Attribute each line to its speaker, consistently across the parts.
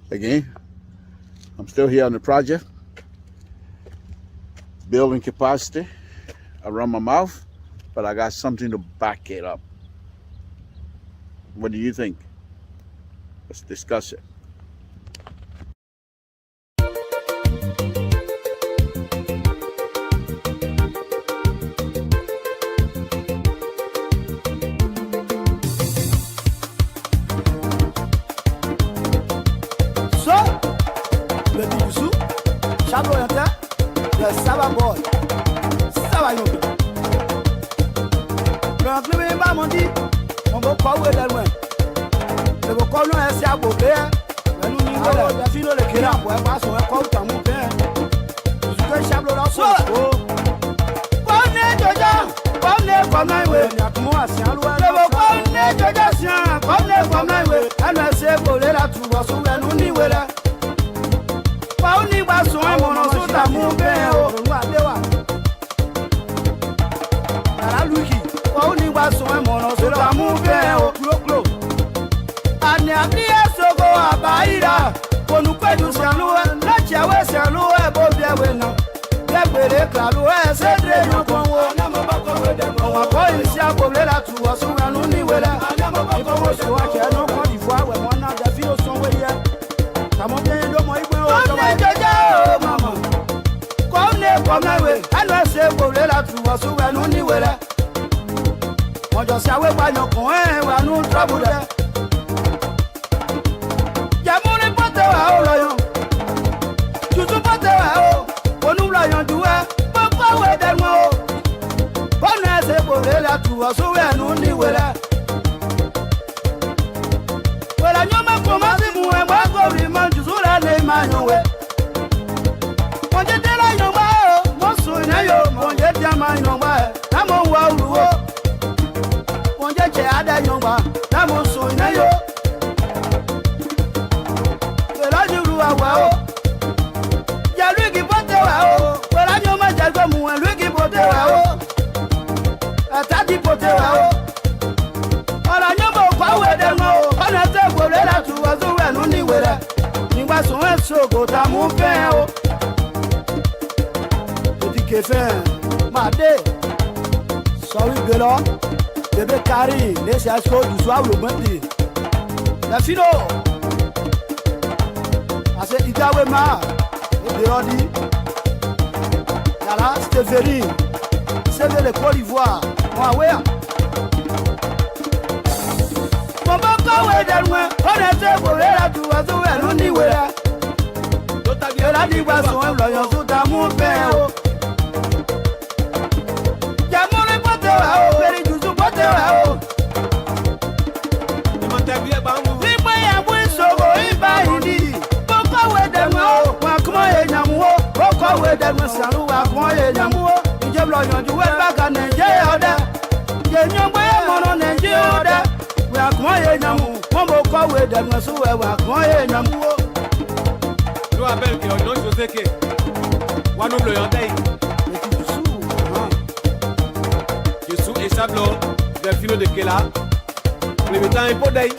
Speaker 1: Again, I'm still here on the project, building capacity around my mouth, but I got something to back it up. What do you think? Let's discuss it.
Speaker 2: Boy, Saba Yoga. Franklin Bamondi, on va pas où elle est. Le vocal non est si à Bobé. Mais nous n'y voulons pas finir le Kira pour avoir son compte à mon père. Je suis Chablo la soie. Bonne Joja, bonne comme un way. Le vocal n'est Joja, sien, bonne comme un way. Elle me sait voler la trouve sous elle, nous n'y voulons. Pas on y va sur un mon sous ta mon père. Oni wa so e mono so ta mu be o klo ani abi esogo abaira konu peju se anu e la chawe se anu e bo bi ewe na gbere klaru e se dre yan kon wo na mo ba ko we de mo wa ko isi abo le la tu wo so anu ni we la na mo ba ko wo so wa ke no ko di fo we mo na da fi o so we ye ta mo bien do mo igbe o so wa jeje o mama ko ne ko na we anu se bo le la tu wo so anu ni we la Mojo si awe pa yan kun wa nu trouble de. Jamuni pote wa o loyan. Tutu pote wa o. Onu loyan duwe. Popo we de mo o. Bona se bole la tu o so we nu ni wele. Wela nyoma ko ma si mu e ma ko ri man ju so la le ma yan we. Monje de la yan ma o. Mo so ina yo. Monje de ma yan ma e. Na mo wa uru o. Che ada nyongba na mo so ina yo wela juru awa o ya lugi pote wa o wela nyoma jagbo mu lugi pote wa o atati pote wa o ora nyoma kwa we de mo ona te gbore la tu wa so we nu ni were nígbà so en so go ta mu fe o to di ke fe ma de sorry gelo Bébé Carré, laissez à ce que du soir le mandi. La fino. Assez Idawema. Et Birodi. Yala, Stéphanie. C'est de l'école d'Ivoire. Moi, ouais. Mon bon corps est de loin. On est pour la tour, on est où là. Et la divoison, l'oyon sous ta mon père. Yamon le pote là, oh, Péri du sous-pote là, oh. Libre ya bui sogo, iba indi. Boko we de mo, wa kumo ye nyamu o. Boko we de mo salu wa kumo ye nyamu o. Ije bloyon du we baka nenje ode. Ye nyombo ye mono nenje ode. Wa kumo ye nyamu. Mo boko we de mo suwe wa kumo ye nyamu o.
Speaker 3: Je rappelle que non José que wa no bloyon dey. Et Sablo, Delphino de Kela, le mettant un pot d'ail.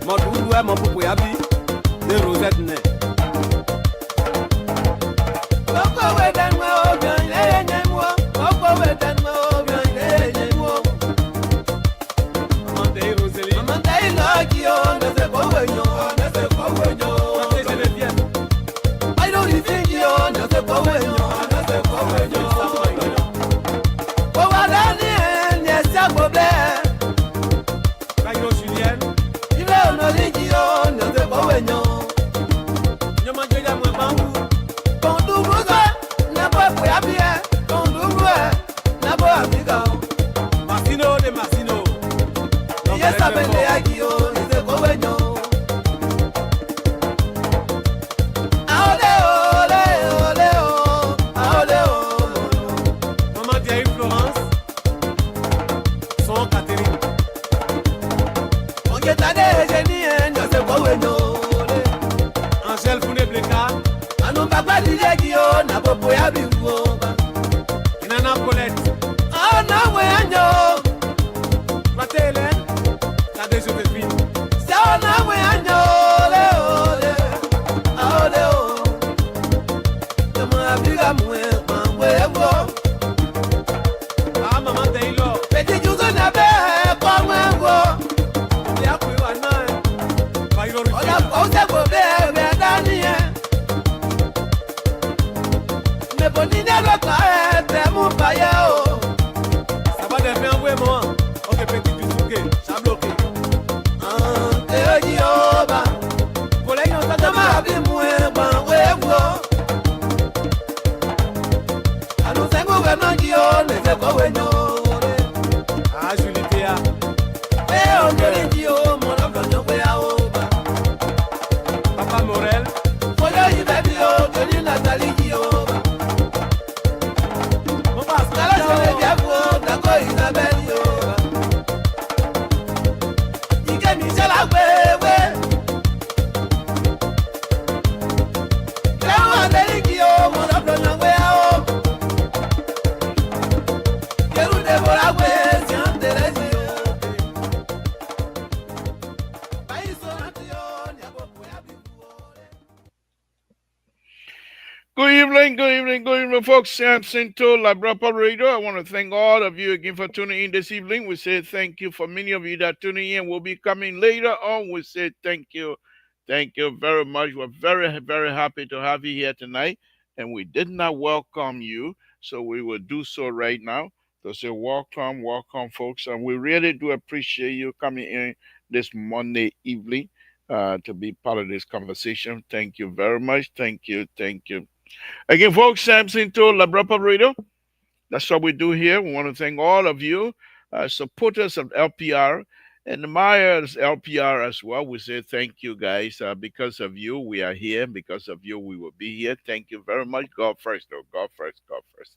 Speaker 3: Mon doudou est mon poupou yabi, de Rosette Né. Pourquoi vous êtes moi, bien, les moi? Pourquoi vous êtes moi, bien, les moi? Maman t'es Rosélie. Maman t'es là qui on ne sait pas où on ne sait pas où on est. Geneviève. I don't think on ne sait pas où on ne sait pas où on.
Speaker 2: Say, oh, now we are
Speaker 3: Papa Morel. Foyo ibebi o, Tony Nathalie Gioba. Nala sele biago, Nako Isabelle Yoba. Ike Michel Agbewe. Kewu Adeliki o, Monoblo Nyangwe o. Kewu Deborah Agbe, Sian Teresi o. Baiso Natio, Nyaboku Yabibu o.
Speaker 1: Good evening, folks. Samson to Labrapa Radio. I want to thank all of you again for tuning in this evening. We say thank you for many of you that tuning in. Will be coming later on. We say thank you. Thank you very much. We're very, very happy to have you here tonight. And we did not welcome you, so we will do so right now. To say welcome, welcome, folks. And we really do appreciate you coming in this Monday evening to be part of this conversation. Thank you very much. Thank you. Thank you. Again, folks, Samson to Labrapa Radio. That's what we do here. We want to thank all of you, supporters of LPR and the Myers LPR as well. We say thank you, guys. Because of you, we are here. Because of you, we will be here. Thank you very much. God first, though. God first. God first.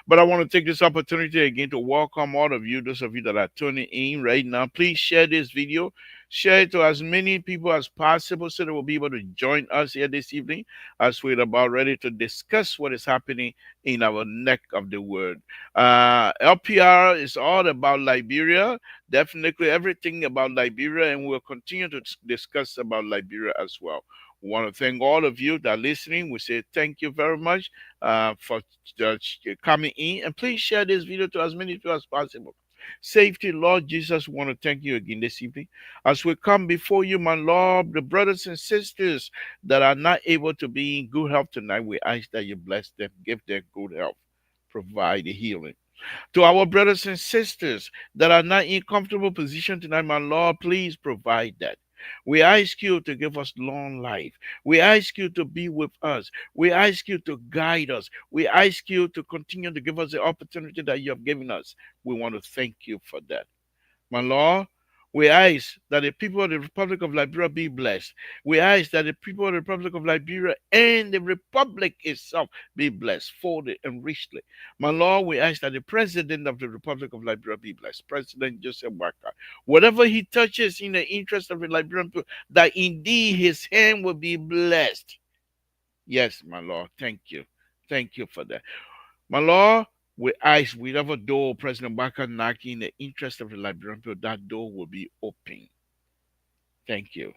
Speaker 1: But I want to take this opportunity again to welcome all of you, those of you that are tuning in right now. Please share this video. Share it to as many people as possible so they will be able to join us here this evening as we're about ready to discuss what is happening in our neck of the world. LPR is all about Liberia, definitely everything about Liberia, and we'll continue to discuss about Liberia as well. We want to thank all of you that are listening. We say thank you very much for coming in, and please share this video to as many people as possible. Safety, Lord Jesus, we want to thank you again this evening as we come before you, my Lord, the brothers and sisters that are not able to be in good health tonight. We ask that you bless them, give them good health, provide the healing. To our brothers and sisters that are not in comfortable position tonight, my Lord, please provide that. We ask you to give us long life. We ask you to be with us. We ask you to guide us. We ask you to continue to give us the opportunity that you have given us. We want to thank you for that. My Lord, we ask that the people of the Republic of Liberia be blessed. We ask that the people of the Republic of Liberia and the Republic itself be blessed, fully and richly. My Lord, we ask that the President of the Republic of Liberia be blessed, President Joseph Waka. Whatever he touches in the interest of the Liberian people, that indeed his hand will be blessed. Yes, my Lord, thank you. Thank you for that. My Lord, we ask whatever door President Baka knocking in the interest of the Liberian people, that door will be open. Thank you.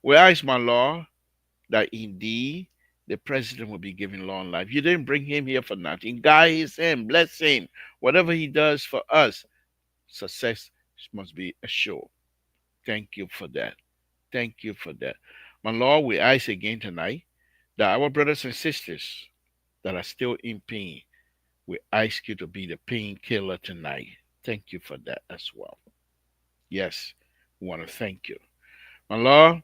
Speaker 1: We ask, my Lord, that indeed the president will be given long life. You didn't bring him here for nothing. Guide his hand, bless him. Whatever he does for us, success must be assured. Thank you for that. Thank you for that. My Lord, we ask again tonight that our brothers and sisters that are still in pain, we ask you to be the painkiller tonight. Thank you for that as well. Yes, we want to thank you. My Lord,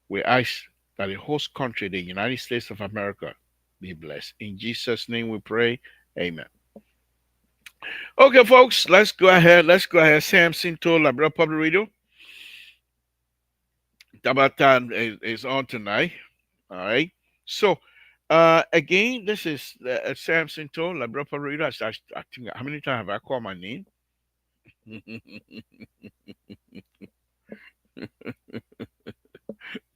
Speaker 1: we ask that the host country, the United States of America, be blessed. In Jesus' name we pray. Amen. Okay, folks, let's go ahead. Samson told Labrador Public Radio. Tabatan is on tonight. All right. So, again, this is Samson told Labrador Public Radio. I think, how many times have I called my name?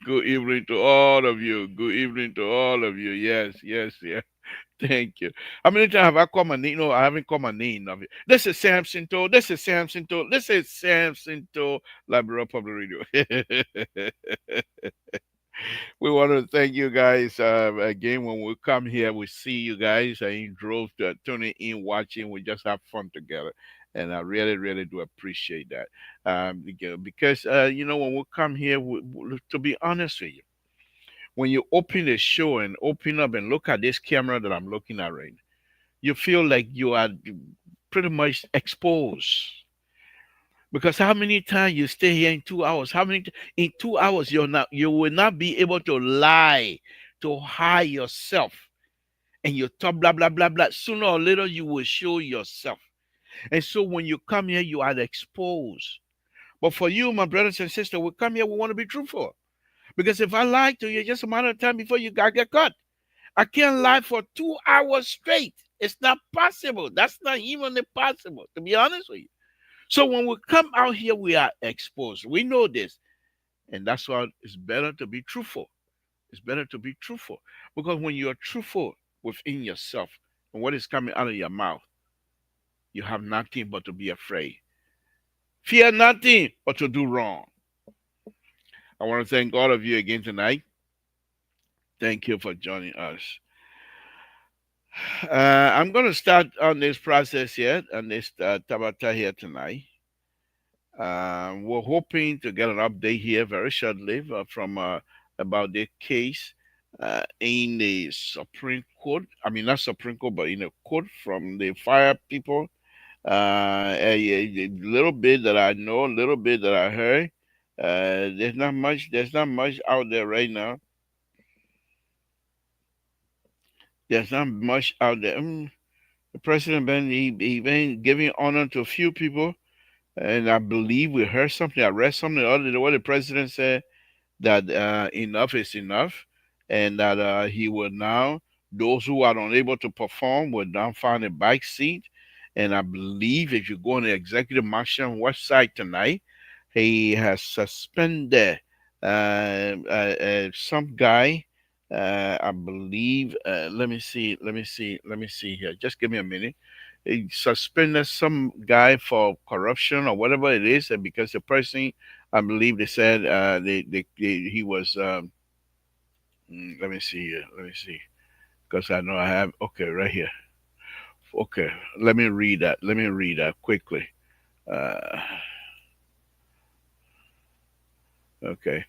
Speaker 1: Good evening to all of you. Good evening to all of you. Yes, yes, yes. Thank you. How many times have I called my name? No, I haven't called my name of it. This is Samson to. This is Samson to. This is Samson to Labrador Public Radio. We want to thank you guys again. When we come here, we see you guys in droves tuning in, watching. We just have fun together, and I really, really do appreciate that. Because when we come here, to be honest with you, when you open the show and open up and look at this camera that I'm looking at right now, you feel like you are pretty much exposed. Because how many times you stay here in 2 hours? In 2 hours you will not be able to lie, to hide yourself, and you talk blah blah blah blah. Sooner or later you will show yourself. And so when you come here, you are exposed. But for you, my brothers and sisters, we come here, we want to be truthful. Because if I lie to you, it's just a matter of time before you got get caught. I can't lie for 2 hours straight. It's not possible. That's not even possible, to be honest with you. So when we come out here, we are exposed. We know this. And that's why it's better to be truthful. It's better to be truthful. Because when you are truthful within yourself and what is coming out of your mouth, you have nothing but to be afraid. Fear nothing but to do wrong. I want to thank all of you again tonight. Thank you for joining us. I'm going to start on this process here, on this Tabata here tonight. We're hoping to get an update here very shortly from about the case in the Supreme Court. I mean, not Supreme Court, but in a court from the fire people. A little bit that I know, a little bit that I heard. There's not much. There's not much out there right now. There's not much out there. The president been he been giving honor to a few people, and I believe we heard something. I read something the other day. What the president said that enough is enough, and that he will now those who are unable to perform will now find a bike seat. And I believe if you go on the executive mansion website tonight, he has suspended some guy. I believe. Let me see here. Just give me a minute. He suspended some guy for corruption or whatever it is, and because the person, I believe they said he was. Let me see here. Let me see, because I know I have. Okay, right here. Okay, let me read that. Let me read that quickly. Uh, okay.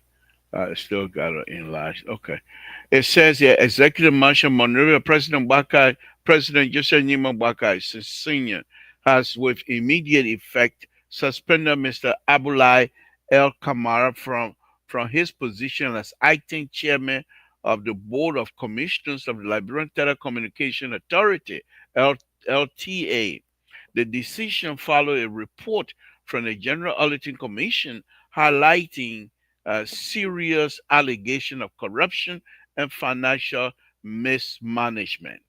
Speaker 1: Still got it enlarged. Okay. It says here, Executive Marshal Monrovia President Bakai, President Joseph Nima Bakai Senior, has with immediate effect suspended Mr. Abulai El Kamara from his position as acting chairman of the Board of Commissioners of the Liberian Telecommunication Authority, LTA. The decision followed a report from the General Auditing Commission highlighting serious allegation of corruption and financial mismanagement.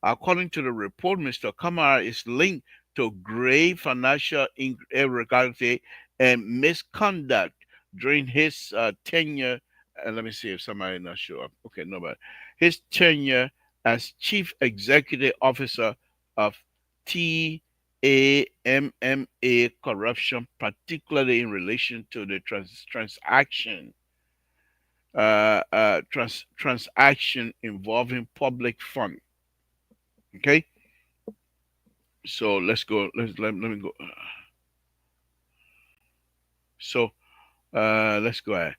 Speaker 1: According to the report, Mr. Kamara is linked to grave financial irregularity and misconduct during his tenure. And let me see if somebody not sure. Okay, nobody. His tenure as chief executive officer of TAMMA corruption, particularly in relation to the transaction involving public fund. Okay, so let's go. Let me go. So let's go ahead.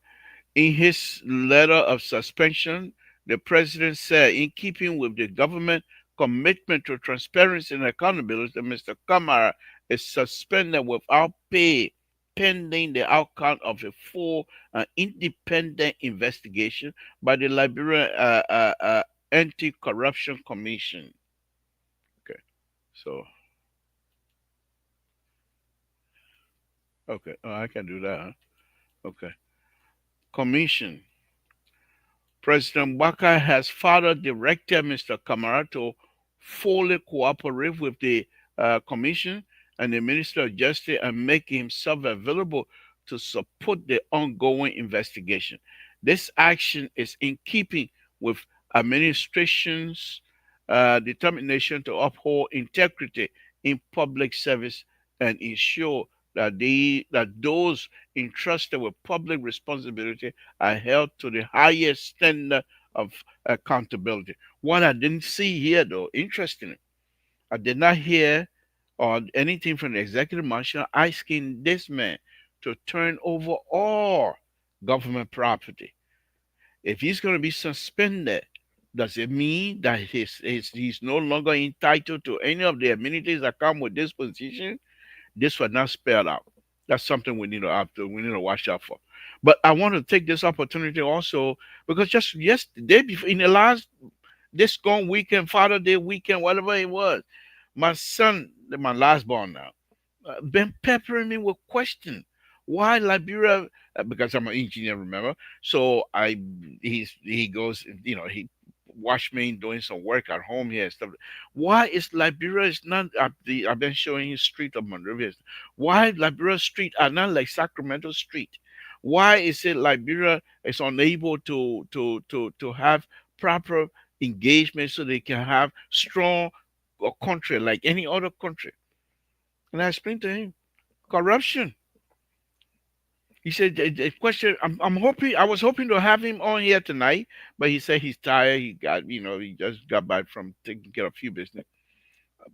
Speaker 1: In his letter of suspension, the president said, in keeping with the government commitment to transparency and accountability, Mr. Kamara is suspended without pay pending the outcome of a full and independent investigation by the Liberian Anti-Corruption Commission. Okay, so okay, oh, I can do that. Huh? Okay, commission. President Waka has further directed Mr. Kamara to fully cooperate with the Commission and the Minister of Justice and make himself available to support the ongoing investigation. This action is in keeping with administration's determination to uphold integrity in public service and ensure that those entrusted with public responsibility are held to the highest standard of accountability. What I didn't see here, though, interestingly, I did not hear or anything from the executive marshal asking this man to turn over all government property. If he's going to be suspended, does it mean that he's no longer entitled to any of the amenities that come with this position? This was not spelled out. That's something we need to watch out for. But I want to take this opportunity also because just yesterday, before in the last this gone weekend, Father Day weekend, whatever it was, my son, my last born now, been peppering me with questions. Why Liberia? Because I'm an engineer, remember? So he goes, he watched me doing some work at home here and stuff. Why is Liberia is not at the? I've been showing you street of Monrovia. Why Liberia street are not like Sacramento street? Why is it Liberia is unable to have proper engagement so they can have strong country like any other country? And I explained to him corruption. He said, the question, I'm hoping, I was hoping to have him on here tonight, but he said he's tired. He got, he just got back from taking care of a few business.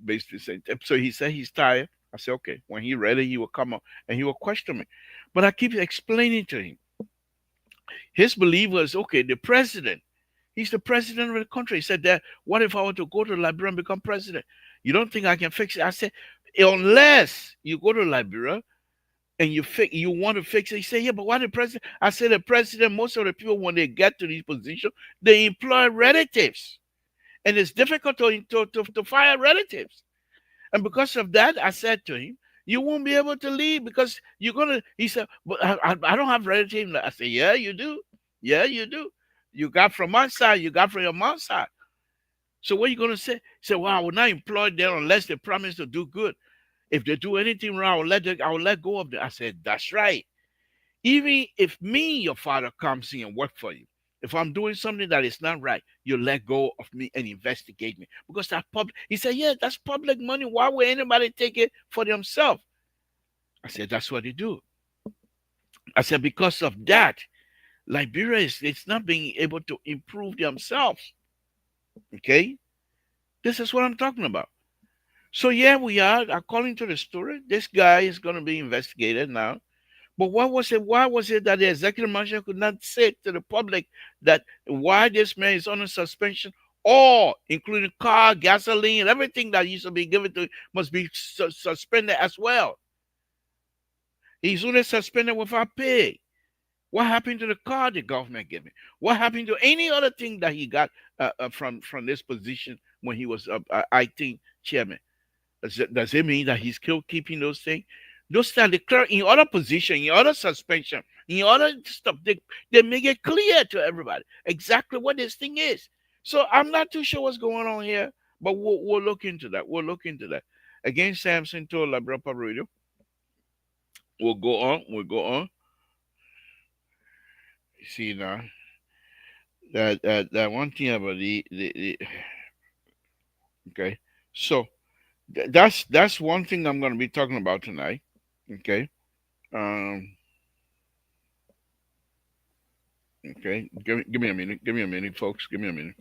Speaker 1: Basically, so he said he's tired. I said, okay, when he ready, he will come up and he will question me. But I keep explaining to him. His belief was, okay, the president, he's the president of the country. He said that, what if I were to go to Liberia and become president? You don't think I can fix it? I said, unless you go to Liberia and you want to fix it. He said, yeah, but why the president? I said, the president, most of the people when they get to these positions, they employ relatives. And it's difficult to fire relatives. And because of that, I said to him, you won't be able to leave because you're gonna. He said, but I don't have relatives. I said, yeah, you do. Yeah, you do. You got from my side, you got from your mom's side. So what are you gonna say? He said, well, I will not employ them unless they promise to do good. If they do anything wrong, I will let go of them. I said, that's right. Even if me, your father, comes in and work for you, if I'm doing something that is not right, you let go of me and investigate me because that public. He said, "Yeah, that's public money. Why would anybody take it for themselves?" I said, "That's what they do." I said, "Because of that, Liberia is it's not being able to improve themselves." Okay, this is what I'm talking about. So yeah, we are according to the story. This guy is going to be investigated now. But what was it? Why was it that the executive manager could not say to the public that why this man is under suspension, all including car, gasoline, everything that used to be given to him must be suspended as well? He's only suspended without pay. What happened to the car the government gave him? What happened to any other thing that he got from this position when he was acting chairman? Does it mean that he's still keeping those things? Those that declare in other position, in other suspension, in other stuff, they make it clear to everybody exactly what this thing is. So I'm not too sure what's going on here, but we'll look into that. We'll look into that. Again, Samson told Labrapa Radio. We'll go on. We'll go on. See now that one thing about the okay. So that's one thing I'm going to be talking about tonight. Okay. Um, okay. Give me a minute. Give me a minute, folks. Give me a minute.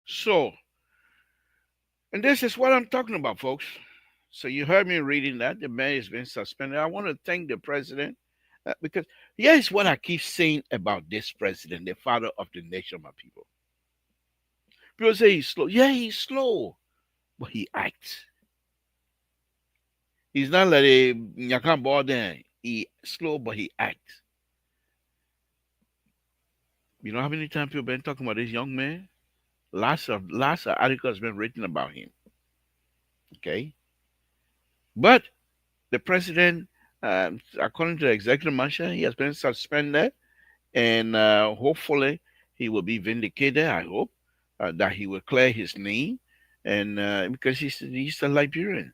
Speaker 1: So, and this is what I'm talking about, folks. So you heard me reading that the man has been suspended. I want to thank the president because here's what I keep saying about this president, the father of the nation, my people. People say he's slow. Yeah, he's slow, but he acts. He's not like a Nyakan Borden. He slow, but he acts. You know how many times people been talking about this young man? Lots of articles been written about him. Okay, but the president, according to the executive mansion, he has been suspended, and hopefully he will be vindicated. I hope that he will clear his name, and because he's a Liberian,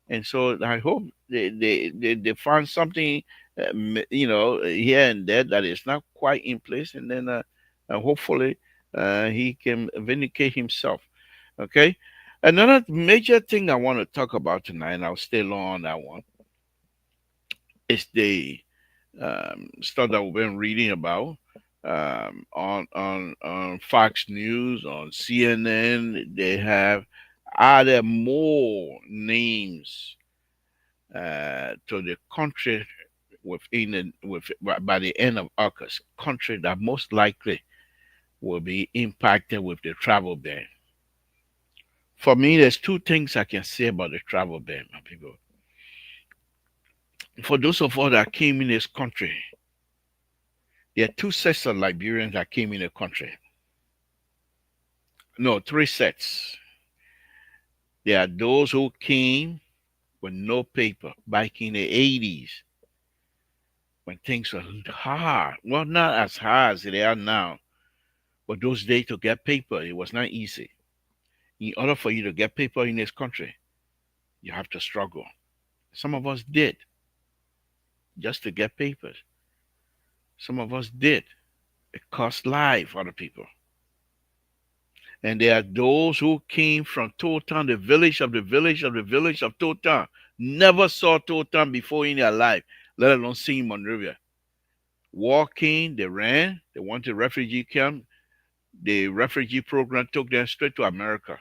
Speaker 1: and so I hope they find something, here and there that is not quite in place, and then hopefully he can vindicate himself. Okay. Another major thing I want to talk about tonight, and I'll stay long on that one, is the stuff that we've been reading about on Fox News, on CNN. They have added more names to the country within by the end of August, country that most likely will be impacted with the travel ban. For me, there's two things I can say about the travel ban, my people. For those of us that came in this country, there are two sets of Liberians that came in the country. No, three sets. There are those who came with no paper back in the 80s when things were hard. Well, not as hard as they are now, but those days to get paper, it was not easy. In order for you to get paper in this country, you have to struggle. Some of us did just to get papers. Some of us did. It cost life for other people. And there are those who came from Totan, the village of the village of the village of Totan. Never saw Totan before in their life, let alone seen Monrovia. Walking, they ran, they went to refugee camp. The refugee program took them straight to America.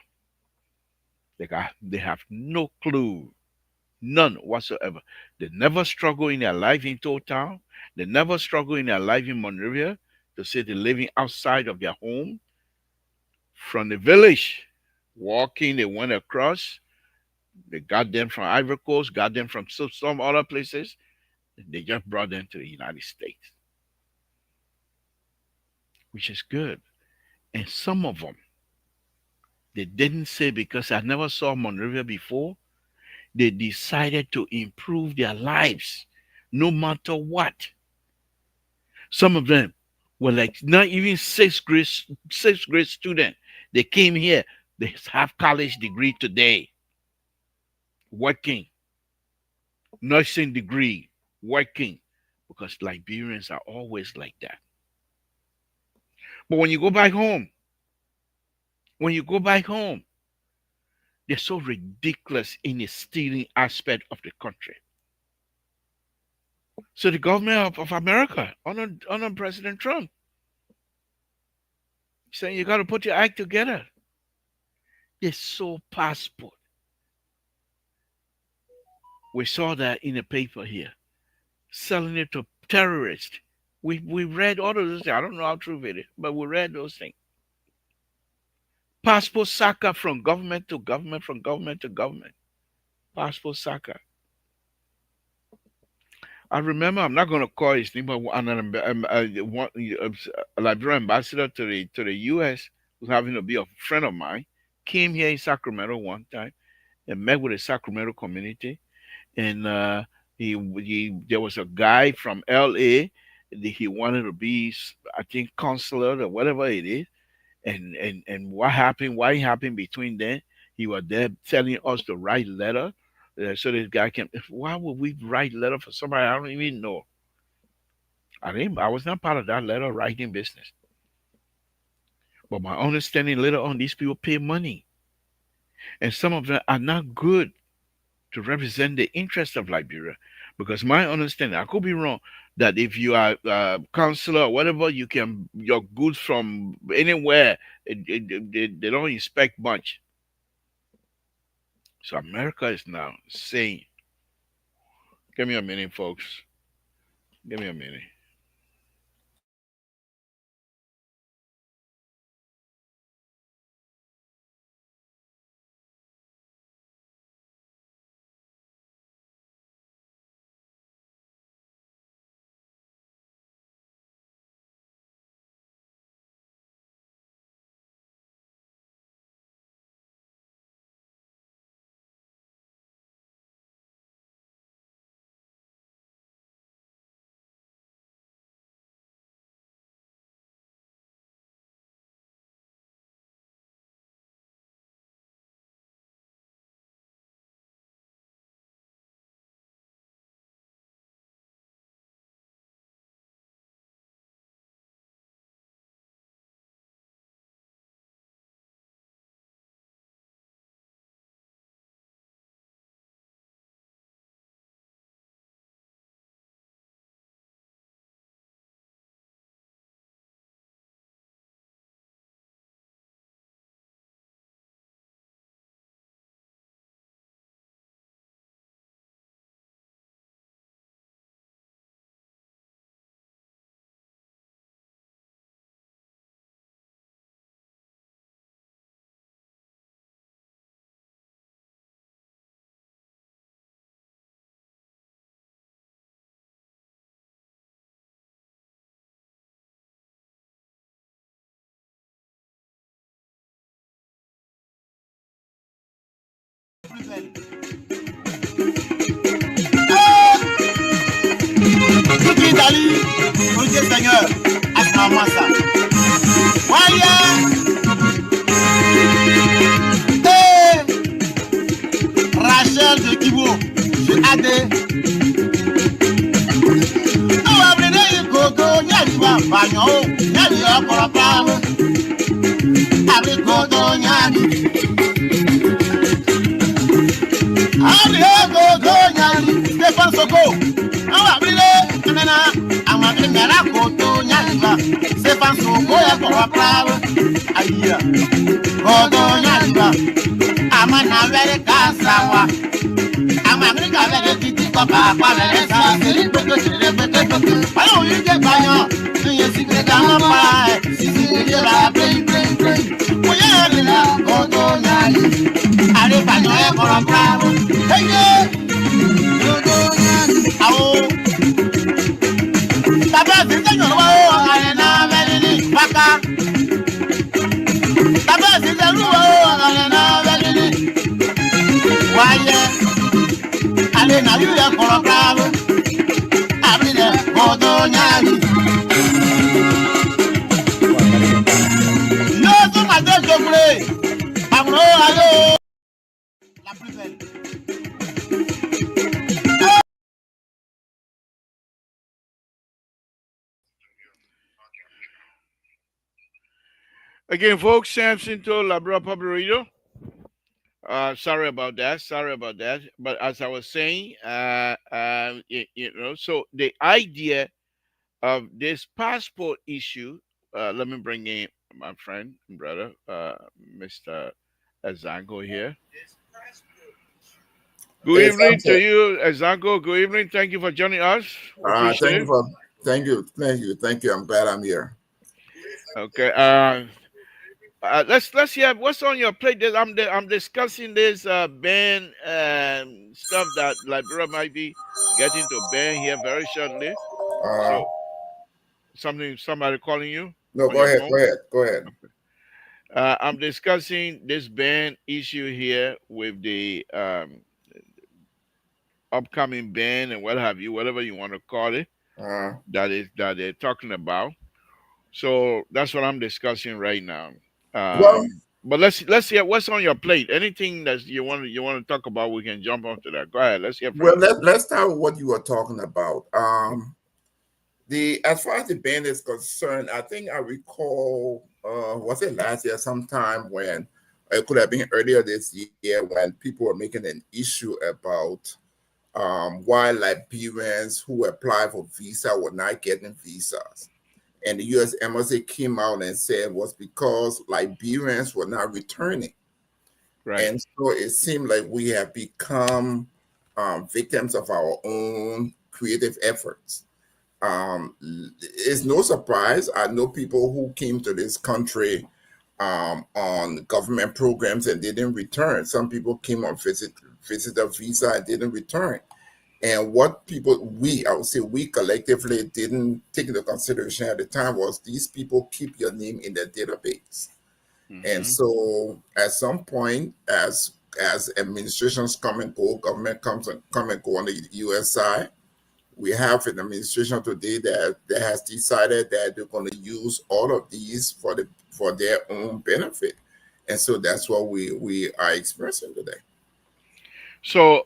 Speaker 1: They have no clue, none whatsoever. They never struggle in their life in Total. They never struggle in their life in Monrovia to say they're living outside of their home. From the village, walking, they went across. They got them from Ivory Coast, got them from some other places. They just brought them to the United States, which is good. And some of them, they didn't say because I never saw Monrovia before. They decided to improve their lives no matter what. Some of them were like not even sixth grade student. They came here, they have college degree today, working, nursing degree, working, because Liberians are always like that. But when you go back home, when you go back home, they're so ridiculous in the stealing aspect of the country. So the government of America, under President Trump, saying you got to put your act together. They sold passport. We saw that in the paper here, selling it to terrorists. We read all of those things. I don't know how true it is, but we read those things. Passport Saka from government to government, from government to government. Passport Saka. I remember, I'm not going to call his name, but a Liberian ambassador to the U.S. who's having to be a friend of mine, came here in Sacramento one time and met with the Sacramento community. And he there was a guy from L.A. He wanted to be, I think, consular or whatever it is. And what happened? Why it happened between them? He was there telling us to write letter. So this guy came. Why would we write letter for somebody I don't even know? I was not part of that letter writing business. But my understanding later on, these people pay money, and some of them are not good to represent the interest of Liberia. Because my understanding, I could be wrong, that if you are a counselor or whatever, you can your goods from anywhere. They don't inspect much. So America is now saying, "Give me a minute, folks. Give me a minute."
Speaker 3: madre me la foto nyaliba se panso boya kwa prawo ayira godo nyaliba amana vere kasawa America vere titi kwa pa vere sa seri peke ayo yike banyo ye sikre kama pa sisi ye ba play oya le la godo nyali are banyo e kwa prawo hey godo nyali awo Baba sisi yo wo are na vere ni paka Baba sisi yo wo are na vere ni waye ale na yu ya koro bravo abile godo nyali yo so ma de jogre amro ayo la plus belle
Speaker 1: Again, folks, Samson to Labra Paborito. Sorry about that. Sorry about that. But as I was saying, so the idea of this passport issue, let me bring in my friend, brother, Mr. Azango here. Good
Speaker 4: Hey,
Speaker 1: evening to
Speaker 4: Samson.
Speaker 1: you, Azango. Good evening. Thank you for joining us.
Speaker 4: Thank
Speaker 1: Appreciate
Speaker 4: you
Speaker 1: it.
Speaker 4: for thank you. I'm glad I'm here.
Speaker 1: Okay. Let's hear what's on your plate. I'm discussing this ban stuff that Liberia might be getting to ban here very shortly.
Speaker 4: Uh,
Speaker 1: So somebody calling you
Speaker 4: no,
Speaker 1: on
Speaker 4: go
Speaker 1: your
Speaker 4: ahead,
Speaker 1: phone.
Speaker 4: go ahead.
Speaker 1: I'm discussing this ban issue here with the upcoming ban and what have you, whatever you want to call it.
Speaker 4: Uh,
Speaker 1: That they're talking about. So that's what I'm discussing right now.
Speaker 4: well,
Speaker 1: But let's hear what's on your plate. Anything that you want to talk about, we can jump onto that. Go ahead. Let's hear from you.
Speaker 4: let's start with what you were talking about. The as far as the band is concerned, I think I recall was it last year sometime when it could have been earlier this year when people were making an issue about why Liberians who apply for visa were not getting visas. And the U.S. Embassy came out and said was because Liberians were not returning.
Speaker 1: Right.
Speaker 4: And so it seemed like we have become victims of our own creative efforts. It's no surprise. I know people who came to this country on government programs and didn't return. Some people came on visitor visa and didn't return. And what I would say we collectively didn't take into consideration at the time was these people keep your name in their database. And
Speaker 1: Mm-hmm.
Speaker 4: so at some point, as administrations come and go, government come and go on the US side, we have an administration today that has decided that they're going to use all of these for their own benefit. And so that's what we are experiencing today.
Speaker 1: But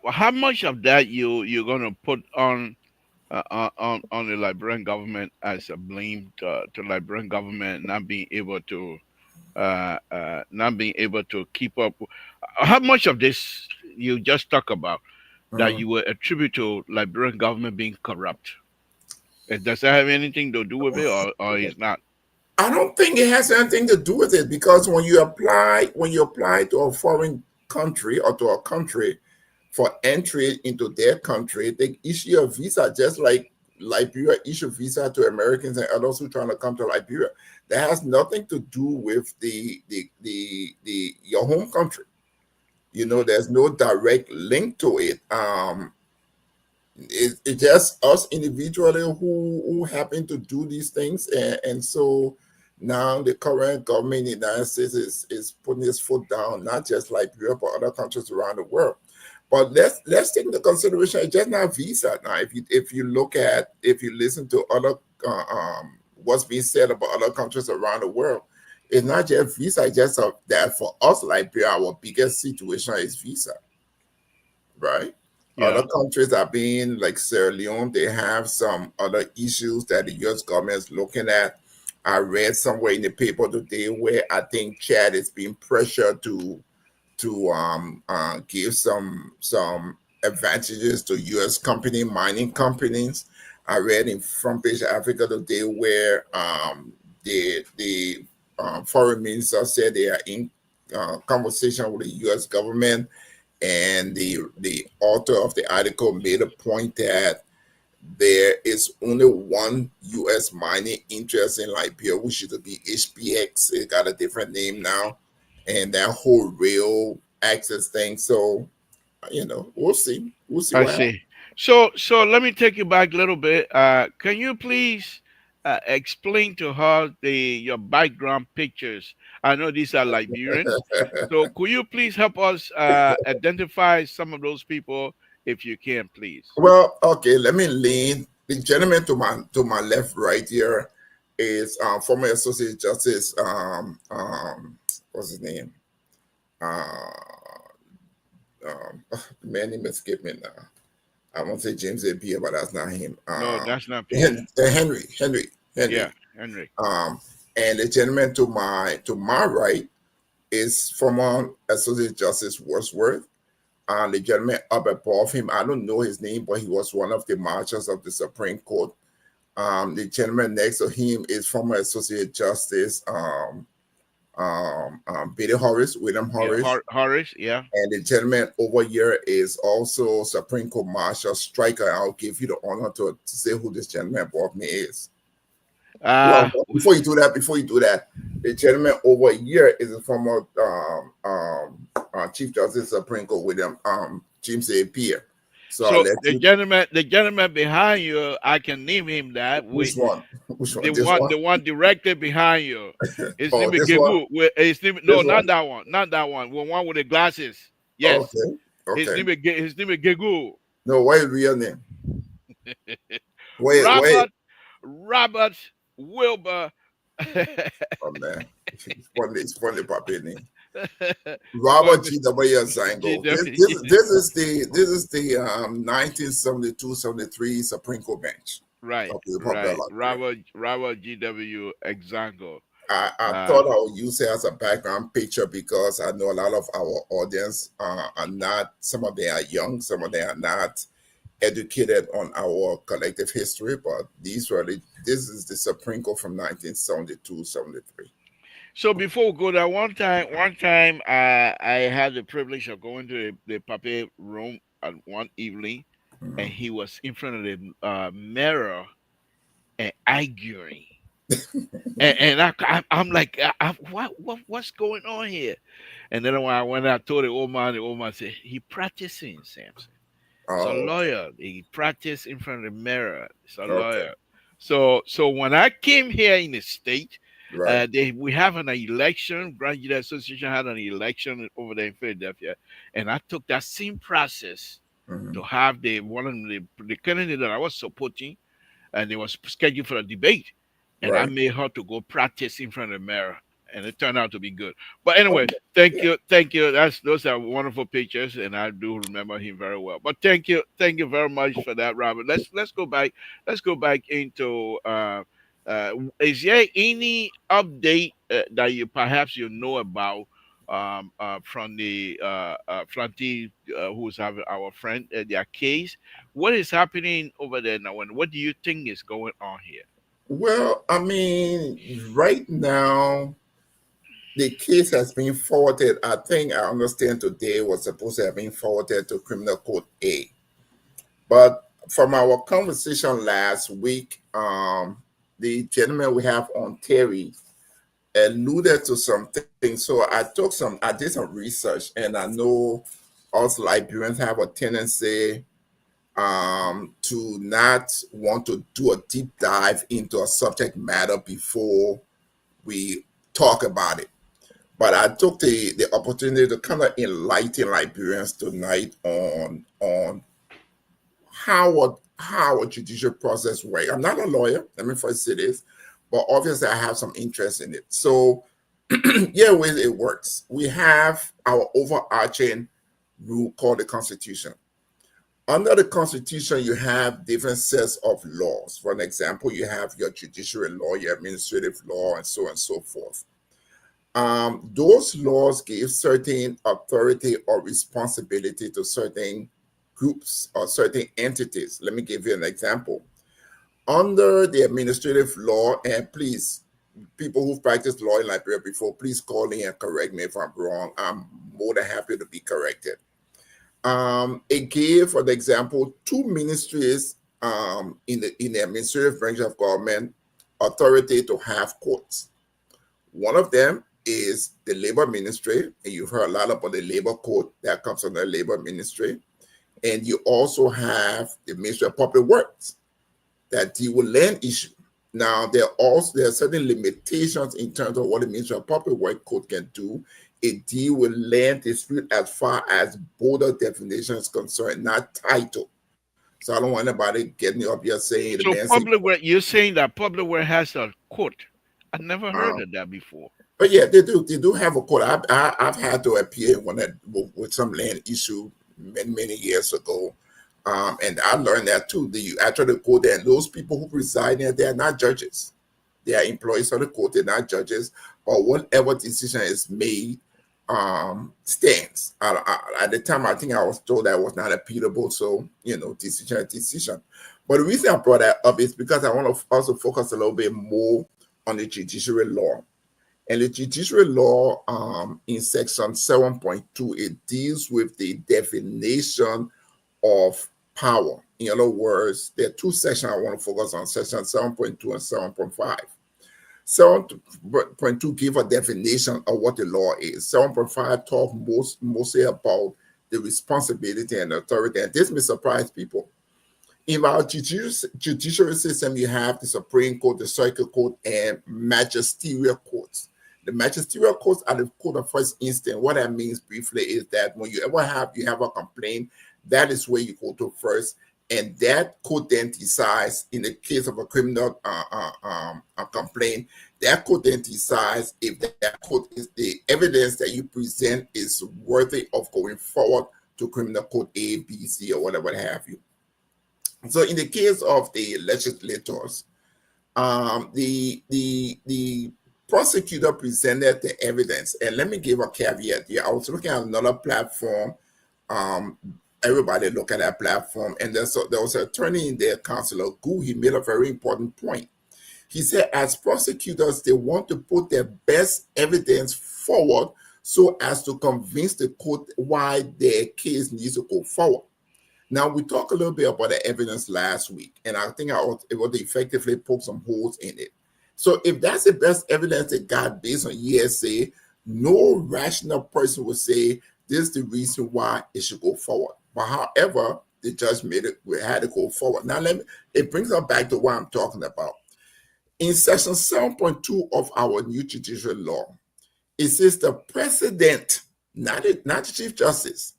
Speaker 1: how much of that you're gonna put on the Liberian government as a blame to Liberian government not being able to keep up? How much of this you just talk about that
Speaker 4: Mhm.
Speaker 1: you will attribute to Liberian government being corrupt? Does that have anything to do with it, or is not?
Speaker 4: I don't think it has anything to do with it because when you apply to a foreign country or to a country for entry into their country, they issue a visa just like Liberia issue visa to Americans and others who trying to come to Liberia. That has nothing to do with the your home country. There's no direct link to it. It's just us individually who happen to do these things, and so now the current government in the United States is putting its foot down, not just Liberia but other countries around the world. But let's take into consideration it's just not visa now. If you listen to other what's being said about other countries around the world, it's not just visa. It's just that for us Liberia, our biggest situation is visa, right? Other
Speaker 1: Yeah.
Speaker 4: countries are being like Sierra Leone, they have some other issues that the US government is looking at. I read somewhere in the paper today where I think Chad is being pressured to give some advantages to U.S. company mining companies. I read in Front Page Africa today where the foreign minister said they are in conversation with the U.S. government, and the author of the article made a point that there is only one U.S. mining interest in Liberia, which used to be HPX. It got a different name now, and that whole rail access thing. So, we'll see. We'll see
Speaker 1: I
Speaker 4: what happens.
Speaker 1: see. So let me take you back a little bit. Can you please explain to her your background pictures? I know these are Liberians. So could you please help us identify some of those people if you can, please?
Speaker 4: Well, okay, let me lean. The gentleman to my left right here is former Associate Justice what's his name? The man name escaped me now. I won't say James A. Pierre, but that's not him.
Speaker 1: No, that's not Pierre.
Speaker 4: Henry.
Speaker 1: Yeah, Henry.
Speaker 4: Um, and the gentleman to my right is former Associate Justice Wordsworth. The gentleman up above him, I don't know his name, but he was one of the marchers of the Supreme Court. The gentleman next to him is former Associate Justice Billy Horace, William
Speaker 1: Yeah,
Speaker 4: Horace.
Speaker 1: Horace. Yeah.
Speaker 4: And the gentleman over here is also Supreme Court Marshal Stryker. I'll give you the honor to say who this gentleman above me is.
Speaker 1: Uh,
Speaker 4: Well, before you do that, the gentleman over here is a former Chief Justice Supreme Court William James A. Pierre. So I'll
Speaker 1: so
Speaker 4: let you.
Speaker 1: the gentleman behind you, I can name him that.
Speaker 4: Which one? Which one?
Speaker 1: The
Speaker 4: This
Speaker 1: one,
Speaker 4: one?
Speaker 1: the one directly behind you. His
Speaker 4: Oh,
Speaker 1: name is
Speaker 4: this one?
Speaker 1: Gegu. His name, no,
Speaker 4: This
Speaker 1: not
Speaker 4: one?
Speaker 1: that one, not that one. The one with the glasses. Yes,
Speaker 4: Okay. Okay.
Speaker 1: his name is Gegu.
Speaker 4: No, what is real name? Wait.
Speaker 1: Robert Robert Wilbur.
Speaker 4: Oh man, it's funny, Papi name. Robert G.W. Zango. This is the 1972-73 Supreme Court bench
Speaker 1: Right,
Speaker 4: of the Republic of
Speaker 1: right.
Speaker 4: Liberia.
Speaker 1: Robert GW Exango.
Speaker 4: I
Speaker 1: Uh,
Speaker 4: thought I would use it as a background picture because I know a lot of our audience are not, some of them are young, some of them are not educated on our collective history, but this is the Supreme Court from 1972-73.
Speaker 1: so before we go there, one time, I had the privilege of going to the Pape room at one evening, and
Speaker 4: Mhm.
Speaker 1: he was in front of the mirror and arguing. And I'm like, what's going on here? And then when I went out, told the old man said, he practicing, Samson. He's a
Speaker 4: Oh,
Speaker 1: lawyer. He practiced in front of the mirror. He's a
Speaker 4: okay,
Speaker 1: lawyer. So when I came here in the state,
Speaker 4: right.
Speaker 1: we have an election. Grand Jury Association had an election over there in Philadelphia, and I took that same process
Speaker 4: Mhm.
Speaker 1: to have the one of the candidate that I was supporting, and it was scheduled for a debate, and I
Speaker 4: Right.
Speaker 1: made her to go practice in front of the mirror, and it turned out to be good. But anyway,
Speaker 4: Okay.
Speaker 1: thank
Speaker 4: Yeah.
Speaker 1: you, those are wonderful pictures, and I do remember him very well. But thank you very much for that, Robert. Let's go back into. Is there any update that you perhaps you know about from the Flanty, who's our friend, their case? What is happening over there now, and what do you think is going on here?
Speaker 4: Well, I mean, right now the case has been forwarded. I think I understand today was supposed to have been forwarded to Criminal Court A. But from our conversation last week, the gentleman we have on Terry alluded to some things. So I did some research, and I know us Liberians have a tendency to not want to do a deep dive into a subject matter before we talk about it. But I took the opportunity to kind of enlighten Liberians tonight on how a judicial process works. I'm not a lawyer. Let me first say this, but obviously I have some interest in it. So yeah, way it works. We have our overarching rule called the Constitution. Under the Constitution, you have different sets of laws. For an example, you have your judicial law, your administrative law, and so on and so forth. Those laws give certain authority or responsibility to certain groups or certain entities. Let me give you an example. Under the administrative law, and please, people who've practiced law in Liberia before, please call me and correct me if I'm wrong. I'm more than happy to be corrected. It gave, for example, two ministries in the administrative branch of government authority to have courts. One of them is the labor ministry, and you've heard a lot about the labor court that comes under the labor ministry. And you also have the Ministry of Public Works that deal with land issue. Now, there are certain limitations in terms of what the Ministry of Public Works Code can do. It deal with land dispute as far as border definition is concerned, not title. So I don't want anybody getting up here saying the
Speaker 1: So
Speaker 4: man say,
Speaker 1: public work, you're saying that public work has a court. I never heard
Speaker 4: um,
Speaker 1: of that before.
Speaker 4: but yeah, they do. They do have a court. I've had to appear with some land issue many years ago, and I learned that too. You actually go there, and those people who reside there, they are not judges. They are employees of the court. They're not judges. But whatever decision is made, stands. At the time, I think I was told that was not appealable. So decision is decision. But the reason I brought that up is because I want to also focus a little bit more on the judiciary law. And the judiciary law, in section 7.2, it deals with the definition of power. In other words, there are two sections I want to focus on, section 7.2 and 7.5. 7.2 give a definition of what the law is. 7.5 talk mostly about the responsibility and authority. And this may surprise people. In our judiciary system, you have the Supreme Court, the Circuit Court, and magisterial courts. The magisterial courts are the court of first instance. What that means briefly is that when you have a complaint, that is where you go to first, and that court then decides. In the case of a criminal complaint, that court then decides if that court is the evidence that you present is worthy of going forward to criminal court A, B, C, or whatever have you. So in the case of the legislators, the prosecutor presented the evidence, and let me give a caveat here. I was looking at another platform. Everybody look at that platform, and there was an attorney in there, Councilor Gu. He made a very important point. He said, as prosecutors, they want to put their best evidence forward so as to convince the court why their case needs to go forward. Now, we talked a little bit about the evidence last week, and I think I was able to effectively poke some holes in it. So if that's the best evidence they got based on hearsay, no rational person would say this is the reason why it should go forward. But however, the judge we had to go forward. Now, it brings us back to what I'm talking about. In section 7.2 of our new judicial law, it says the president, not the chief justice,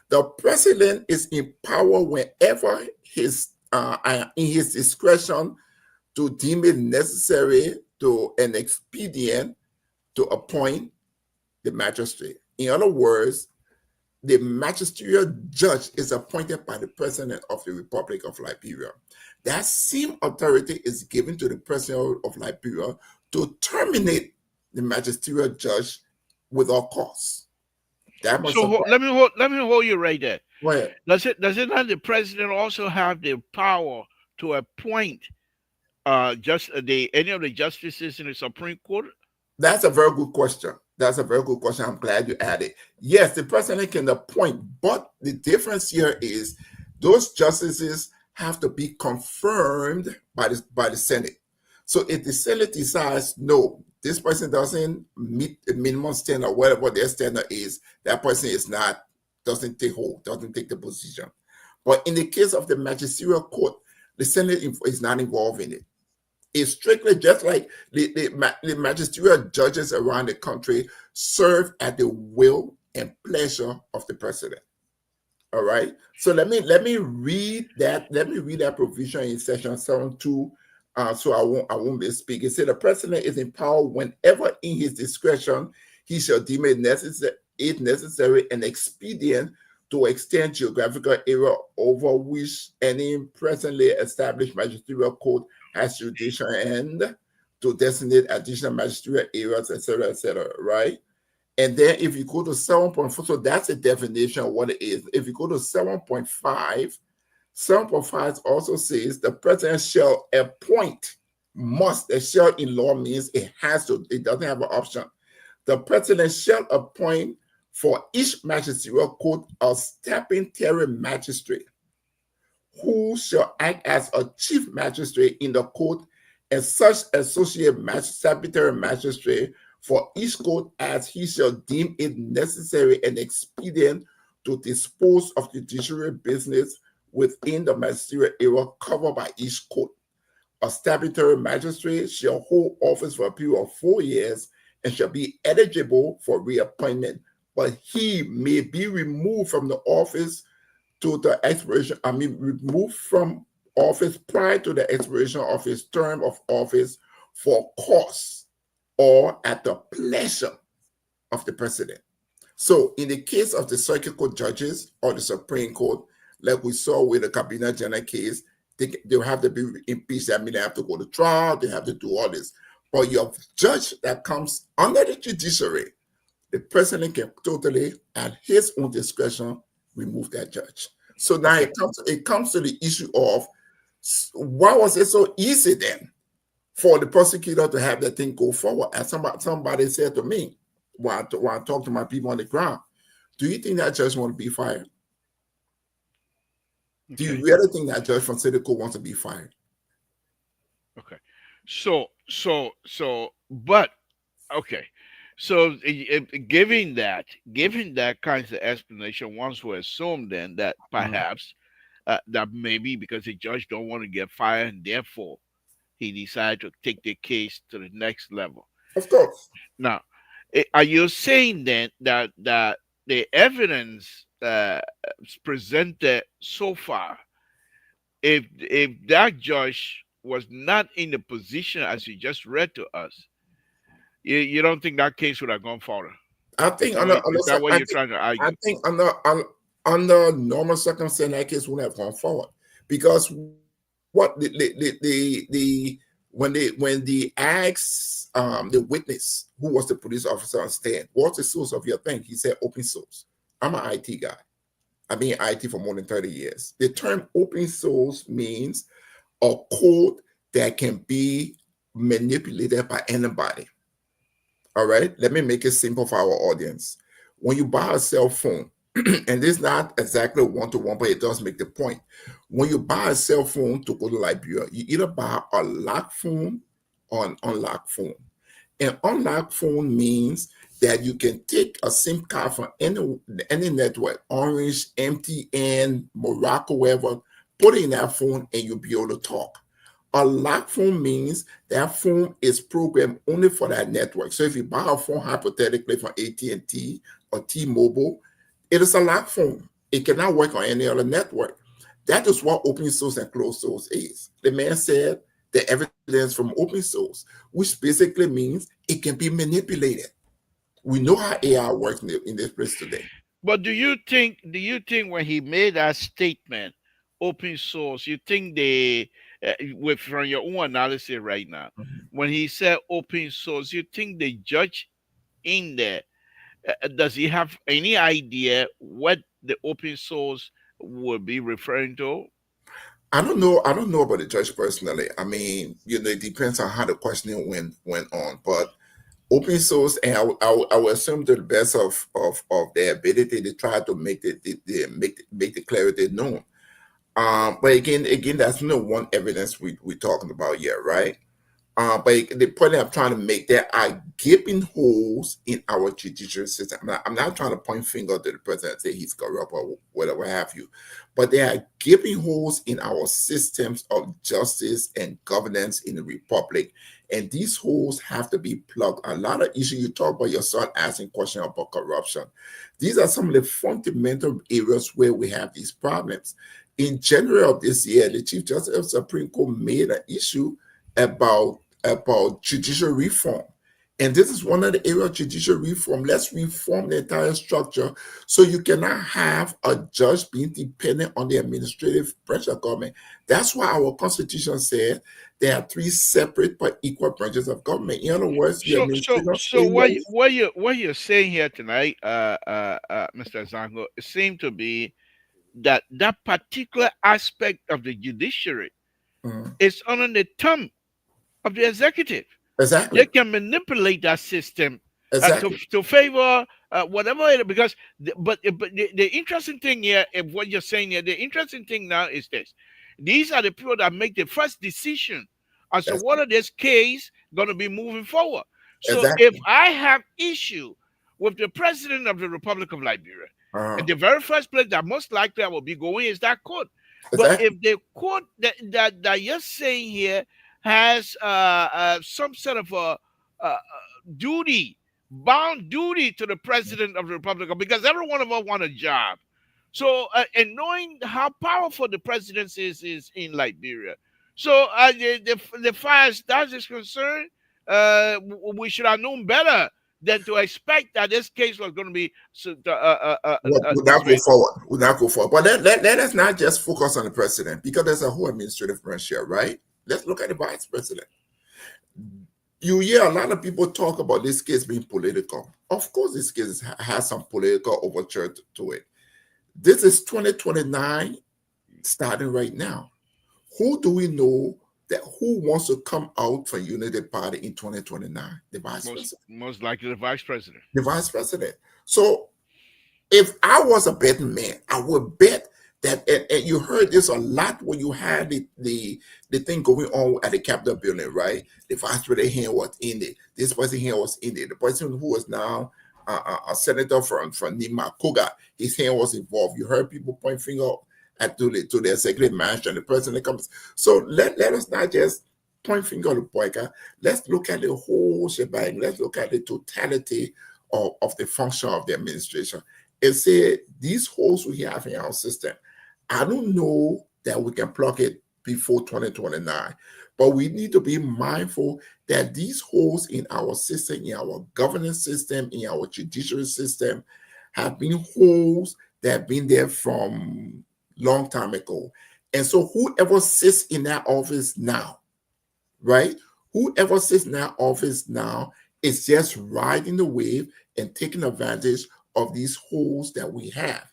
Speaker 4: the president is in power whenever in his discretion to deem it necessary to an expedient to appoint the magistrate. In other words, the magisterial judge is appointed by the president of the Republic of Liberia. That same authority is given to the president of Liberia to terminate the magisterial judge without cause. That must
Speaker 1: So let me hold you right there.
Speaker 4: Go ahead.
Speaker 1: Does it not the president also have the power to appoint any of the justices in the Supreme Court?
Speaker 4: That's a very good question. I'm glad you added. Yes, the president can appoint, but the difference here is those justices have to be confirmed by the Senate. So if the Senate decides, no, this person doesn't meet the minimum standard, or whatever their standard is, that person doesn't take the position. But in the case of the magisterial court, the Senate is not involved in it. It's strictly just like the magisterial judges around the country serve at the will and pleasure of the president. All right. So let me read that. Let me read that provision in section 7.2. So I won't be speaking. It said the president is in power whenever in his discretion he shall deem it necessary and expedient to extend geographical area over which any presently established magisterial court has jurisdiction and to designate additional magisterial areas, etc., right? And then if you go to 7.4, so that's a definition of what it is. If you go to 7.5, 7.5 also says the president shall appoint, must. The shall in law means it has to, it doesn't have an option. The president shall appoint for each magisterial court a statutory magistrate who shall act as a chief magistrate in the court and such associate statutory magistrate for each court as he shall deem it necessary and expedient to dispose of judiciary business within the magisterial area covered by each court. A statutory magistrate shall hold office for a period of 4 years and shall be eligible for reappointment, but he may be removed from the office to the expiration, removed from office prior to the expiration of his term of office for cause or at the pleasure of the president. So in the case of the circuit court judges or the Supreme Court, like we saw with the Cabinet General case, they'll have to be impeached. I mean, they have to go to trial, they have to do all this. But your judge that comes under the judiciary, the president can totally, at his own discretion, remove that judge. So now it comes to the issue of why was it so easy then for the prosecutor to have that thing go forward? As somebody said to me while I talk to my people on the ground, do you think that judge want to be fired? Do you really think that judge from City Court wants to be fired?
Speaker 1: Okay. But okay. So, given that kind of explanation, once we assume then that perhaps that maybe because the judge don't want to get fired, and therefore he decided to take the case to the next level.
Speaker 4: Of course.
Speaker 1: Now, are you saying then that the evidence presented so far, if that judge was not in the position as you just read to us, you don't think that case would have gone forward?
Speaker 4: I think
Speaker 1: is that what you're trying to argue?
Speaker 4: I think under normal circumstances, that case wouldn't have gone forward because what when they asked the witness who was the police officer on stand, what's the source of your thing? He said open source. I'm an IT guy. I've been in IT for more than 30 years. The term open source means a code that can be manipulated by anybody. All right, let me make it simple for our audience. When you buy a cell phone, and this is not exactly one-to-one, but it does make the point. When you buy a cell phone to go to Liberia, you either buy a locked phone or an unlocked phone. An unlocked phone means that you can take a SIM card from any network, Orange, MTN, Morocco, wherever, put it in that phone and you'll be able to talk. A locked phone means that phone is programmed only for that network. So if you buy a phone hypothetically from AT&T or T-Mobile, it is a locked phone. It cannot work on any other network. That is what open source and closed source is. The man said the evidence from open source, which basically means it can be manipulated. We know how AI works in this place today.
Speaker 1: But do you think when he made that statement, open source, you think with from your own analysis right now, when he said open source, you think the judge in there, does he have any idea what the open source would be referring to?
Speaker 4: I don't know about the judge personally. I mean, it depends on how the questioning went on. But open source, and I will assume to the best of their ability, they try to make the clarity known. But again, that's no one evidence we're talking about here, right? But the point I'm trying to make, there are gaping holes in our judicial system. I'm not trying to point finger to the president and say he's corrupt or whatever have you, but there are gaping holes in our systems of justice and governance in the republic, and these holes have to be plugged. A lot of issues you talk about, your son asking questions about corruption. These are some of the fundamental areas where we have these problems. In January of this year, the Chief Justice of the Supreme Court made an issue about judicial reform. And this is one of the areas of judicial reform. Let's reform the entire structure so you cannot have a judge being dependent on the administrative branch of government. That's why our constitution said there are three separate but equal branches of government. In other words, the administration
Speaker 1: So
Speaker 4: stay where
Speaker 1: what you're saying here tonight, Mr. Zango, it seems to be that that particular aspect of the judiciary
Speaker 4: Mhm.
Speaker 1: is under the thumb of the executive. They
Speaker 4: Exactly.
Speaker 1: can manipulate that system
Speaker 4: Exactly.
Speaker 1: to favor whatever it, because but the interesting thing here, if what you're saying here, the interesting thing now is this: these are the people that make the first decision as to
Speaker 4: Exactly.
Speaker 1: whether this case going to be moving forward. So if
Speaker 4: Exactly.
Speaker 1: I have issue with the president of the Republic of Liberia,
Speaker 4: Uh-huh.
Speaker 1: the very first place that most likely I will be going is that court. But
Speaker 4: Exactly.
Speaker 1: if the court that you're saying here has some sort of a duty, bound duty to the president of the Republic, because every one of us want a job. So, and knowing how powerful the presidency is in Liberia, so the far as that is concerned, we should have known better than to expect that this case was going to be
Speaker 4: Would not go
Speaker 1: dismissed.
Speaker 4: forward. Would not go forward. But let us not just focus on the president because there's a whole administrative branch here, right? Let's look at the vice president. You hear a lot of people talk about this case being political. Of course, this case has some political overture to it. This is 2029 starting right now. Who do we know that who wants to come out for Unity Party in 2029? The vice president.
Speaker 1: Most likely the vice president.
Speaker 4: The vice president. So if I was a betting man, I would bet that, and you heard this a lot when you had the thing going on at the Capitol building, right? The vice president here was in it. This person here was in it. The person who was now a senator from Nima Koga, his hand was involved. You heard people point finger at to the executive mansion, the president comes. So let us not just point finger to Boyka. Let's look at the whole shebang. Let's look at the totality of the function of the administration and say these holes we have in our system. I don't know that we can plug it before 2029, but we need to be mindful that these holes in our system, in our governance system, in our judiciary system, have been holes that have been there from long time ago. And so whoever sits in that office now, right? Whoever sits in that office now is just riding the wave and taking advantage of these holes that we have.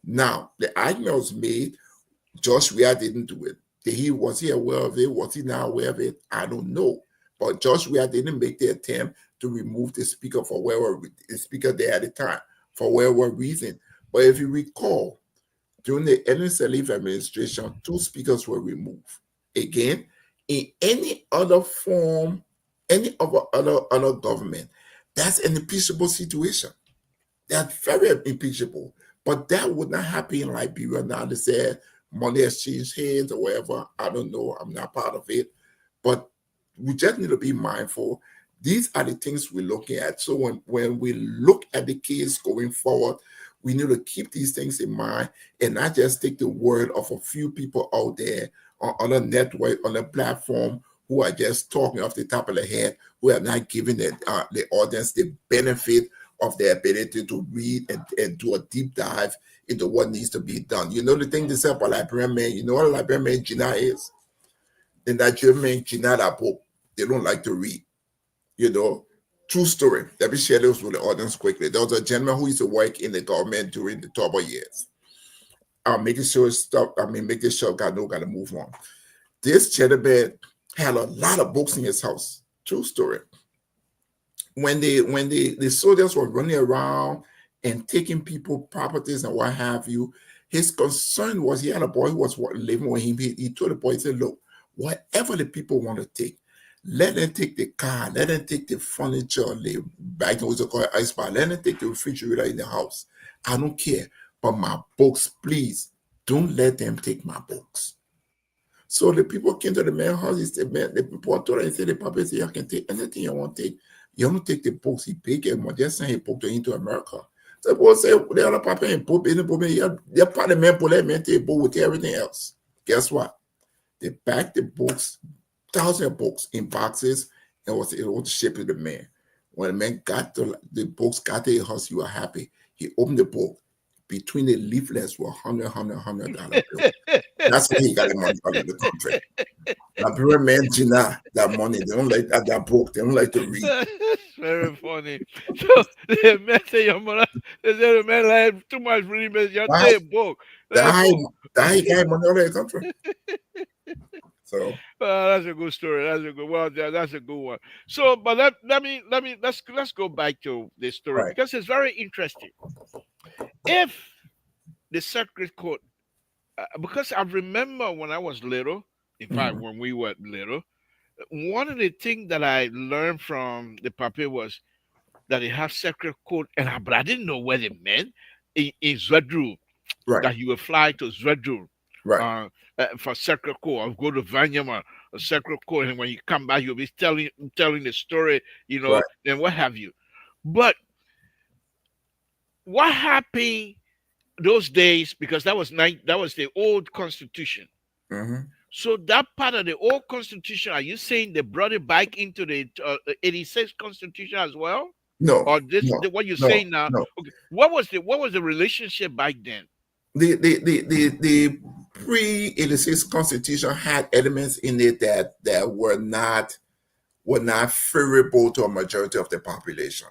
Speaker 4: Now, the argument was made, Joshua didn't do it. Was he aware of it? Was he not aware of it? I don't know. But Joshua didn't make the attempt to remove the speaker for whatever the speaker there at the time, for whatever reason. But if you recall, during the Ellen Sirleaf administration, two speakers were removed. Again, in any other form, any other government, that's an impeachable situation. That's very impeachable. But that would not happen in Liberia now. They said money exchange hands or whatever. I don't know. I'm not part of it. But we just need to be mindful. These are the things we're looking at. So when we look at the case going forward, we need to keep these things in mind and not just take the word of a few people out there on a network, on a platform who are just talking off the top of their head, who are not giving the audience the benefit of their ability to read and do a deep dive into what needs to be done. You know the thing they say about Liberian men, you know what a Liberian man Gina is? The Nigerian man Gina that Pope, they don't like to read. You know, true story. Let me share this with the audience quickly. There was a gentleman who used to work in the government during the Turbo years. Making sure stuff, making sure God know gotta move on. This gentleman had a lot of books in his house. True story. When the soldiers were running around and taking people properties and what have you, his concern was he had a boy who was living with him. He told the boy, he said, look, whatever the people want to take, let them take the car, let them take the furniture, the back was called ice bar, let them take the refrigerator in the house. I don't care. But my books, please, don't let them take my books. So the people came to the man's house. He said, man, the people told him, he said, the papa said, you can take anything you want to take. You don't take the books. He paid him. Just send his book to into America. So the boy said, the other papa and book, they're part of the man, pull that man, take book with everything else. Guess what? They packed the books, thousands of books in boxes, and it was shipped to the man. When the man got the books, got to his house, he was happy. He opened the book. Between the leaflets were $100 bill. That's why he got the money out of the country. Liberian men, Gina, that money. They don't like that book. They don't like to read.
Speaker 1: That's very funny. So the man say your mother, they say the man like too much reading, but you
Speaker 4: That,
Speaker 1: say a book. That
Speaker 4: that,
Speaker 1: book.
Speaker 4: that he got money out of the country. So,
Speaker 1: That's a good story. That's a good well. That's a good one. So, but let's go back to this story
Speaker 4: right.
Speaker 1: because it's very interesting. If the circuit court, because I remember when I was little, in fact,
Speaker 4: Mhm.
Speaker 1: when we were little, one of the things that I learned from the paper was that they have secret code, but I didn't know what it meant in Zvedru,
Speaker 4: Right.
Speaker 1: that you will fly to Zvedru
Speaker 4: Right.
Speaker 1: uh, for secret code, or go to Vanyama, a secret code, and when you come back, you'll be telling the story,
Speaker 4: Right.
Speaker 1: and what have you. But what happened those days? Because that was the old constitution.
Speaker 4: Mm-hmm.
Speaker 1: So that part of the old constitution, are you saying they brought it back into the 86 constitution as well?
Speaker 4: No,
Speaker 1: Or this
Speaker 4: no,
Speaker 1: what you're
Speaker 4: no,
Speaker 1: saying now?
Speaker 4: no.
Speaker 1: Okay, what was the relationship back then?
Speaker 4: The pre-86 constitution had elements in it that were not favorable to a majority of the population.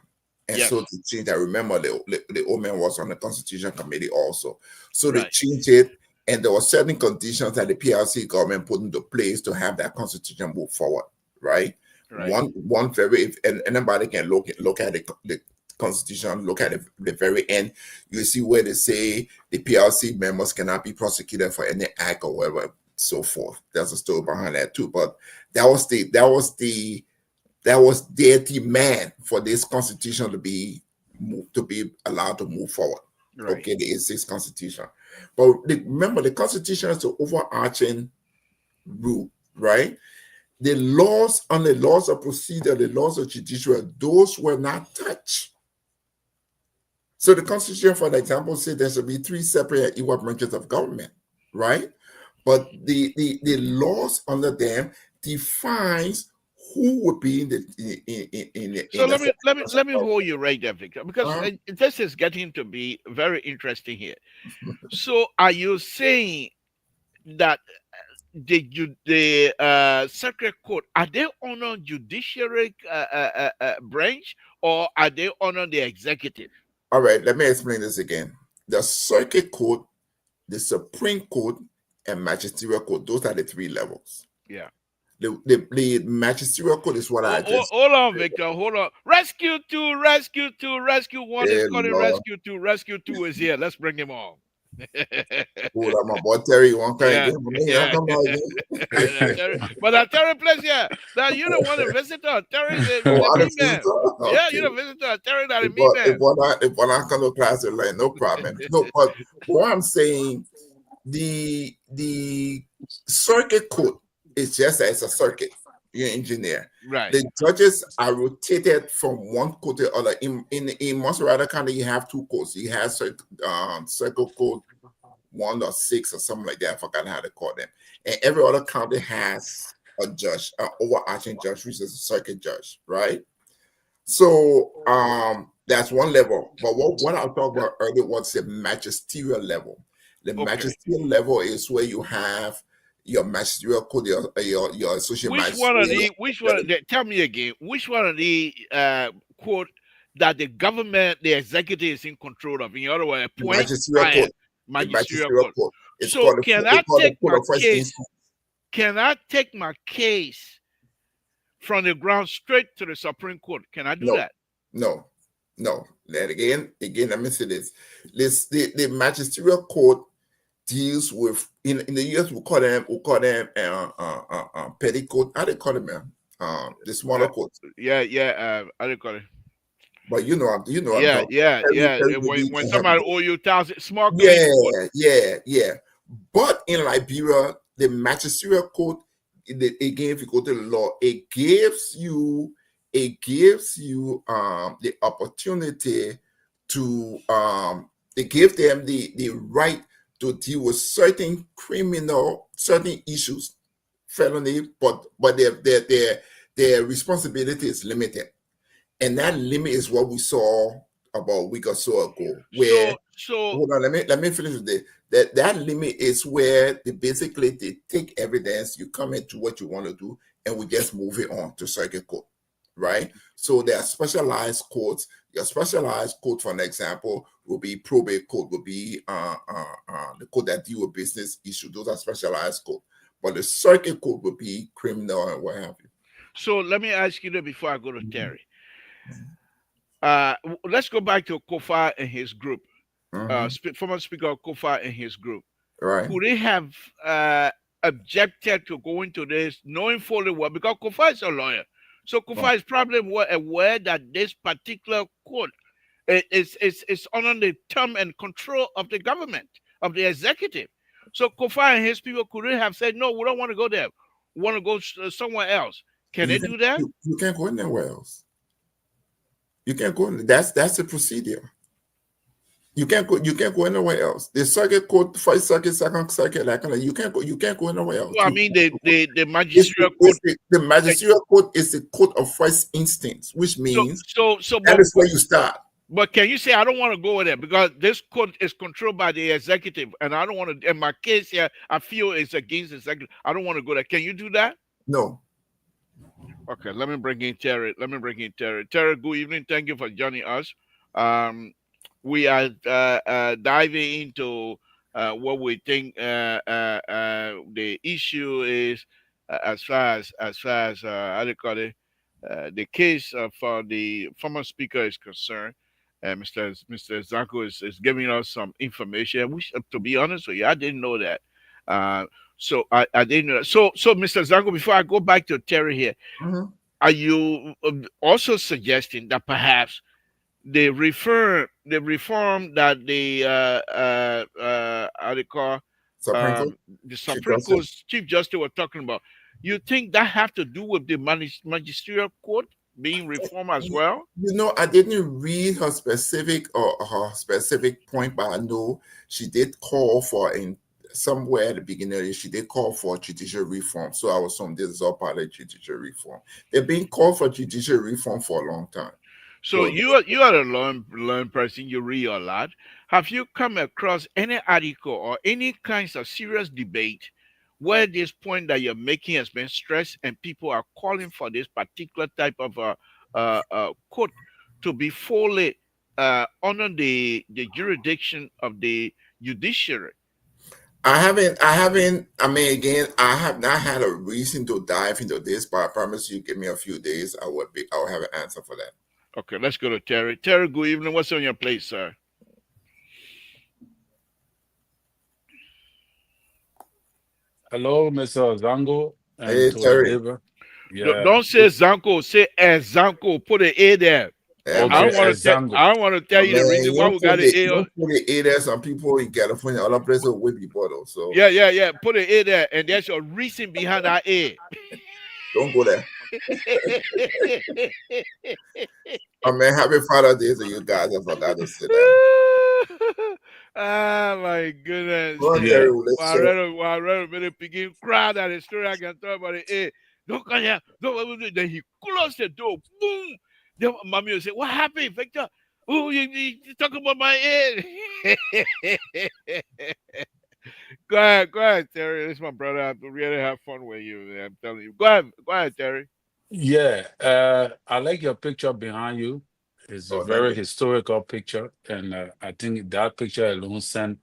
Speaker 4: And so
Speaker 1: Yes,
Speaker 4: they changed. I remember the old man was on the constitution committee also. So they
Speaker 1: right,
Speaker 4: changed it, and there were certain conditions that the PLC government put into place to have that constitution move forward. Right.
Speaker 1: right,
Speaker 4: One very, and anybody can look at the constitution, look at the very end. You see where they say the PLC members cannot be prosecuted for any act or whatever, so forth. There's a story behind that too. But that was their demand for this constitution to be allowed to move forward.
Speaker 1: right.
Speaker 4: Okay, the 86 constitution. But remember, the constitution is the overarching rule, right? The laws of procedure, the laws of judiciary, those were not touched. So the constitution, for example, said there should be three separate and equal branches of government, right? But the laws under them defines who would be in the
Speaker 1: So
Speaker 4: separate branch of
Speaker 1: let me hold you right there, Victor, because
Speaker 4: government.
Speaker 1: this is getting to be very interesting here. So are you saying that the circuit court, are they under judiciary branch, or are they under the executive?
Speaker 4: All right, let me explain this again. The circuit court, the Supreme Court, and magisterial court, those are the three levels.
Speaker 1: Yeah.
Speaker 4: The magisterial court is what I just
Speaker 1: Hold on, Victor. Hold on. Rescue two, rescue two, rescue one is
Speaker 4: said.
Speaker 1: calling
Speaker 4: Lord,
Speaker 1: rescue two. Rescue two is here. Let's bring him on.
Speaker 4: hold on, my boy Terry, one kind
Speaker 1: Yeah,
Speaker 4: again for me. How
Speaker 1: yeah.
Speaker 4: come I again?
Speaker 1: Terry, but Terry plays here. Now you don't want to visitor. Terry
Speaker 4: Oh,
Speaker 1: the
Speaker 4: I
Speaker 1: me
Speaker 4: done seen
Speaker 1: man.
Speaker 4: it.
Speaker 1: Yeah,
Speaker 4: Okay.
Speaker 1: you're the visitor. Terry not a
Speaker 4: If
Speaker 1: me
Speaker 4: what if
Speaker 1: man.
Speaker 4: what I if what I come to class, it's like no problem. No, but what I'm saying, the circuit court is just as a circuit. You're an engineer.
Speaker 1: Right,
Speaker 4: The judges are rotated from one court to the other. In Monserrate County, you have two courts. You have circle court 1 or 6 or something like that. I forgot how to call them. And every other county has a judge, an overarching judge, which is a circuit judge, right? So that's one level. But what I talked about earlier was the magisterial level. The
Speaker 1: okay.
Speaker 4: magisterial level is where you have your magisterial code, your associate magistrate.
Speaker 1: Which one of the, tell me again, which one of the quote that the government, the executive is in control of? In other words,
Speaker 4: The
Speaker 1: appoint,
Speaker 4: magisterial
Speaker 1: hire,
Speaker 4: code. The
Speaker 1: magisterial
Speaker 4: magisterial
Speaker 1: court.
Speaker 4: code. It's
Speaker 1: So
Speaker 4: called the code of first instance.
Speaker 1: can I take my case from the ground straight to the Supreme Court? Can I do
Speaker 4: No,
Speaker 1: that?
Speaker 4: no, no. Then again, let me say this. The magisterial court deals with in the US we call them petty court. How they call them, man? The smaller courts.
Speaker 1: I don't call it.
Speaker 4: But I'm
Speaker 1: Yeah,
Speaker 4: talking.
Speaker 1: yeah, yeah.
Speaker 4: Terry
Speaker 1: When
Speaker 4: can help
Speaker 1: somebody
Speaker 4: you.
Speaker 1: owe you thousand, small claims court.
Speaker 4: Yeah. But in Liberia, the magisterial court, again, if you go to the law, it gives you the opportunity to it gives them the right to deal with certain issues, felony, but their responsibility is limited. And that limit is what we saw about a week or so ago, where
Speaker 1: So
Speaker 4: hold on, let me finish with this. That limit is where they take evidence, you comment to what you want to do, and we just move it on to circuit court, right? So there are specialized courts. Your specialized court, for an example, will be probate court, will be the court that deal with business issue. Those are specialized court. But the circuit court will be criminal and what have you.
Speaker 1: so let me ask you that before I go to Terry. Let's go back to Kofa and his group.
Speaker 4: Mhm.
Speaker 1: Former Speaker of Kofa and his group.
Speaker 4: Right.
Speaker 1: Could they have objected to going to this, knowing fully well, because Kofa is a lawyer, so Kofa is probably aware that this particular court is under the term and control of the government, of the executive. So Kofa and his people could have said, no, we don't want to go there. We want to go somewhere else. Can they do that?
Speaker 4: You can't go anywhere else. You can't go. That's the procedure. You can't go. You can't go anywhere else. The circuit court, first circuit, second circuit, like you can't go. You can't go anywhere else.
Speaker 1: Well, I mean, the magisterial court.
Speaker 4: The magisterial court is the court of first instance, which means
Speaker 1: So
Speaker 4: that is where you start.
Speaker 1: But can you say I don't want to go there because this court is controlled by the executive, and I don't want to. In my case here, I feel it's against the executive. I don't want to go there. Can you do that?
Speaker 4: No.
Speaker 1: Okay, let me bring in Terry. Terry, good evening. Thank you for joining us. We are diving into what we think the issue is as far as how do you call it, the case for the former speaker is concerned. Mr. Zanko is giving us some information. Which, to be honest with you, I didn't know that. So I didn't know that. So Mr. Zanko, before I go back to Terry here, are you also suggesting that perhaps the reform that the how they call the Supreme Court's Chief Justice was talking about, you think that have to do with the magisterial court being reformed as well?
Speaker 4: I didn't read her specific point, but I know she did call for somewhere at the beginning. She did call for judicial reform. So I was assuming this is all part of judicial reform. They've been called for judicial reform for a long time.
Speaker 1: So you are a learned person. You read a lot. Have you come across any article or any kinds of serious debate where this point that you're making has been stressed and people are calling for this particular type of court to be fully under the jurisdiction of the judiciary?
Speaker 4: I haven't. I mean, again, I have not had a reason to dive into this, but I promise you, give me a few days, I'll have an answer for that.
Speaker 1: Okay, let's go to Terry. Terry, good evening. What's on your plate, sir?
Speaker 5: Hello, Mr. Zango. And
Speaker 4: hey, Terry.
Speaker 5: Yeah.
Speaker 1: Don't say Zanko. Say Zanko. Put an A there.
Speaker 5: Okay,
Speaker 1: I don't want to tell you the reason why we got an A.
Speaker 4: Don't put an A there. Some people in California, other places will be though. So
Speaker 1: yeah. Put an A there, and there's a reason behind that A.
Speaker 4: Don't go there. I mean, happy Father's Day to you guys. I forgot to say that.
Speaker 1: Oh my goodness. I read a minute begin cry that the story I can talk about it. Hey, don't come here. Then he closed the door. Boom. Then mommy will say, what happened, Victor? Oh, you talking about my head. Go ahead, Terry. This is my brother. I really have fun with you. Man. I'm telling you. Go ahead, Terry.
Speaker 5: Yeah, I like your picture behind you. It's a very historical picture, and I think that picture alone sent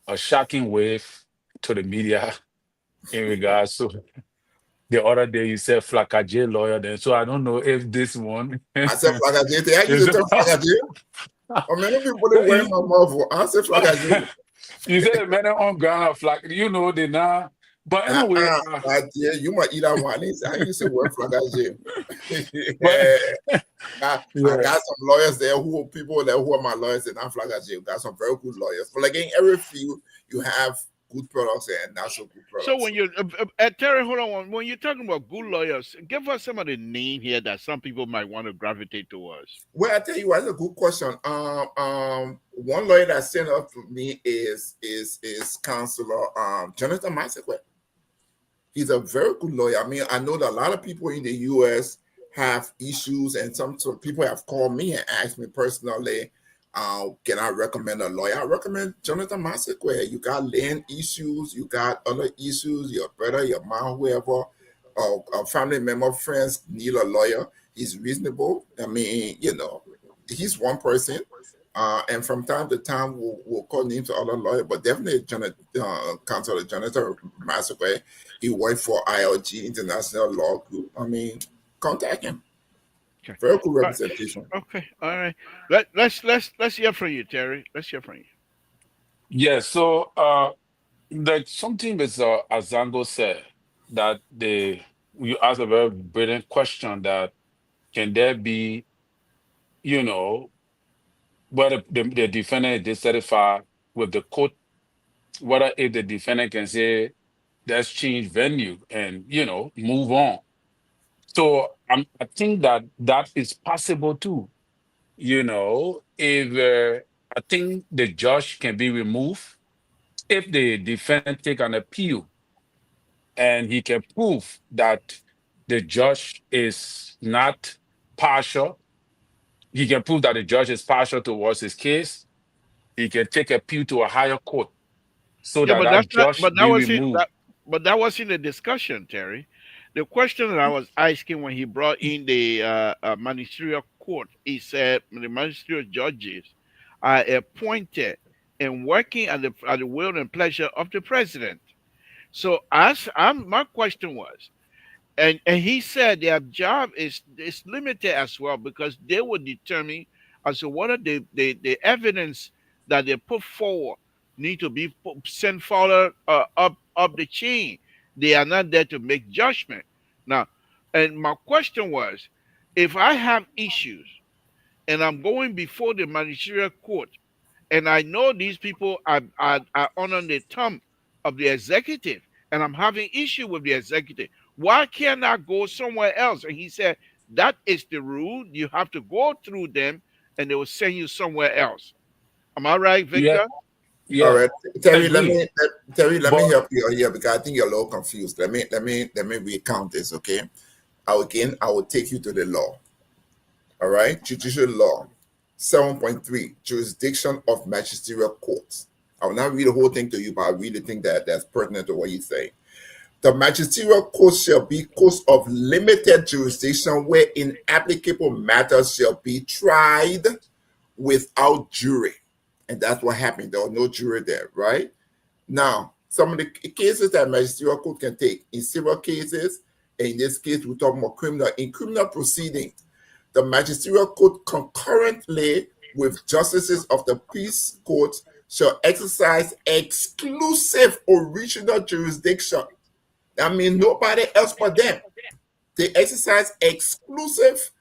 Speaker 5: a shocking wave to the media in regards to the other day you said Flakaje lawyer. Then, so I don't know if this one.
Speaker 4: I said Flakaje. I used to tell Flakaje. Many people they wear my mouth. I said Flakaje.
Speaker 5: You said the men on ground of flag. You know they now. But anyway,
Speaker 4: you might eat that one. I used to work for that. I got some lawyers there who are my lawyers and I'm flag got some very good lawyers. But like in every field, you have good products and not so good products.
Speaker 1: So when you Terry, hold on. When you're talking about good lawyers, give us some of the name here that some people might want to gravitate towards.
Speaker 4: Well, I tell you what, that's a good question. One lawyer that sent up to me is Counselor Jonathan Masekwe. He's a very good lawyer. I mean, I know that a lot of people in the U.S. have issues, and some people have called me and asked me personally, can I recommend a lawyer? I recommend Jonathan Masekwe. You got land issues, you got other issues, your brother, your mom, whoever, a family member, friends need a lawyer. He's reasonable. I mean, he's one person. And from time to time, we'll call names to other lawyers, but definitely Counselor Jonathan Masekwe. He worked for ILG International Law Group. I mean, contact him.
Speaker 1: Okay.
Speaker 4: Very good
Speaker 1: Uh,
Speaker 4: representation.
Speaker 1: okay. All right. Let's hear from you, Terry. Let's hear from you.
Speaker 5: Yeah, so like something with Azango said that you asked a very brilliant question that can there be, you know, whether the defendant is dissatisfied with the court, whether if the defendant can say let's change venue and move on. So I think that is possible too. If I think the judge can be removed if the defendant take an appeal and he can prove that the judge is not partial. He can prove that the judge is partial towards his case. He can take appeal to a higher court so
Speaker 1: Yeah,
Speaker 5: that
Speaker 1: but
Speaker 5: that
Speaker 1: that's not.
Speaker 5: judge
Speaker 1: But that
Speaker 5: be
Speaker 1: was in
Speaker 5: removed.
Speaker 1: that. But that was in the discussion, Terry. The question that I was asking when he brought in the ministerial court, he said the ministerial judges are appointed and working at the will and pleasure of the president. So, my question was, and he said their job is limited as well because they will determine as to whether the evidence that they put forward need to be sent further up the chain. They are not there to make judgment now. And my question was, if I have issues and I'm going before the ministerial court, and I know these people are under the thumb of the executive, and I'm having issue with the executive. Why can't I go somewhere else? And he said that is the rule. You have to go through them, and they will send you somewhere else. Am I right,
Speaker 5: Yeah,
Speaker 1: Victor?
Speaker 4: All
Speaker 5: yeah,
Speaker 4: right,
Speaker 5: I
Speaker 4: Terry. Let
Speaker 5: agree.
Speaker 4: me Terry. Let me
Speaker 5: But
Speaker 4: help you here because I think you're a little confused. Let me recount this. Okay. I will take you to the law. All right, judicial law, 7.3, jurisdiction of magisterial courts. I will not read the whole thing to you, but I really think that that's pertinent to what you say. The magisterial courts shall be courts of limited jurisdiction where inapplicable matters shall be tried without jury. And that's what happened. There was no jury there, right? Now, some of the cases that magisterial court can take in civil cases, and in this case, we're talking about criminal. In criminal proceedings, the magisterial court concurrently with justices of the peace courts shall exercise exclusive original jurisdiction. I mean, nobody else but them. They exercise exclusive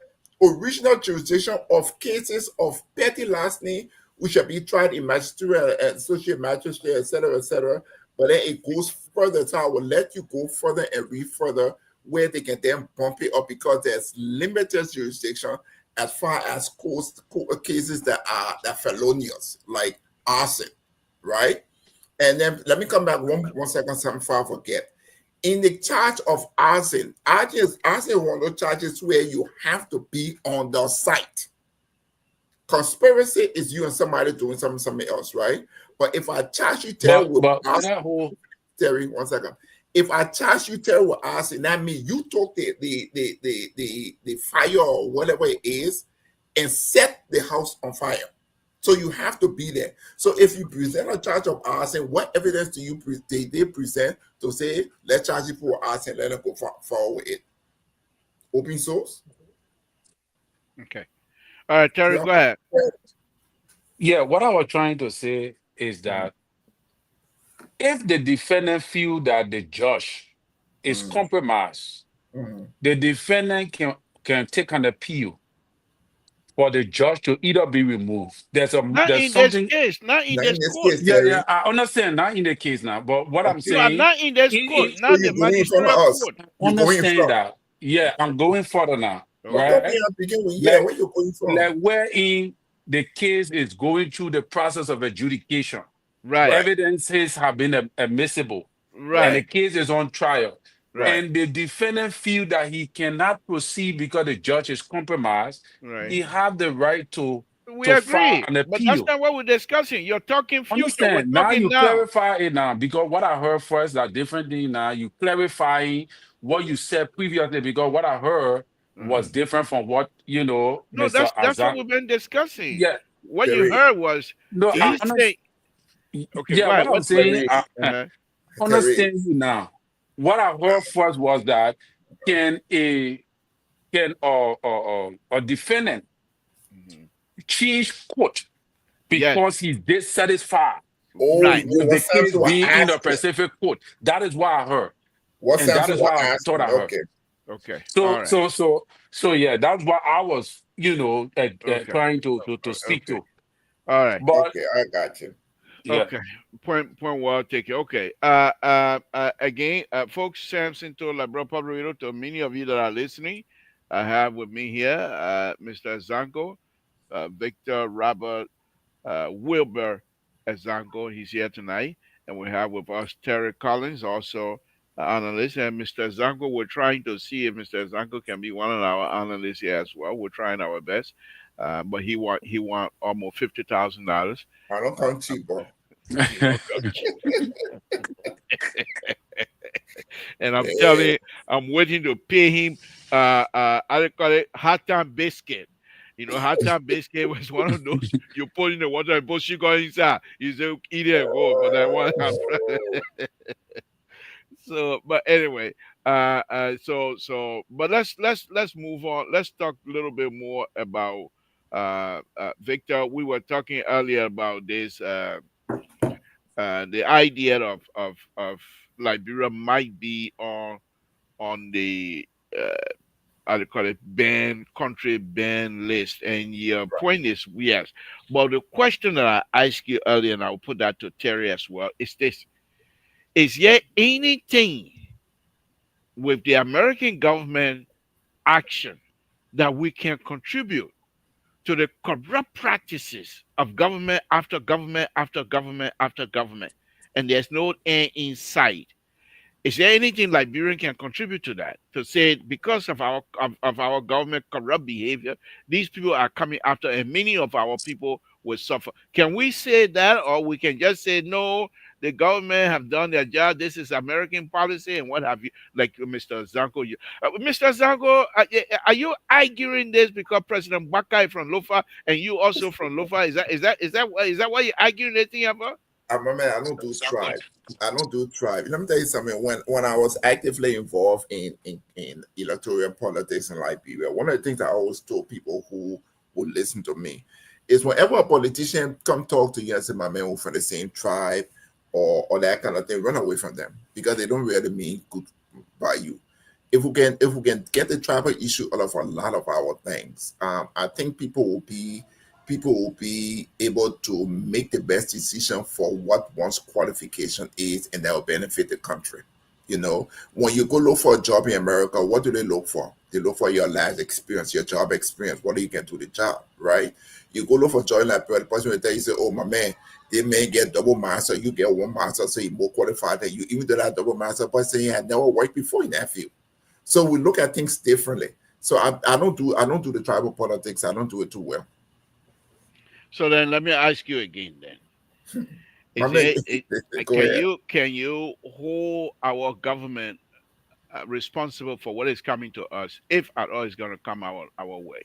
Speaker 4: original jurisdiction of cases of petty larceny, which shall be tried in magisterial and associate magistrate, etc., etc. But then it goes further. So I will let you go further and read further where they can then bump it up because there's limited jurisdiction as far as cases that are felonious, like arson, right? And then let me come back one second, something before I forget. In the charge of arson is one of those charges where you have to be on the site. Conspiracy is you and somebody doing something else, right? But if I charge you Terry
Speaker 5: but
Speaker 4: with
Speaker 5: but
Speaker 4: arson,
Speaker 5: that whole
Speaker 4: Terry, one second. If I charge you Terry with arson, that means you took the fire or whatever it is and set the house on fire. So you have to be there. So if you present a charge of arson, what evidence do they present to say, let's charge you for arson, let them go forward with it? Open source?
Speaker 1: Okay. All right, Terry,
Speaker 4: Yeah.
Speaker 1: go ahead.
Speaker 5: yeah, what I was trying to say is
Speaker 4: Mm,
Speaker 5: that if the defendant feel that the judge is
Speaker 4: mm,
Speaker 5: compromised,
Speaker 4: mm.
Speaker 5: the defendant can take an appeal for the judge to either be removed.
Speaker 1: Not
Speaker 5: There's
Speaker 1: in this
Speaker 5: something.
Speaker 1: case. Not in
Speaker 4: Now in
Speaker 1: this
Speaker 4: this
Speaker 1: court.
Speaker 4: case,
Speaker 5: Yeah, yeah,
Speaker 4: Terry,
Speaker 5: I understand. Not in the case now, but what I'm
Speaker 1: You
Speaker 4: okay.
Speaker 1: are
Speaker 5: saying,
Speaker 1: not in this court.
Speaker 5: it,
Speaker 4: So
Speaker 1: Not the
Speaker 4: you're going in front of
Speaker 1: ministerial
Speaker 4: us.
Speaker 1: court.
Speaker 5: I
Speaker 4: You're going in
Speaker 5: understand
Speaker 4: front.
Speaker 5: that. Yeah, I'm going further now,
Speaker 4: But
Speaker 1: Okay.
Speaker 4: don't be
Speaker 5: right?
Speaker 4: begin with, yeah,
Speaker 5: Like,
Speaker 4: where you going from?
Speaker 5: like wherein the case is going through the process of adjudication.
Speaker 1: Right.
Speaker 4: Right,
Speaker 5: Evidences have been admissible, and
Speaker 1: Right.
Speaker 5: the case is on trial.
Speaker 1: Right.
Speaker 5: and the defendant feel that he cannot proceed because the judge is compromised,
Speaker 1: Right.
Speaker 5: he have the right
Speaker 1: We
Speaker 5: to file
Speaker 1: agree,
Speaker 5: an
Speaker 1: but that's
Speaker 5: appeal.
Speaker 1: not what we're discussing. You're talking future. We're
Speaker 5: Understand? Now
Speaker 1: talking
Speaker 5: you
Speaker 1: now.
Speaker 5: clarify it now because what I heard first that different thing now. You clarifying what you said previously because what I heard was
Speaker 1: Mhm.
Speaker 5: different from what
Speaker 1: No,
Speaker 5: Mr.
Speaker 1: that's what
Speaker 5: Azan.
Speaker 1: we've been discussing.
Speaker 5: Yeah,
Speaker 1: What you
Speaker 4: Terry,
Speaker 1: heard was
Speaker 5: no, I
Speaker 1: he
Speaker 4: Terry,
Speaker 5: understand.
Speaker 1: say, okay, go
Speaker 5: Yeah, what
Speaker 1: ahead.
Speaker 5: I'm
Speaker 1: What
Speaker 5: saying,
Speaker 1: did
Speaker 4: Terry,
Speaker 1: uh-huh.
Speaker 4: Terry.
Speaker 5: understand you now. What I heard first was that can a can a defendant
Speaker 1: Mhm.
Speaker 5: change court
Speaker 1: Yes,
Speaker 5: because he's dissatisfied
Speaker 4: Oh,
Speaker 1: right.
Speaker 4: you know
Speaker 5: with
Speaker 4: what
Speaker 5: the case
Speaker 4: Samson was
Speaker 5: being in the
Speaker 4: asking?
Speaker 5: Pacific court. That is what I heard,
Speaker 4: What
Speaker 5: and that
Speaker 4: Samson
Speaker 5: is
Speaker 4: was
Speaker 5: what I thought
Speaker 4: asking?
Speaker 5: I heard.
Speaker 4: Okay,
Speaker 1: Okay.
Speaker 5: So
Speaker 1: All right.
Speaker 5: so so so yeah, that's what I was
Speaker 1: Okay.
Speaker 5: trying to speak
Speaker 1: Okay.
Speaker 5: to.
Speaker 1: All right.
Speaker 5: But
Speaker 4: okay, I got you.
Speaker 5: yeah.
Speaker 1: Okay. Point well taken. Okay. Again, folks, Samson told Labra Pablo to many of you that are listening. I have with me here Mr. Zango, Victor Robert Wilbur Zango. He's here tonight. And we have with us Terry Collins, also analyst. And Mr. Zango, we're trying to see if Mr. Zango can be one of our analysts here as well. We're trying our best. But he want almost $50,000.
Speaker 4: I don't come cheap, bro.
Speaker 1: You know, and I'm telling
Speaker 4: Yeah.
Speaker 1: you, I'm waiting to pay him. I they call it hot time biscuit. You know, hot time biscuit was one of those you put in the water and put sugar inside. You say eat it and go. But I want so. But anyway, but let's move on. Let's talk a little bit more about Victor. We were talking earlier about this. The idea of Liberia might be on the how do you call it country ban list, and your point is yes. But the question that I asked you earlier, and I'll put that to Terry as well, is this: is there anything with the American government action that we can contribute to the corrupt practices of government after government after government after government, and there's no end in sight? Is there anything Liberian can contribute to that? To say because of our government corrupt behavior, these people are coming after, and many of our people will suffer. Can we say that, or we can just say no? The government have done their job. This is American policy, and what have you? Like Mr. Zanko, Mr. Zanko, are you arguing this because President Baka is from Lofa and you also from Lofa? Is that why you're arguing anything about?
Speaker 4: I remember I don't do tribe. I don't do tribe. Let me tell you something. When I was actively involved in electoral politics in Liberia, one of the things I always told people who would listen to me is whenever a politician come talk to you and say, my man, we're from the same tribe or that kind of thing, run away from them because they don't really mean good by you. If we can get the tribal issue out of a lot of our things, I think people will be able to make the best decision for what one's qualification is, and that will benefit the country. When you go look for a job in America, what do they look for? They look for your life experience, your job experience, what you can do the job, right? You go look for a job in Liberia, the person will tell you, say, oh, my man, they may get double master, you get one master, so you're more qualified than you, even though that double master person had never worked before in that field. So we look at things differently. So I don't do the tribal politics. I don't do it too well.
Speaker 1: So then let me ask you again then.
Speaker 4: My
Speaker 1: Is
Speaker 4: man,
Speaker 1: it
Speaker 4: go ahead.
Speaker 1: can you hold our government responsible for what is coming to us if at all it's going to come our way?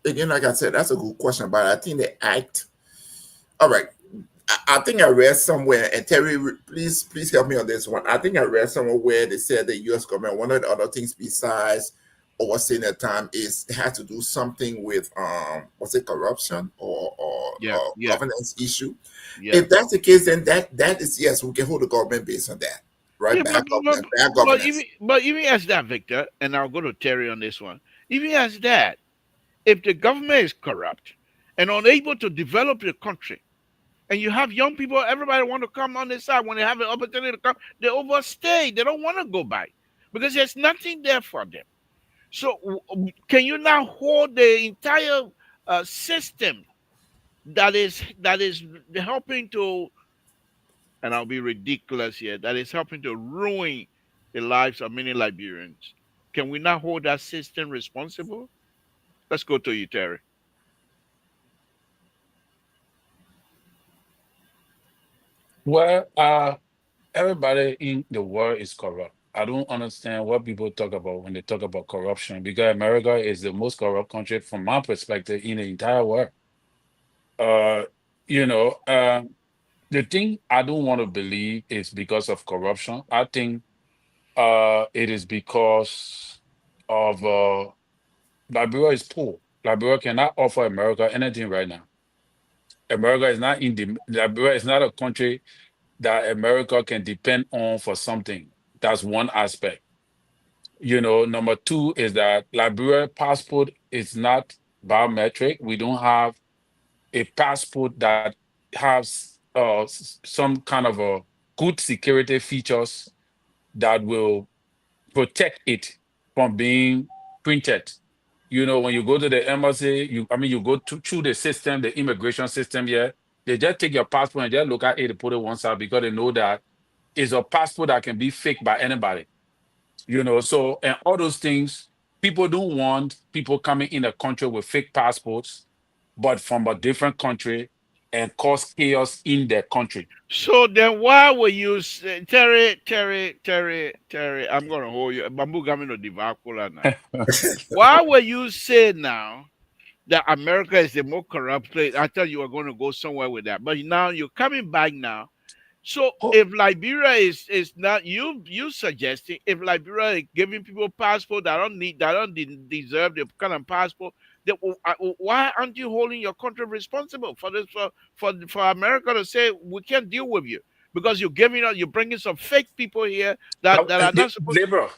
Speaker 4: Again, like I said, that's a good question, but I think they act. All right. I think I read somewhere, and Terry, please help me on this one. I think I read somewhere where they said the U.S. government, one of the other things besides overseeing the time is it has to do something with what's it, corruption
Speaker 1: Yeah,
Speaker 4: or
Speaker 1: yeah,
Speaker 4: governance issue.
Speaker 1: yeah.
Speaker 4: If that's the case, then that is, yes, we can hold the government based on that, right?
Speaker 1: Yeah,
Speaker 4: Bad governance, bad
Speaker 1: but
Speaker 4: governance.
Speaker 1: even as that, Victor, and I'll go to Terry on this one. Even as that, if the government is corrupt and unable to develop the country, and you have young people, everybody want to come on this side when they have an opportunity to come, they overstay. They don't want to go back because there's nothing there for them. So, can you now hold the entire system that is helping to and I'll be ridiculous here, that is helping to ruin the lives of many Liberians. Can we not hold that system responsible? Let's go to you, Terry.
Speaker 5: Well, everybody in the world is corrupt. I don't understand what people talk about when they talk about corruption because America is the most corrupt country from my perspective in the entire world. Uh, you know, the thing I don't want to believe is because of corruption. I think it is because of Liberia is poor. Liberia cannot offer America anything right now. America is not in the Liberia is not a country that America can depend on for something. That's one aspect. Number two is that Liberia passport is not biometric. We don't have a passport that has some kind of a good security features that will protect it from being printed. When you go to the embassy, you go through the system, the immigration system here, they just take your passport and just look at it and put it one side because they know that it's a passport that can be faked by anybody. So and all those things, people don't want people coming in the country with fake passports, but from a different country and cause chaos in their country.
Speaker 1: So then, why were you Terry, Terry? I'm gonna hold you. Bamboo coming to Divakula now. Why were you say now that America is the most corrupt place? I thought you were going to go somewhere with that, but now you're coming back now. So
Speaker 5: Oh,
Speaker 1: if Liberia is not you suggesting, if Liberia is giving people passport that don't deserve the kind of passport, then why aren't you holding your country responsible for this, for America to say we can't deal with you because you're bringing some fake people here that are not supposed.
Speaker 5: Labor,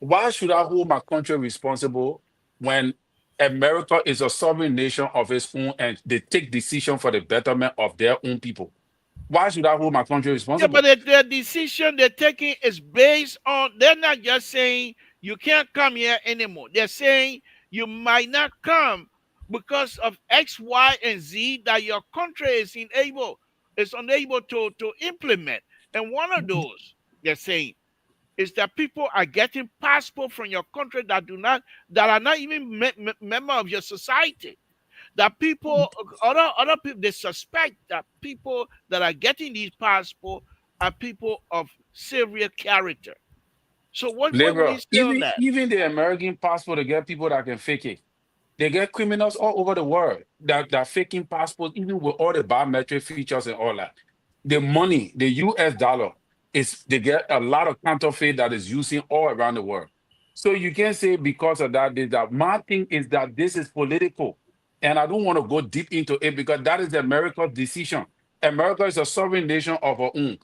Speaker 5: why should I hold my country responsible when America is a sovereign nation of its own and they take decision for the betterment of their own people? Why should I hold my country
Speaker 1: Yeah, but
Speaker 5: responsible?
Speaker 1: the decision they're taking is based on, they're not just saying you can't come here anymore. They're saying you might not come because of X, Y, and Z that your country is unable to implement. And one of those they're saying is that people are getting passport from your country that are not even member of your society, that people, other people, they suspect that people that are getting these passports are people of severe character. So what will you
Speaker 5: Labor,
Speaker 1: say on
Speaker 5: even
Speaker 1: that?
Speaker 5: even the American passport, they get people that can fake it. They get criminals all over the world that faking passports, even with all the biometric features and all that. The money, the US dollar, is they get a lot of counterfeit that is using all around the world. So you can say because of that, that my thing is that this is political. And I don't want to go deep into it because that is America's decision. America is a sovereign nation of our own.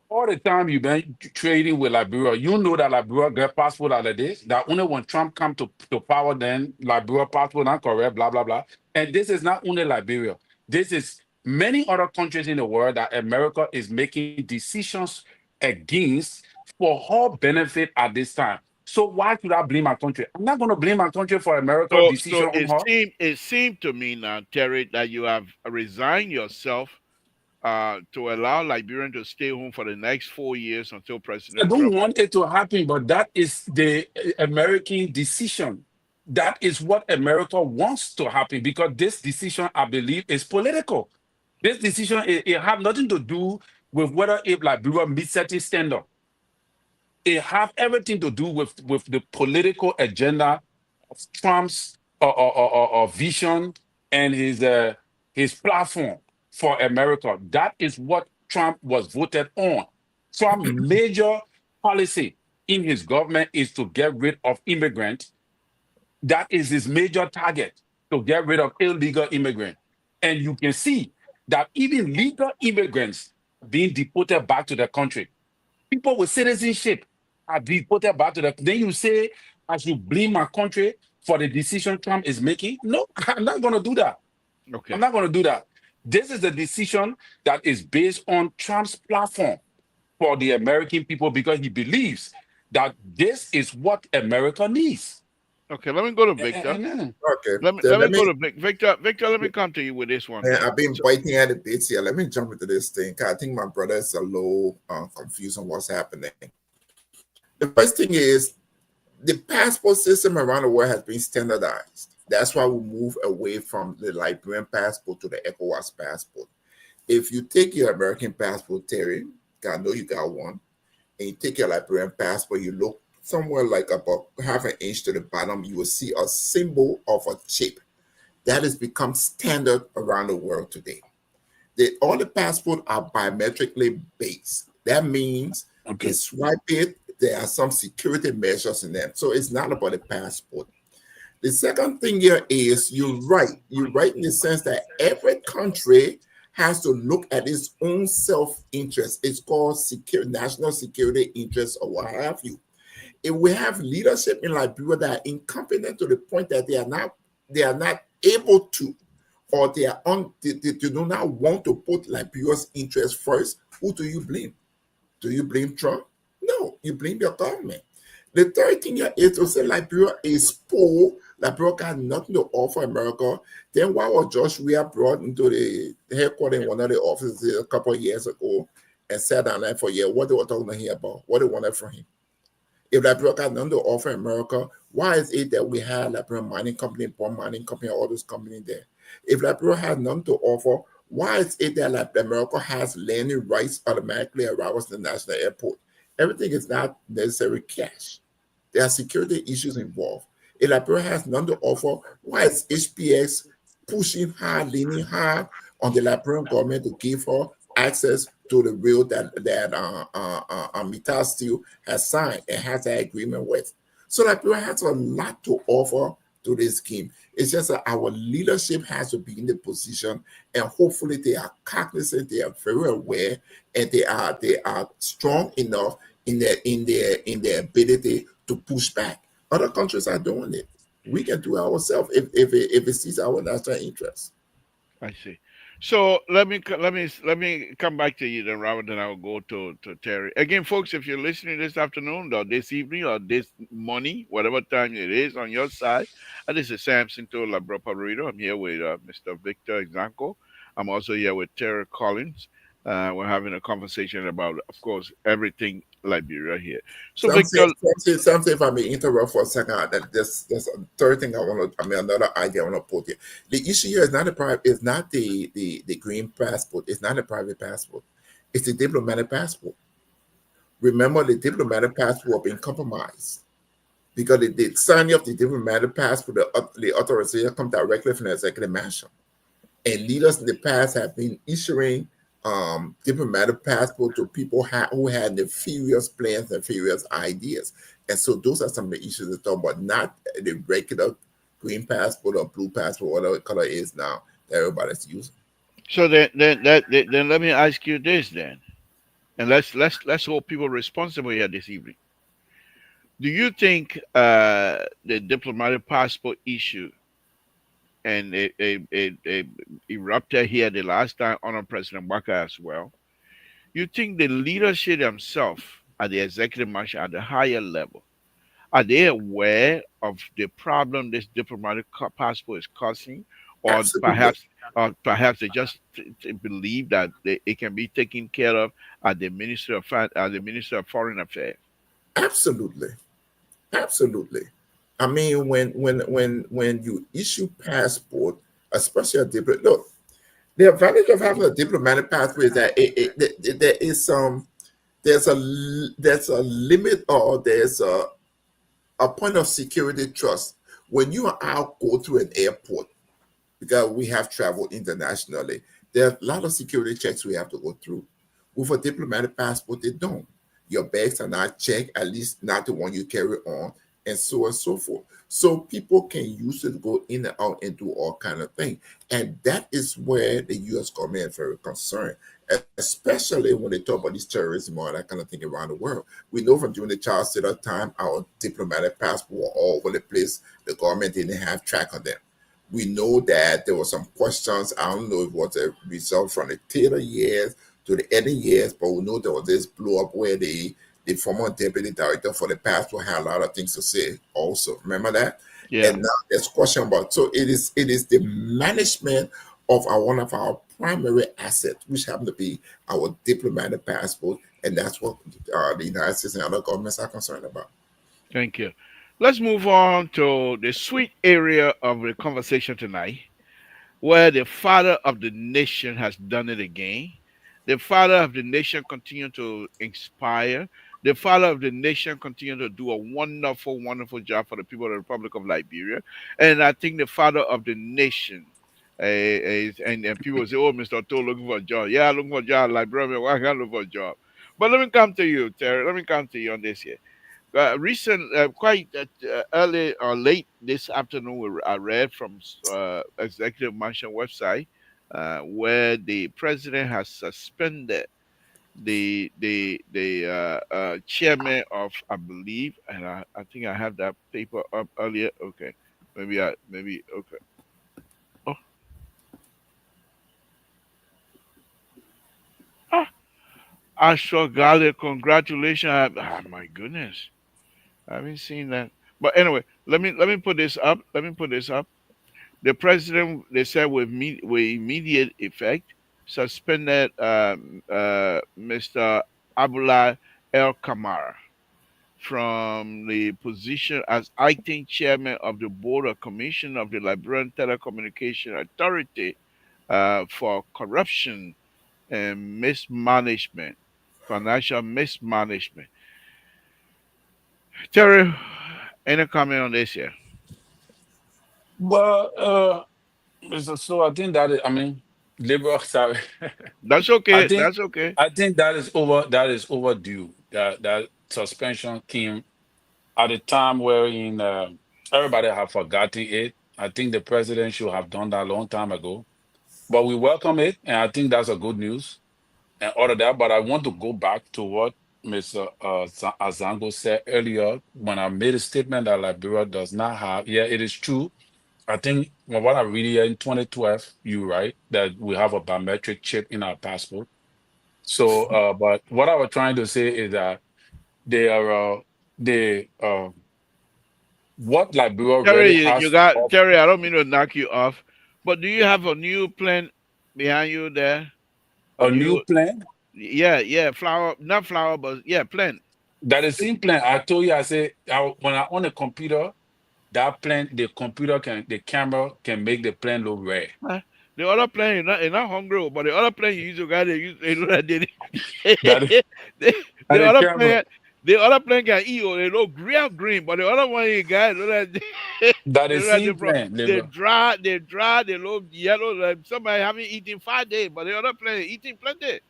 Speaker 5: All the time you've been trading with Liberia, you know that Liberia get passport out of this. That only when Trump come to power, then Liberia passport not correct, blah blah blah. And this is not only Liberia. This is many other countries in the world that America is making decisions against for her benefit at this time. So why should I blame my country? I'm not going to blame my country for America's
Speaker 1: So
Speaker 5: decision on her.
Speaker 1: it seemed to me now, Terry, that you have resigned yourself to allow Liberian to stay home for the next 4 years until
Speaker 5: I
Speaker 1: President
Speaker 5: don't
Speaker 1: Trump.
Speaker 5: want it to happen, but that is the American decision. That is what America wants to happen because this decision, I believe, is political. This decision it have nothing to do with whether if Liberia meets certain standard. It have everything to do with the political agenda of Trump's vision and his platform for America. That is what Trump was voted on. Trump's major policy in his government is to get rid of immigrants. That is his major target, to get rid of illegal immigrants. And you can see that even legal immigrants are being deported back to their country. People with citizenship are deported back to the. Then you say I should blame my country for the decision Trump is making. No, I'm not going to do that. I'm
Speaker 1: Okay.
Speaker 5: not going to do that. This is a decision that is based on Trump's platform for the American people because he believes that this is what America needs.
Speaker 1: Okay, let me go to
Speaker 5: And,
Speaker 1: Victor.
Speaker 5: and then,
Speaker 4: Okay, then
Speaker 1: Let
Speaker 4: let
Speaker 1: me
Speaker 4: me.
Speaker 1: go to Victor. Victor, let me come to you with this one,
Speaker 4: Man,
Speaker 1: bro.
Speaker 4: I've been
Speaker 5: so,
Speaker 4: biting at the bits here. Let me jump into this thing. 'Cause I think my brother is a little confused on what's happening. The first thing is the passport system around the world has been standardized. That's why we move away from the Liberian passport to the ECOWAS passport. If you take your American passport, Terry, 'cause I know you got one, and you take your Liberian passport, you look somewhere like about half an inch to the bottom, you will see a symbol of a chip. That has become standard around the world today. All the passports are biometrically based. That means they
Speaker 5: okay.
Speaker 4: swipe it, there are some security measures in them. So it's not about the passport. The second thing here is you're right. You're right in the sense that every country has to look at its own self-interest. It's called national security interest or what have you. If we have leadership in Liberia that are incompetent to the point that they are not able to, or they do not want to put Liberia's interest first, who do you blame? Do you blame Trump? No, you blame your government. The third thing here is to say Liberia is poor. Liberia got nothing to offer America. Then why was Josh Weah brought into the headquarters in one of the offices a couple of years ago and sat down there for a year? What they were talking to him about? What they wanted from him? If Liberia got nothing to offer America, why is it that we have Liberia Mining Company, Bond Mining Company, all those companies there? If Liberia has nothing to offer, why is it that America has landing rights automatically arrive at the national airport? Everything is not necessarily cash. There are security issues involved. If Liberia has none to offer, why is HPX pushing hard, leaning hard on the Liberian government to give her access to the rail that Mittal Steel has signed and has an agreement with? So Liberia has a lot to offer to this scheme. It's just that our leadership has to be in the position, and hopefully they are cognizant, they are very aware, and they are strong enough in their ability to push back. Other countries are doing it. We can do it ourselves if it sees our national interest.
Speaker 1: I see. So let me come back to you then, Robert. Then I'll go to Terry again, folks. If you're listening this afternoon or this evening or this morning, whatever time it is on your side, this is Samson to La Bropa. I'm here with Mr. Victor Exanco. I'm also here with Terry Collins. We're having a conversation about, of course, everything Liberia here. So,
Speaker 4: Something,
Speaker 1: Victor,
Speaker 4: something. If I may interrupt for a second, that there's a third thing I want to. I mean, another idea I want to put here. The issue here is not the private. It's not the green passport. It's not a private passport. It's the diplomatic passport. Remember, the diplomatic passport being compromised because the signing of the diplomatic passport, the authorization come directly from the executive mansion. And leaders in the past have been issuing diplomatic passport to people who had nefarious plans, nefarious ideas. And so those are some of the issues to talk about, not the regular green passport or blue passport, whatever color it is now that everybody's using.
Speaker 1: so then let me ask you this then, and let's hold people responsible here this evening. Do you think the diplomatic passport issue and it erupted here the last time under President Waka as well? You think the leadership themselves at the executive branch at the higher level are they aware of the problem this diplomatic passport is causing,
Speaker 4: Absolutely.
Speaker 1: or perhaps they just believe that it can be taken care of at the Ministry of Foreign Affairs?
Speaker 4: Absolutely. Absolutely. I mean, when you issue passport, especially a diplomat, look, the advantage of having a diplomatic passport is that there is some there's a limit, or there's a point of security trust when you are out go through an airport, because we have traveled internationally. There are a lot of security checks we have to go through. With a diplomatic passport, they don't. Your bags are not checked, at least not the one you carry on, and so on and so forth. So people can use it to go in and out and do all kind of things. And that is where the U.S. government is very concerned, especially when they talk about these terrorism or that kind of thing around the world. We know from during the Charles Taylor time, our diplomatic passport were all over the place. The government didn't have track of them. We know that there were some questions. I don't know if it was a result from the Taylor years to the Eddie years, but we know there was this blow up where the former deputy director for the passport, had a lot of things to say also. Remember that?
Speaker 1: Yeah.
Speaker 4: And now there's question about, so it is the management of one of our primary assets, which happen to be our diplomatic passport, and that's what the United States and other governments are concerned about.
Speaker 1: Thank you. Let's move on to the sweet area of the conversation tonight, where the father of the nation has done it again. The father of the nation continue to inspire. The father of the nation continue to do a wonderful, wonderful job for the people of the Republic of Liberia. And I think the father of the nation and people say, "Oh, Mr. O'Toole looking for a job." Yeah, looking for a job. Liberia, why can't I look for a job? But let me come to you, Terry. Let me come to you on this here. Quite early or late this afternoon, I read from Executive Mansion website where the president has suspended the chairman of, I believe, and I think I have that paper up earlier. Okay, maybe okay. Oh, ah, Astro Gale, congratulations! My goodness, I haven't seen that. But anyway, let me put this up. Let me put this up. The president, they said, with immediate effect, suspended Mr. Abdullah El Kamara from the position as acting chairman of the board of commission of the Liberian Telecommunication Authority for corruption and mismanagement, financial mismanagement. Terry, any comment on this here?
Speaker 5: Well, so I think that is, I mean, liberal. Sorry,
Speaker 1: That's
Speaker 5: I
Speaker 1: okay.
Speaker 5: think
Speaker 1: That's okay.
Speaker 5: I think that is over. That is overdue. That suspension came at a time wherein everybody have forgotten it. I think the president should have done that a long time ago. But we welcome it, and I think that's a good news and all of that. But I want to go back to what Mr. Azango said earlier when I made a statement that Liberia does not have. Yeah, it is true. I think from what I read here in 2012, you're right that we have a biometric chip in our passport. So, but what I was trying to say is that they are they what Liberia
Speaker 1: Terry,
Speaker 5: already
Speaker 1: you
Speaker 5: has to
Speaker 1: got
Speaker 5: offer.
Speaker 1: Terry. I don't mean to knock you off, but do you have a new plant behind you there? A
Speaker 5: A new
Speaker 1: new,
Speaker 5: plan.
Speaker 1: yeah, flower, not flower, but yeah, plant.
Speaker 5: That is same plan. I told you, I said, when I on a computer, that plan, the computer can, the camera can make the plan look red.
Speaker 1: Huh? The other plant is not hungry, but the other plant you use, you got they use they know that they,
Speaker 5: That is,
Speaker 1: the,
Speaker 5: that
Speaker 1: the
Speaker 5: the
Speaker 1: other
Speaker 5: camera,
Speaker 1: plant. The other plant can eat or they look green, but the other one you got look like
Speaker 5: that
Speaker 1: they
Speaker 5: is
Speaker 1: look like
Speaker 5: same plan,
Speaker 1: they
Speaker 5: labor.
Speaker 1: dry, they look yellow. Like somebody haven't eaten 5 days, but the other plant eating plenty.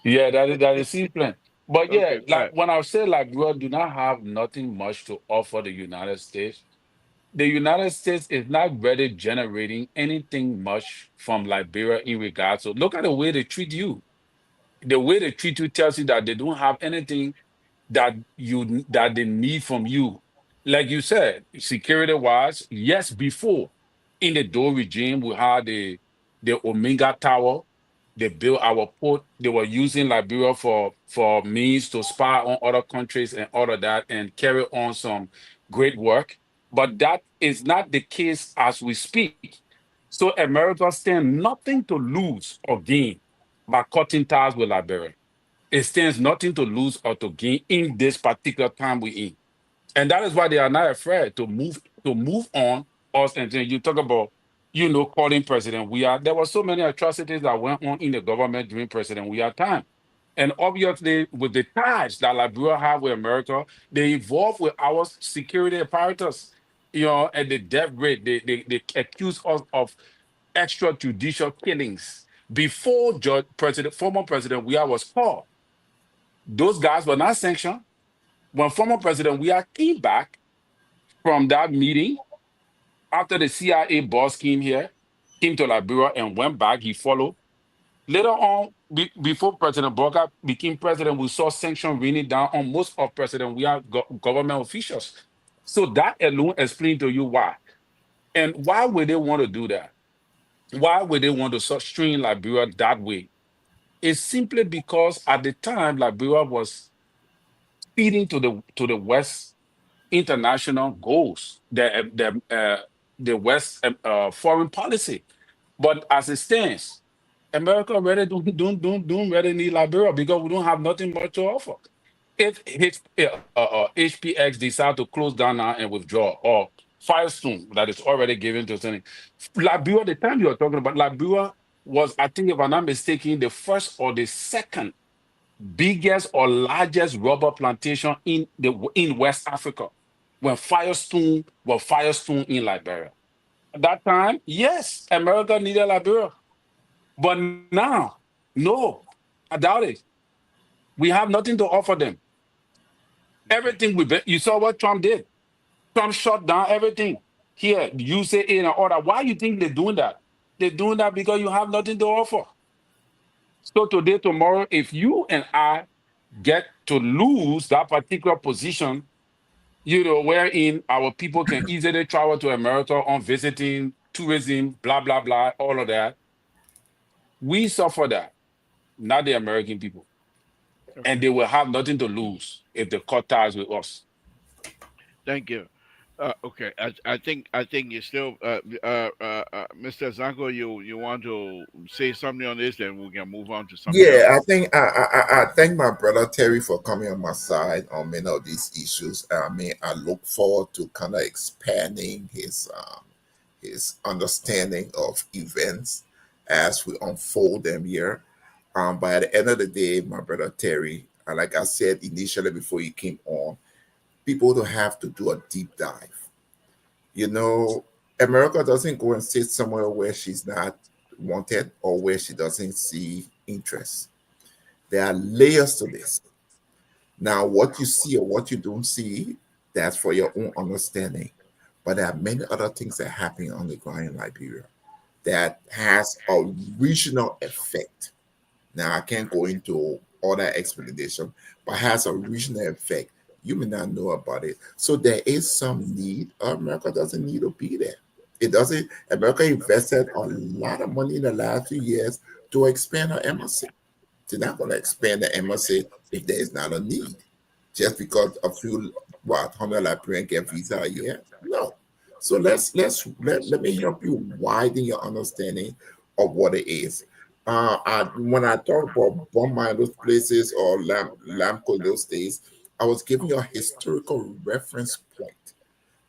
Speaker 5: Yeah, that is same plan. But yeah,
Speaker 1: Okay,
Speaker 5: like
Speaker 1: right.
Speaker 5: when I say like we do not have nothing much to offer the United States, the United States is not really generating anything much from Liberia in regards to look at the way they treat you. The way they treat you tells you that they don't have anything that they need from you. Like you said, security wise, yes, before in the Doe regime, we had the Omega Tower. They built our port. They were using Liberia for means to spy on other countries and all of that and carry on some great work. But that is not the case as we speak. So America stands nothing to lose or gain by cutting ties with Liberia. It stands nothing to lose or to gain in this particular time we're in. And that is why they are not afraid to move on us. And then you talk about, calling President We are there were so many atrocities that went on in the government during President We are time. And obviously, with the ties that Liberia have with America, they evolve with our security apparatus, and the death rate. They accuse us of extrajudicial killings before former President We was called. Those guys were not sanctioned. When former President Weah came back from that meeting after the CIA boss came to Liberia and went back, he followed. Later on, before President Boga became president, we saw sanctions raining down on most of President Weah government officials. So that alone explains to you why. And why would they want to do that? Why would they want to string Liberia that way? It's simply because at the time Liberia was feeding to the West international goals, the West foreign policy. But as it stands, America really don't really need Liberia because we don't have nothing much to offer. If HPX decide to close down now and withdraw, or Firestone that is already given to Senate, Liberia, the time you are talking about, Liberia was, I think, if I'm not mistaken, the first or the second biggest or largest rubber plantation in West Africa when Firestone in Liberia. At that time, yes, America needed Liberia. But now, no, I doubt it. We have nothing to offer them.
Speaker 1: Okay.
Speaker 5: Everything you saw what Trump did. Trump shut down everything. Here, you say in and order. Why you think they're doing that? They're doing that because you have nothing to offer. So today, tomorrow, if you and I get to lose that particular position, wherein our people can easily travel to America on visiting, tourism, blah, blah, blah, all of that, we suffer that, not the American people. And
Speaker 1: Okay.
Speaker 5: they will have nothing to lose if they cut ties with us.
Speaker 1: Thank you. Okay. I think you still Mr. Zanko, you want to say something on this, then we can move on to something else.
Speaker 4: Yeah, I think I thank my brother Terry for coming on my side on many of these issues. I mean, I look forward to kind of expanding his understanding of events as we unfold them here. But at the end of the day, my brother Terry, like I said initially before you came on, people don't have to do a deep dive. You know, America doesn't go and sit somewhere where she's not wanted or where she doesn't see interest. There are layers to this. Now, what you see or what you don't see, that's for your own understanding. But there are many other things that happen on the ground in Liberia that has a regional effect. Now, I can't go into all that explanation, but has a regional effect. You may not know about it. So there is some need. America doesn't need to be there. It doesn't. America invested a lot of money in the last few years to expand our embassy. They're not going to expand the embassy if there is not a need. Just because a few 100 Liberian get visa a year? No. So let me help you widen your understanding of what it is. When I talk about Bomba in those places or Lamco in those days, I was giving you a historical reference point.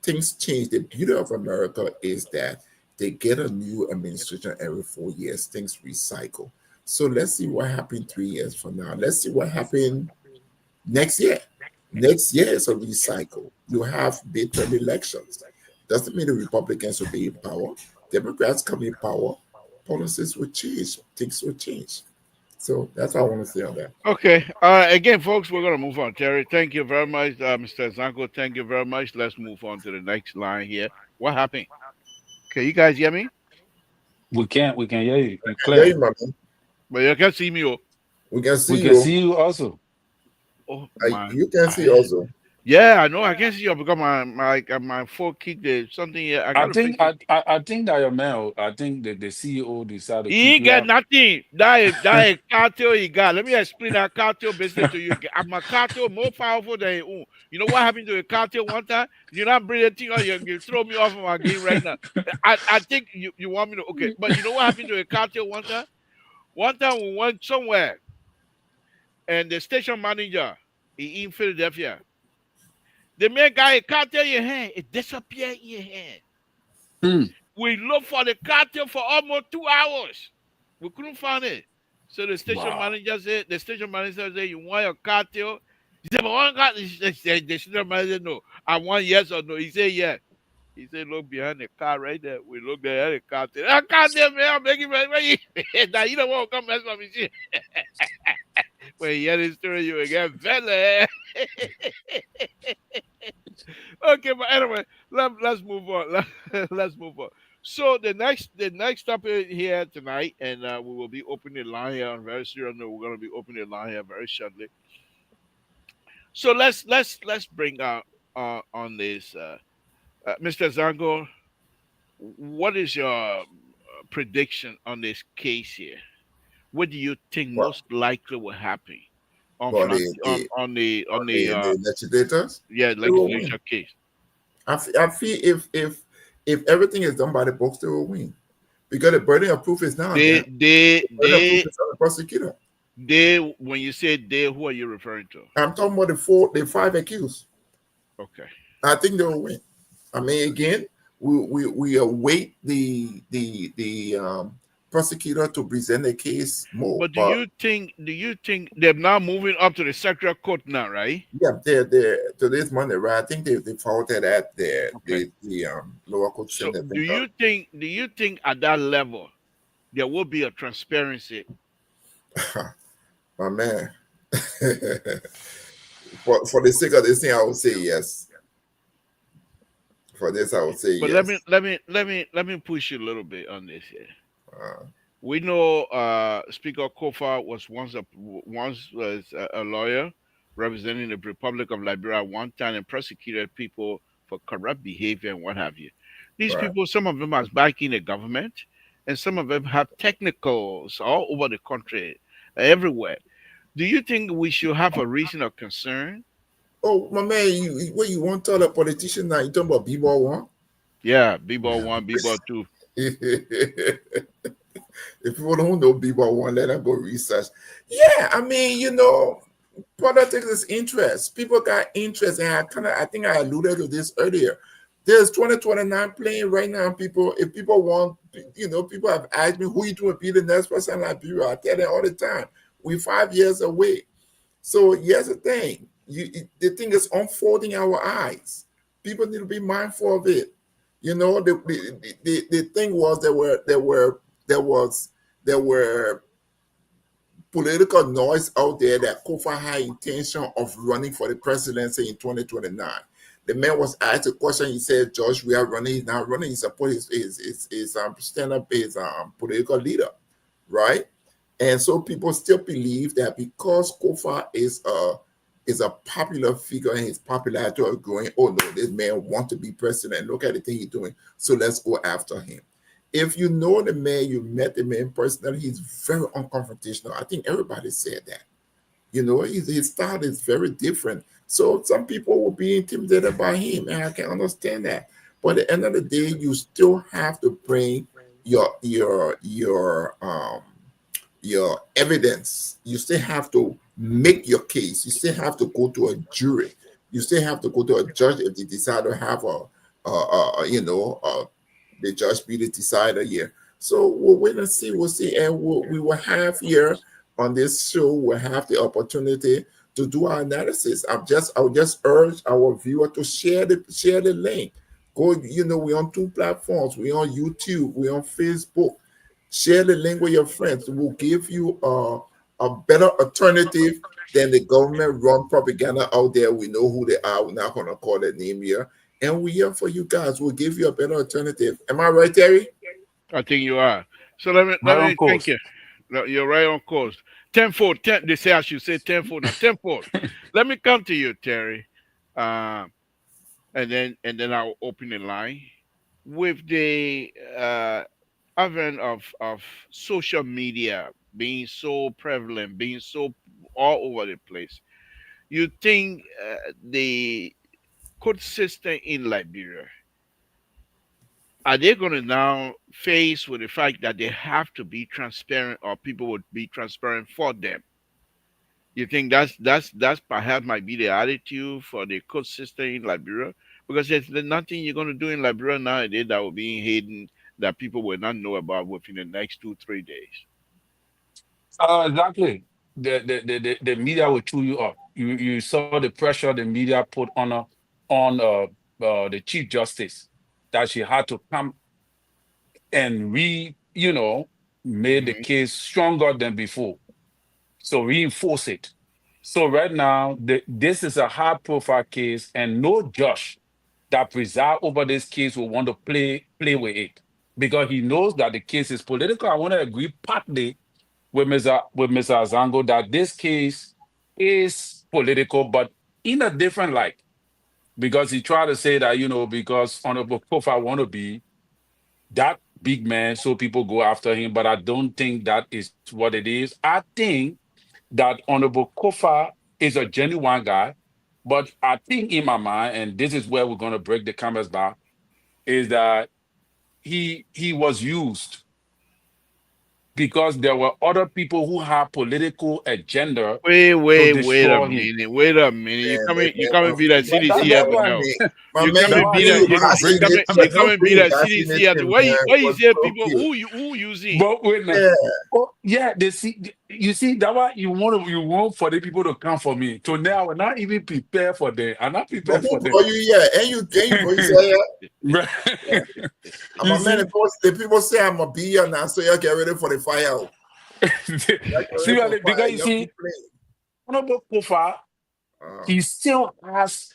Speaker 4: Things change. The beauty of America is that they get a new administration every 4 years. Things recycle. So let's see what happened 3 years from now. Let's see what happened next year. Next year is a recycle. You have midterm elections. Doesn't mean the Republicans will be in power. Democrats come in power. Policies will change. Things will change. So that's all I want to say on that.
Speaker 1: Okay. Again, folks, we're gonna move on. Terry, thank you very much. Mr. Zanko, thank you very much. Let's move on to the next line here. What happened? Can you guys hear me?
Speaker 5: We can hear you. You're
Speaker 4: Yeah,
Speaker 5: clear.
Speaker 4: you, man.
Speaker 1: But you can see me. Oh,
Speaker 4: We can
Speaker 5: We
Speaker 4: see
Speaker 5: can
Speaker 4: you.
Speaker 5: see you also.
Speaker 1: oh my.
Speaker 4: You can see also.
Speaker 1: Yeah, I know. I can see you because my phone kicked something here. I
Speaker 5: I
Speaker 1: gotta
Speaker 5: think
Speaker 1: fix it.
Speaker 5: I think that your mail, I think that the CEO decided to
Speaker 1: He
Speaker 5: kick
Speaker 1: ain't
Speaker 5: you
Speaker 1: get
Speaker 5: out.
Speaker 1: nothing. That is cartel he got. Let me explain that cartel business to you. My cartel more powerful than your own. You know what happened to a cartel one time? You not bring a thing on you throw me off of my game right now. I think you want me to okay, but you know what happened to a cartel one time? One time we went somewhere and the station manager in Philadelphia, the main guy a cartel in your hand, it disappeared in your hand.
Speaker 5: Hmm.
Speaker 1: We looked for the cartel for almost 2 hours. We couldn't find it. So
Speaker 5: Wow.
Speaker 1: the station manager said, you want your cartel? He said, but one got the station manager, no. I want yes or no. He said, yes. He said, look behind the car right there. We looked there at the cartel. That cartel, man, I'm making my now you don't want to come mess with me. See? When you hear this story, you will get better. Okay, but anyway, let's move on. Let's move on. So the next topic here tonight, and we will be opening the line here on very serious note. We're going to be opening the line here very shortly. So let's bring out on this, Mr. Zango. What is your prediction on this case here? what do you think
Speaker 4: Well,
Speaker 1: most likely will happen on
Speaker 4: well,
Speaker 1: Flat on the
Speaker 4: the legislators,
Speaker 1: yeah
Speaker 4: they will win.
Speaker 1: legislature case?
Speaker 4: I feel if everything is done by the books, they will win because the burden of proof is not on
Speaker 1: They
Speaker 4: them.
Speaker 1: they
Speaker 4: The burden of proof
Speaker 1: they
Speaker 4: is on the prosecutor.
Speaker 1: they when you say they, who are you referring to?
Speaker 4: I'm talking about the five accused.
Speaker 1: Okay.
Speaker 4: I think they will win. I mean, again, we await the prosecutor to present the case more.
Speaker 1: But
Speaker 4: But
Speaker 1: do you think they're now moving up to the sectional court now, right?
Speaker 4: yeah, they're today's Monday, right? I think they filed it at
Speaker 1: Okay.
Speaker 4: the lower court
Speaker 1: So
Speaker 4: sent I think up.
Speaker 1: do you think at that level there will be a transparency?
Speaker 4: My man. For the sake of this thing, I would say yes. For this, I would say
Speaker 1: But
Speaker 4: yes.
Speaker 1: let me push you a little bit on this here.
Speaker 4: Uh,
Speaker 1: We know Speaker Kofa once was a lawyer representing the Republic of Liberia at one time and prosecuted people for corrupt behavior and what have you. These
Speaker 4: right.
Speaker 1: people, some of them are backing the government, and some of them have technicals all over the country, everywhere. Do you think we should have a reason of concern?
Speaker 4: Oh, my man, what you want to tell a politician now? You talking about B-ball one?
Speaker 1: Yeah, B-ball one, B-ball two.
Speaker 4: If people don't know people one, let them go research. Yeah, I mean, politics is interest. People got interest, and I think I alluded to this earlier. There's 2029 playing right now. People, if people want, people have asked me who you to be the next person in Liberia. I tell them all the time. We're 5 years away. So here's the thing: the thing is unfolding our eyes. People need to be mindful of it. The thing was there were political noise out there that Kofa had intention of running for the presidency in 2029. The man was asked a question. He said, "George, we are running. He's not running. He support his stand up his political leader, right?" And so people still believe that because Kofa is a popular figure and his popularity is growing. Oh no, this man wants to be president. Look at the thing he's doing. So let's go after him. If you know the man, you met the man personally, he's very unconfrontational. I think everybody said that. His style is very different. So some people will be intimidated by him, and I can understand that. But at the end of the day, you still have to bring your evidence. You still have to make your case. You still have to go to a jury. You still have to go to a judge if they decide to have the judge be the decider here. So we'll wait and see. We'll see, and we will have here on this show. We'll have the opportunity to do our analysis. I'll just urge our viewer to share the link. Go. We're on two platforms. We're on YouTube. We're on Facebook. Share the link with your friends. It will give you a better alternative than the government run propaganda out there. We know who they are. We're not going to call their name here. And we're here for you guys. We'll give you a better alternative. Am I right, Terry?
Speaker 1: I think you are. So let me
Speaker 5: My
Speaker 1: thank
Speaker 5: uncles.
Speaker 1: you. No, you're right on course. Tenfold. They say I should say tenfold. Now tenfold. Let me come to you, Terry, uh, and then I'll open the line with the advent of social media being so prevalent, being so all over the place. You think the court system in Liberia are they going to now face with the fact that they have to be transparent or people would be transparent for them? You think that's perhaps might be the attitude for the court system in Liberia? Because there's nothing you're going to do in Liberia nowadays that will be hidden that people will not know about within the next 2 3 days.
Speaker 5: Exactly. The media will chew you up. You saw the pressure the media put on the chief justice that she had to come and made the
Speaker 1: Hmm.
Speaker 5: case stronger than before. So reinforce it. So right now, this is a high profile case, and no judge that preside over this case will want to play with it because he knows that the case is political. I want to agree partly with Mr. Azango that this case is political, but in a different light. Because he tried to say that, because Honorable Kofa want to be that big man, so people go after him. But I don't think that is what it is. I think that Honorable Kofa is a genuine guy, but I think in my mind, and this is where we're going to break the camel's back, is that he was used because there were other people who had political agenda to
Speaker 1: Wait a
Speaker 5: destroy him.
Speaker 1: minute. Wait a minute.
Speaker 4: Man,
Speaker 1: You come and be that
Speaker 5: That,
Speaker 1: CDC
Speaker 5: that's
Speaker 1: after
Speaker 5: why
Speaker 1: now.
Speaker 4: my
Speaker 1: You come
Speaker 4: man,
Speaker 5: that's
Speaker 1: and
Speaker 5: why I
Speaker 1: be
Speaker 5: say
Speaker 1: that
Speaker 5: we're
Speaker 4: being
Speaker 5: gonna break the
Speaker 1: you
Speaker 4: vaccinated,
Speaker 1: come
Speaker 5: camel's
Speaker 1: and be
Speaker 4: being
Speaker 1: that CDC after.
Speaker 4: vaccinated, man,
Speaker 1: Why you
Speaker 4: was
Speaker 1: say
Speaker 4: so
Speaker 1: people
Speaker 4: cute.
Speaker 1: who using?
Speaker 5: But wait now.
Speaker 4: Yeah,
Speaker 5: Oh yeah, they see you see that why you want for the people to come for me. So now I will not even prepare for them. I'm not
Speaker 4: but
Speaker 5: prepared
Speaker 4: who
Speaker 5: for them.
Speaker 4: call you? Yeah, and you for you say yeah.
Speaker 5: Right.
Speaker 4: I'm
Speaker 5: You
Speaker 4: a man.
Speaker 5: see,
Speaker 4: The people say I'm a bee now, so you get ready for the fire. You get ready for
Speaker 5: seriously,
Speaker 4: fire.
Speaker 5: because you
Speaker 4: You
Speaker 5: see,
Speaker 4: keep playing.
Speaker 5: Honorable Kofa,
Speaker 4: Uh,
Speaker 5: he still has,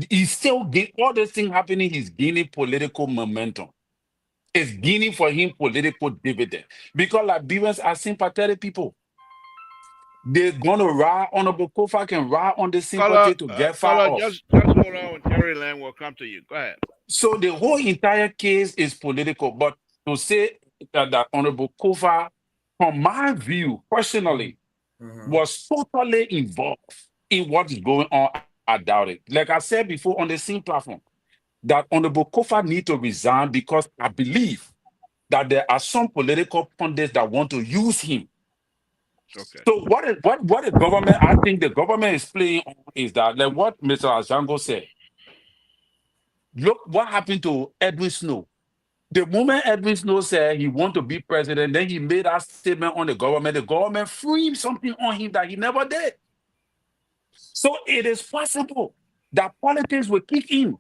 Speaker 5: he's still all this thing happening. He's gaining political momentum. It's gaining for him political dividend because Liberians are sympathetic people. They're gonna ride Honorable Kofa can ride on the sympathy to get far
Speaker 1: Caller,
Speaker 5: off.
Speaker 1: just hold on. Terry Land will come to you. Go ahead.
Speaker 5: So the whole entire case is political. But to say that Honorable Kofa, from my view personally,
Speaker 4: mhm.
Speaker 5: was totally involved in what is going on, I doubt it. Like I said before on the same platform, that Honorable Kofa need to resign because I believe that there are some political pundits that want to use him.
Speaker 1: Okay.
Speaker 5: So what the government, I think the government is playing on is that, like what Mr. Ajango said, look what happened to Edwin Snow. The moment Edwin Snow said he want to be president, then he made that statement on the government. The government framed something on him that he never did. So it is possible that politics will kick in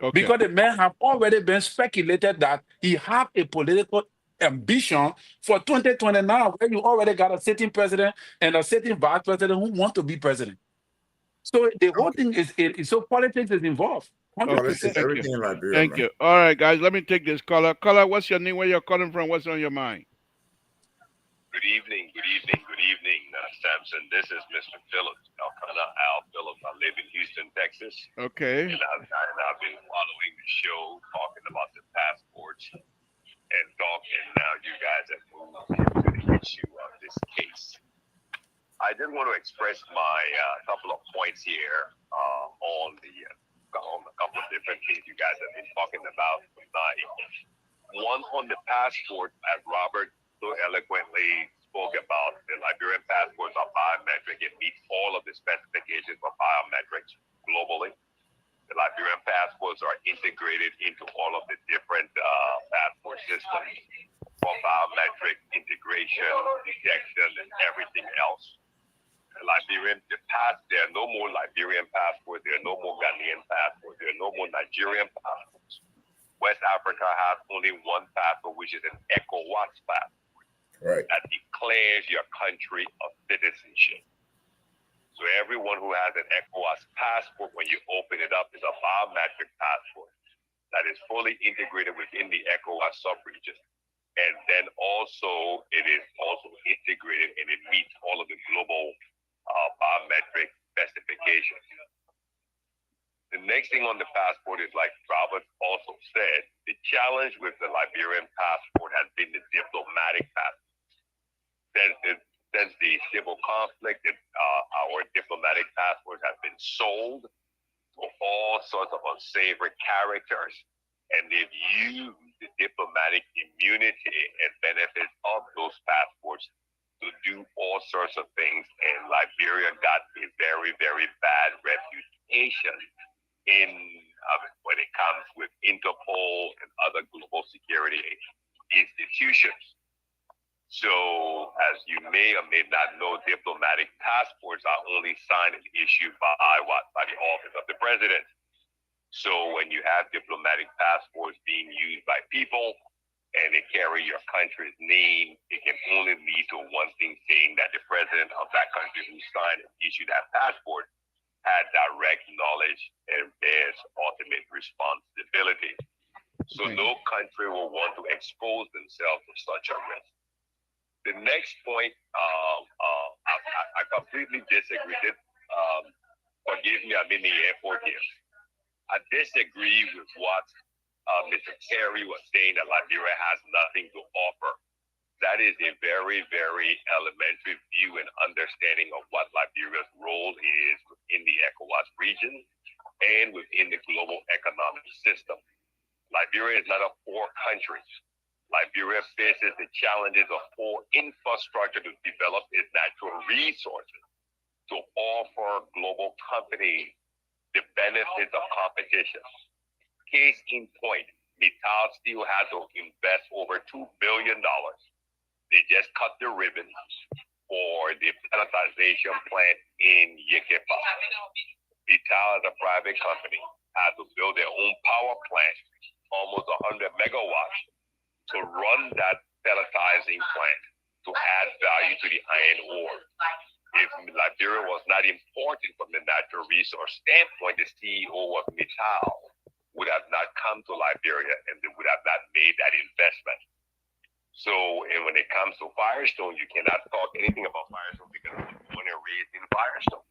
Speaker 1: Okay.
Speaker 5: because the man have already been speculated that he have a political ambition for 2029, where you already got a sitting president and a sitting vice president who want to be president. So the whole thing so politics is involved,
Speaker 1: Okay.
Speaker 5: 100%.
Speaker 4: Politics,
Speaker 1: Thank you.
Speaker 4: everything in Liberia,
Speaker 1: Thank
Speaker 4: man.
Speaker 1: you. All right, guys. Let me take this caller. Caller, what's your name? Where you're calling from? What's on your mind?
Speaker 6: Good evening, good evening, Samson. This is Mr. Phillips, Elkanah Al Phillips. I live in Houston, Texas,
Speaker 1: Okay.
Speaker 6: and I've been following the show, talking about the passports and talking. Now you guys have moved into the issue of this case. I did want to express my couple of points here on a couple of different things you guys have been talking about tonight. One on the passport, as Robert so eloquently spoke about, the Liberian passports are biometric. It meets all of the specifications for biometrics globally. The Liberian passports are integrated into all of the different passport systems for biometric integration, detection, and everything else. There are no more Liberian passports. There are no more Ghanaian passports. There are no more Nigerian passports. West Africa has only one passport, which is an ECOWAS passport
Speaker 4: Right.
Speaker 6: that declares your country of citizenship. So everyone who has an ECOWAS passport, when you open it up, is a biometric passport that is fully integrated within the ECOWAS subregion. And then also, it is also integrated and it meets all of the global biometric specifications. The next thing on the passport is, like Robert also said, the challenge with the Liberian passport has been the diplomatic passport. Since the civil conflict, our diplomatic passports have been sold to all sorts of unsavory characters, and they've used the diplomatic immunity and benefits of those passports to do all sorts of things. And Liberia got a very, very bad reputation when it comes with Interpol and other global security institutions. So, as you may or may not know, diplomatic passports are only signed and issued by the office of the president. So, when you have diplomatic passports being used by people and they carry your country's name, it can only lead to one thing, saying that the president of that country who signed and issued that passport had direct knowledge and bears ultimate responsibility. So no country will want to expose themselves to such a risk. The next point, I completely disagree. Forgive me, I'm in the airport here. I disagree with what Mr. Terry was saying that Liberia has nothing to offer. That is a very, very elementary view and understanding of what Liberia's role is within the ECOWAS region and within the global economic system. Liberia is not a poor country. Liberia faces the challenges of poor infrastructure to develop its natural resources to offer global companies the benefits of competition. Case in point, Mittal still has to invest over $2 billion. They just cut the ribbon for the pelletization plant in Yekepa. Mittal, as a private company, had to build their own power plant, almost 100 megawatts, to run that pelletizing plant to add value to the iron ore. If Liberia was not important from the natural resource standpoint, the CEO of Mittal would have not come to Liberia and they would have not made that investment. So, and when it comes to Firestone, you cannot talk anything about Firestone because I was born and raised in Firestone.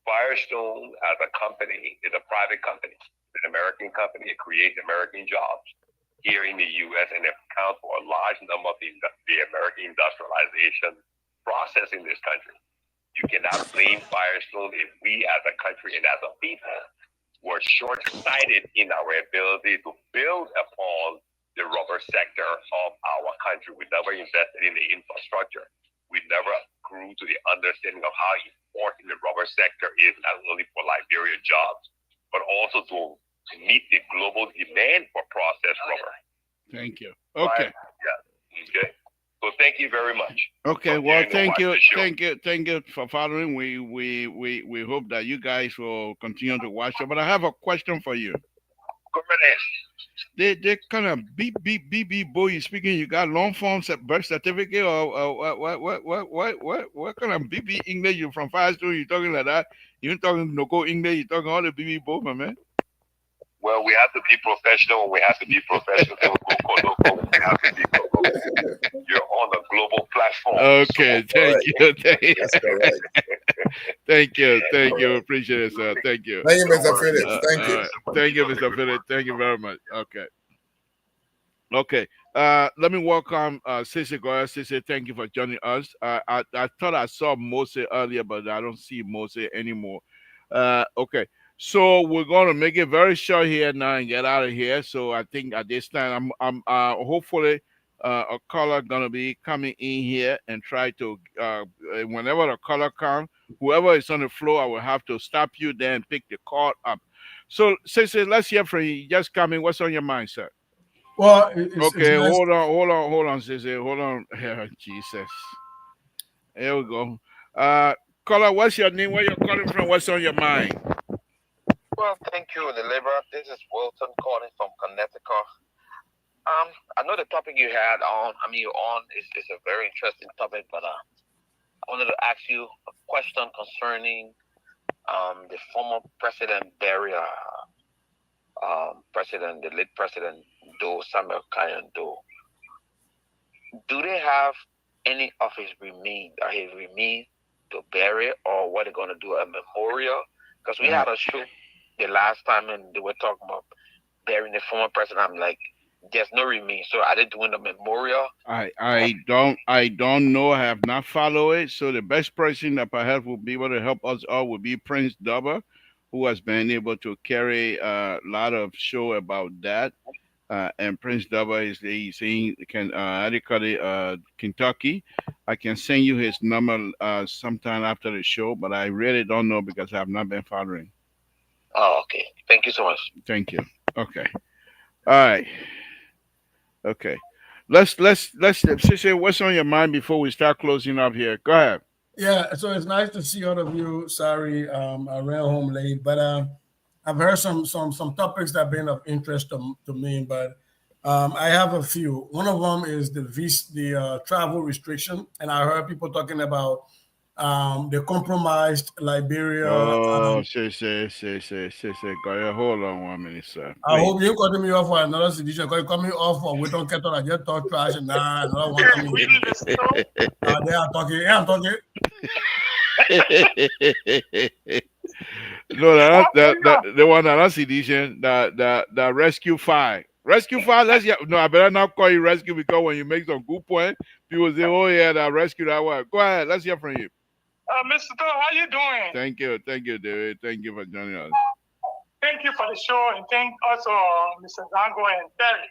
Speaker 6: Firestone, as a company, is a private company. It's an American company. It creates American jobs here in the U.S. and it accounts for a large number of the American industrialization process in this country. You cannot blame Firestone if we as a country and as a people were short-sighted in our ability to build upon the rubber sector of our country. We never invested in the infrastructure. We never grew to the understanding of how important the rubber sector is, not only for Liberia jobs, but also to meet the global demand for processed rubber.
Speaker 1: Thank you. Okay.
Speaker 6: Right? Yeah. Okay. So thank you very much.
Speaker 1: Okay. Well, thank you for following. We hope that you guys will continue to watch it. But I have a question for you.
Speaker 6: Go right ahead.
Speaker 1: They kind of beep boy. You speaking? You got long form birth certificate or what kind of beep English? You from Firestone? You talking like that? You ain't talking no go English. You talking all the beep boy, my man.
Speaker 6: Well, we have to be professional. We have to be professional. We have to be global. You're on a global platform.
Speaker 1: Okay,
Speaker 6: so,
Speaker 1: thank you.
Speaker 4: That's correct.
Speaker 1: Thank you. Appreciate it, sir. Thank you.
Speaker 4: Thank you, Mr. Phillips. Thank you.
Speaker 1: Thank you, Mr. Phillips. Thank you very much. Okay. Let me welcome Sissy Goya. Sissy, thank you for joining us. I thought I saw Mose earlier, but I don't see Mose anymore. Okay. So we're gonna make it very short here now and get out of here. So I think at this time, I'm hopefully a caller gonna be coming in here and try to whenever the caller comes, whoever is on the floor, I will have to stop you there and pick the call up. So, Sissy, let's hear from you. Just coming. What's on your mind, sir?
Speaker 2: Well,
Speaker 1: Okay,
Speaker 2: it's nice.
Speaker 1: hold on, Sissy. Hold on. Jesus. Here we go. Caller, what's your name? Where you calling from? What's on your mind?
Speaker 7: Well, thank you, Deliverer. This is Wilton calling from Connecticut. I know the topic you had on, is a very interesting topic, but I wanted to ask you a question concerning the former President Barry, the late President Doe, Samuel Kyan Doe. Do they have any of his remains to bury, or what they're going to do, a memorial? Because we had a show the last time and they were talking about burying the former president. I'm like, there's no remains. So are they doing a memorial?
Speaker 1: I don't know. I have not followed it. So the best person that perhaps will be able to help us all will be Prince Dubber, who has been able to carry a lot of show about that. And Prince Dubber is Kentucky. I can send you his number sometime after the show, but I really don't know because I have not been following.
Speaker 7: Oh, okay. Thank you so much.
Speaker 1: Thank you. Okay. All right. Okay. Let's say what's on your mind before we start closing up here. Go ahead.
Speaker 2: Yeah, so it's nice to see all of you. Sorry, I ran home late, but I've heard some topics that have been of interest to me, but I have a few. One of them is the travel restriction, and I heard people talking about the compromised Liberia.
Speaker 1: Oh, say. Go ahead. Hold on 1 minute, sir.
Speaker 2: I hope you cutting me off for another sedition. Because you cut me off for we don't get on. I just talk trash and now another one coming. They are talking. Yeah, I'm talking.
Speaker 1: No, the one that sedition, the rescue five. Rescue file. Let's hear. No, I better not call you rescue because when you make some good point, people say, "Oh yeah, that rescue that one." Go ahead. Let's hear from you.
Speaker 8: Mr. Thor, how you doing?
Speaker 1: Thank you, David. Thank you for joining us.
Speaker 8: Thank you for the show, and thank also Mr. Zango and Terry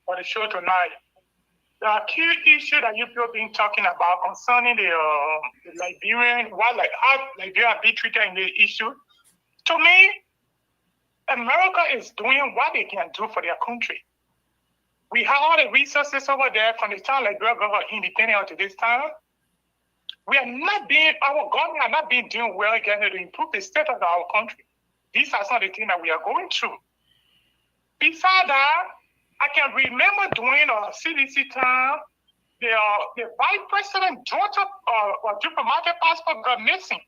Speaker 8: for the show tonight. The key issue that you people been talking about concerning the Liberian, how Liberia be treated in the issue, to me, America is doing what they can do for their country. We have all the resources over there from the time Liberia got independent to this time. Our government are not being doing well again to improve the state of our country. These are some of the things that we are going through. Besides that, I can remember during CDC time, the vice president daughter diplomatic passport got missing.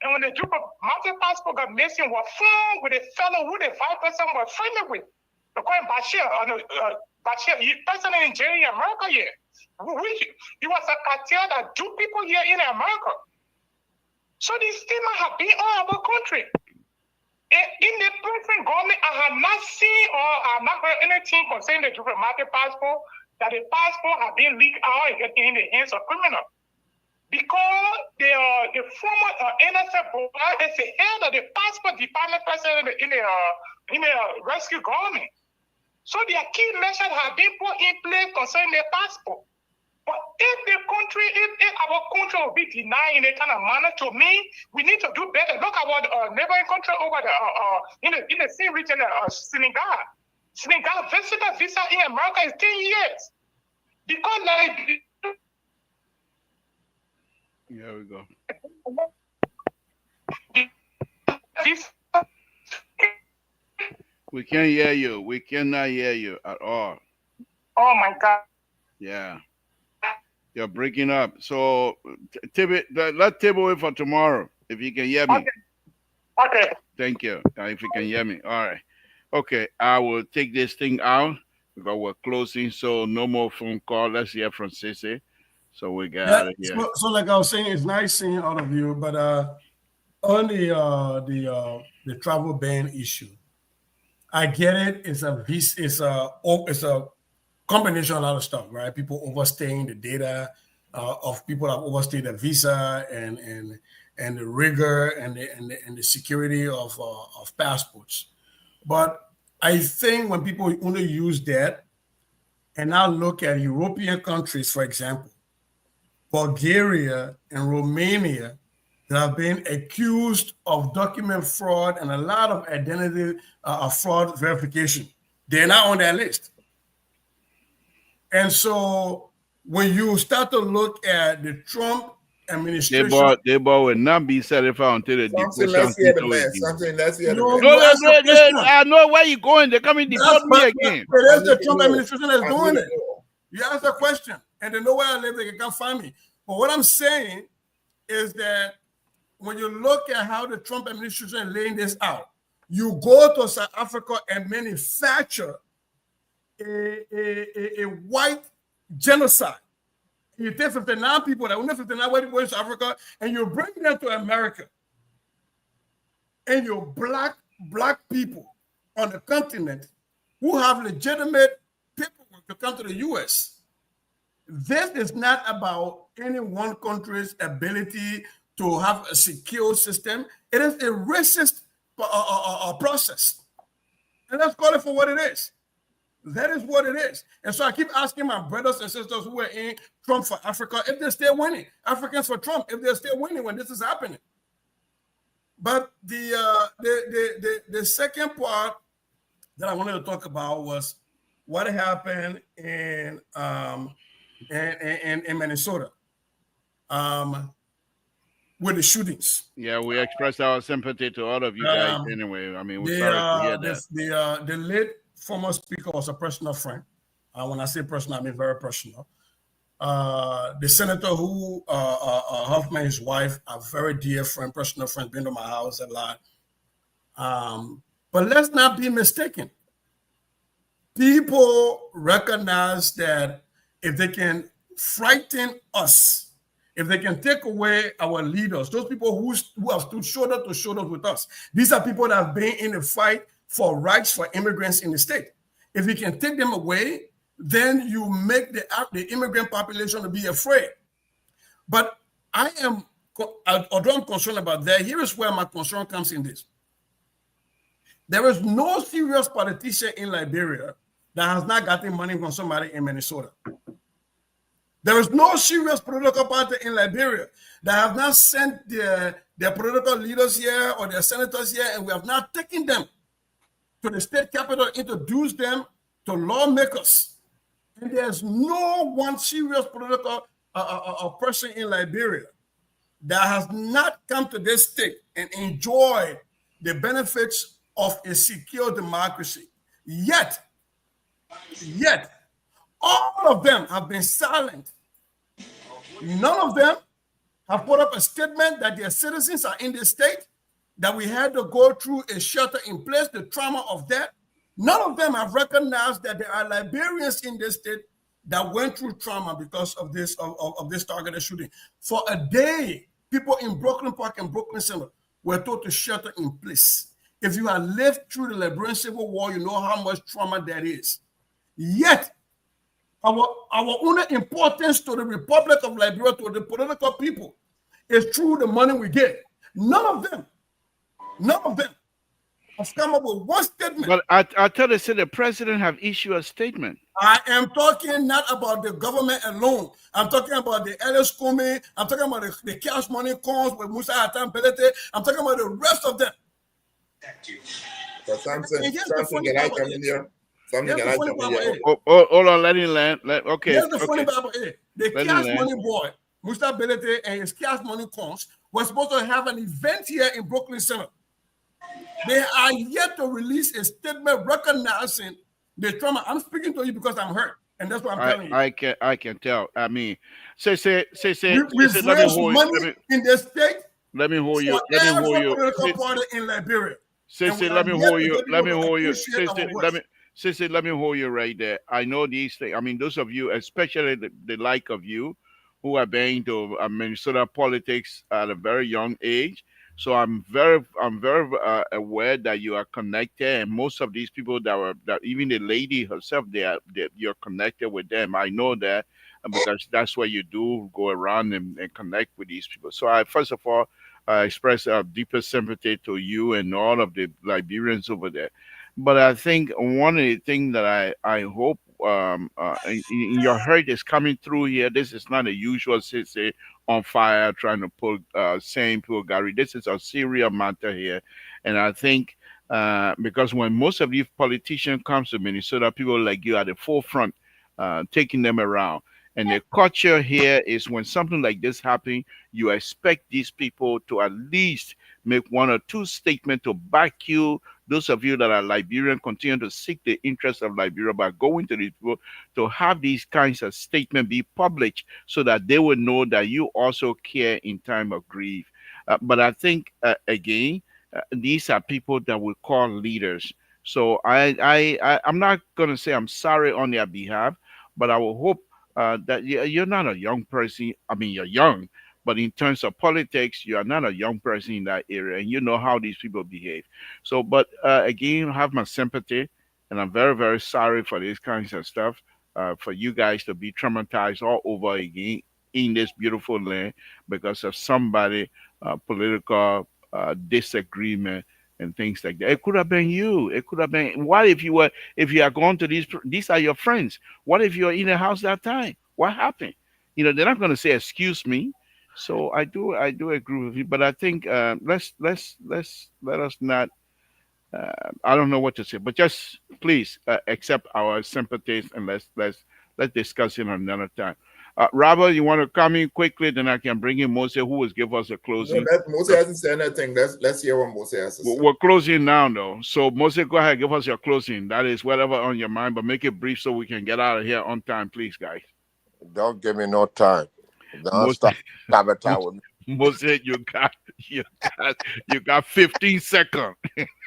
Speaker 8: And when the diplomatic passport got missing, was found with a fellow who the vice president was friendly with. Because Bashir, president in Nigeria, America here. He was a cartel that do people here in America. So these things have been all over the country. In the present government, I have not seen or I have not heard anything concerning the diplomatic passport that the passport have been leaked out and getting in the hands of criminals. Because the former NSF board is the head of the passport department president in the rescue government. So their key measures have been put in place concerning the passport. But if our country will be denied in a kind of manner, to me, we need to do better. Look at our neighboring country over in the same region, Senegal. Senegal visitor visa in America is 10 years. Because
Speaker 1: here we go. We can't hear you. We cannot hear you at all.
Speaker 8: Oh my God.
Speaker 1: Yeah. You're breaking up. So let's table it for tomorrow. If you can hear me.
Speaker 8: Okay.
Speaker 1: Thank you. If you can hear me. All right. Okay. I will take this thing out because we're closing. So no more phone call. Let's hear from Sissy. So we get out of here.
Speaker 9: So like I was saying, it's nice seeing all of you. But on the travel ban issue, I get it. It's a combination of a lot of stuff, right? People overstaying the data of people that overstayed their visa and the rigor and the security of passports. But I think when people only use that and now look at European countries, for example, Bulgaria and Romania that have been accused of document fraud and a lot of identity fraud verification, they're not on that list. And so when you start to look at the Trump administration,
Speaker 1: they will not be certified until the
Speaker 4: Something, let's hear the man. Something, let's hear the man.
Speaker 1: No, I know where you're going. They're coming to deport me again.
Speaker 9: That's the Trump administration that's doing it. You ask a question, and they know where I live, they can come find me. But what I'm saying is that when you look at how the Trump administration is laying this out, you go to South Africa and manufacture a white genocide. You take 59 people, that only 59 white people in South Africa, and you bring them to America. And you black people on the continent who have legitimate paperwork to come to the U.S. This is not about any one country's ability to have a secure system. It is a racist process. And let's call it for what it is. That is what it is. And so I keep asking my brothers and sisters who are in Trump for Africa if they're still winning. Africans for Trump, if they're still winning when this is happening. But the second part that I wanted to talk about was what happened in Minnesota with the shootings.
Speaker 1: Yeah, we express our sympathy to all of you guys anyway. I mean, we're sorry to hear that.
Speaker 9: The late former speaker was a personal friend. When I say personal, I mean very personal. The senator who Hoffman, his wife, a very dear friend, personal friend, been to my house a lot. But let's not be mistaken. People recognize that if they can frighten us, if they can take away our leaders, those people who have stood shoulder to shoulder with us, these are people that have been in the fight for rights for immigrants in the state. If you can take them away, then you make the immigrant population to be afraid. But although I'm concerned about that, here is where my concern comes in this. There is no serious politician in Liberia that has not gotten money from somebody in Minnesota. There is no serious political party in Liberia that have not sent their political leaders here or their senators here, and we have not taken them to the state capital, introduce them to lawmakers. And there's no one serious political person in Liberia that has not come to this state and enjoyed the benefits of a secure democracy. Yet, all of them have been silent. None of them have put up a statement that their citizens are in the state, that we had to go through a shelter in place, the trauma of that. None of them have recognized that there are Liberians in this state that went through trauma because of this targeted shooting. For a day, people in Brooklyn Park and Brooklyn Center were told to shelter in place. If you have lived through the Liberian Civil War, you know how much trauma that is. Yet, our only importance to the Republic of Liberia, to the political people, is through the money we get. None of them have come up with one statement.
Speaker 1: But I tell you, the president have issued a statement.
Speaker 9: I am talking not about the government alone. I'm talking about the Ellis Comey. I'm talking about the cash money cons with Musa Atan Pelete. I'm talking about the rest of them.
Speaker 4: But Samson, can I come in here?
Speaker 1: Hold on, let him land. Okay.
Speaker 9: Here's the funny Bible. The cash money boy, Musa Belete, and his cash money cons were supposed to have an event here in Brooklyn Center. They are yet to release a statement recognizing the trauma. I'm speaking to you because I'm hurt, and that's what I'm telling you.
Speaker 1: I can tell. I mean, say.
Speaker 9: We've raised money in the state.
Speaker 1: Let me hold you. Let me hold you.
Speaker 9: Political party in Liberia.
Speaker 1: Let me hold you. Let me hold you. Let me hold you right there. I know these things. I mean, those of you, especially the like of you, who are being into Minnesota politics at a very young age. So I'm very aware that you are connected, and most of these people that even the lady herself, you're connected with them. I know that because that's what you do, go around and connect with these people. So I first of all express our deepest sympathy to you and all of the Liberians over there. But I think one of the things that I hope in your hurt is coming through here. This is not a usual say on fire trying to pull same poor Gary. This is a serious matter here, and I think because when most of these politicians comes to Minnesota, people like you are at the forefront, taking them around. And the culture here is when something like this happens, you expect these people to at least make one or two statements to back you. Those of you that are Liberian continue to seek the interest of Liberia by going to these people to have these kinds of statements be published so that they will know that you also care in time of grief. But I think, again, these are people that we call leaders. So I'm not going to say I'm sorry on their behalf, but I will hope that you're not a young person. I mean, you're young, but in terms of politics, you are not a young person in that area, and you know how these people behave. So, but again, I have my sympathy, and I'm very, very sorry for these kinds of stuff, for you guys to be traumatized all over again in this beautiful land because of somebody political disagreement and things like that. It could have been you. It could have been. What if you are going to these are your friends? What if you're in the house that time? What happened? You know, they're not going to say, excuse me. So I do agree with you, but I think let us not. I don't know what to say, but just please accept our sympathies and let's discuss it another time. Robert, you want to come in quickly? Then I can bring in Mose, who will give us a closing.
Speaker 4: No, Mose hasn't said anything. Let's hear what Mose has to say.
Speaker 1: We're closing now, though. So Mose, go ahead, give us your closing. That is whatever on your mind, but make it brief so we can get out of here on time, please, guys.
Speaker 10: Don't give me no time. Don't stop sabotage with me.
Speaker 1: Mose, you got 15 seconds.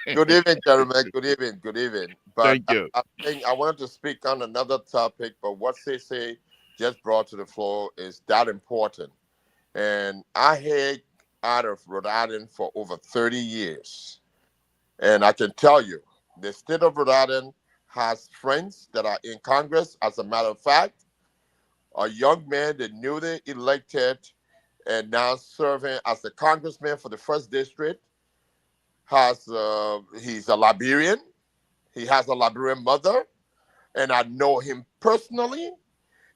Speaker 10: Good evening, gentlemen. Good evening. But
Speaker 1: Thank you.
Speaker 10: I think I wanted to speak on another topic, but what Cece just brought to the floor is that important. And I had out of Rhode Island for over 30 years. And I can tell you, the state of Rhode Island has friends that are in Congress. As a matter of fact, a young man that newly elected and now serving as the congressman for the first district has he's a Liberian. He has a Liberian mother, and I know him personally,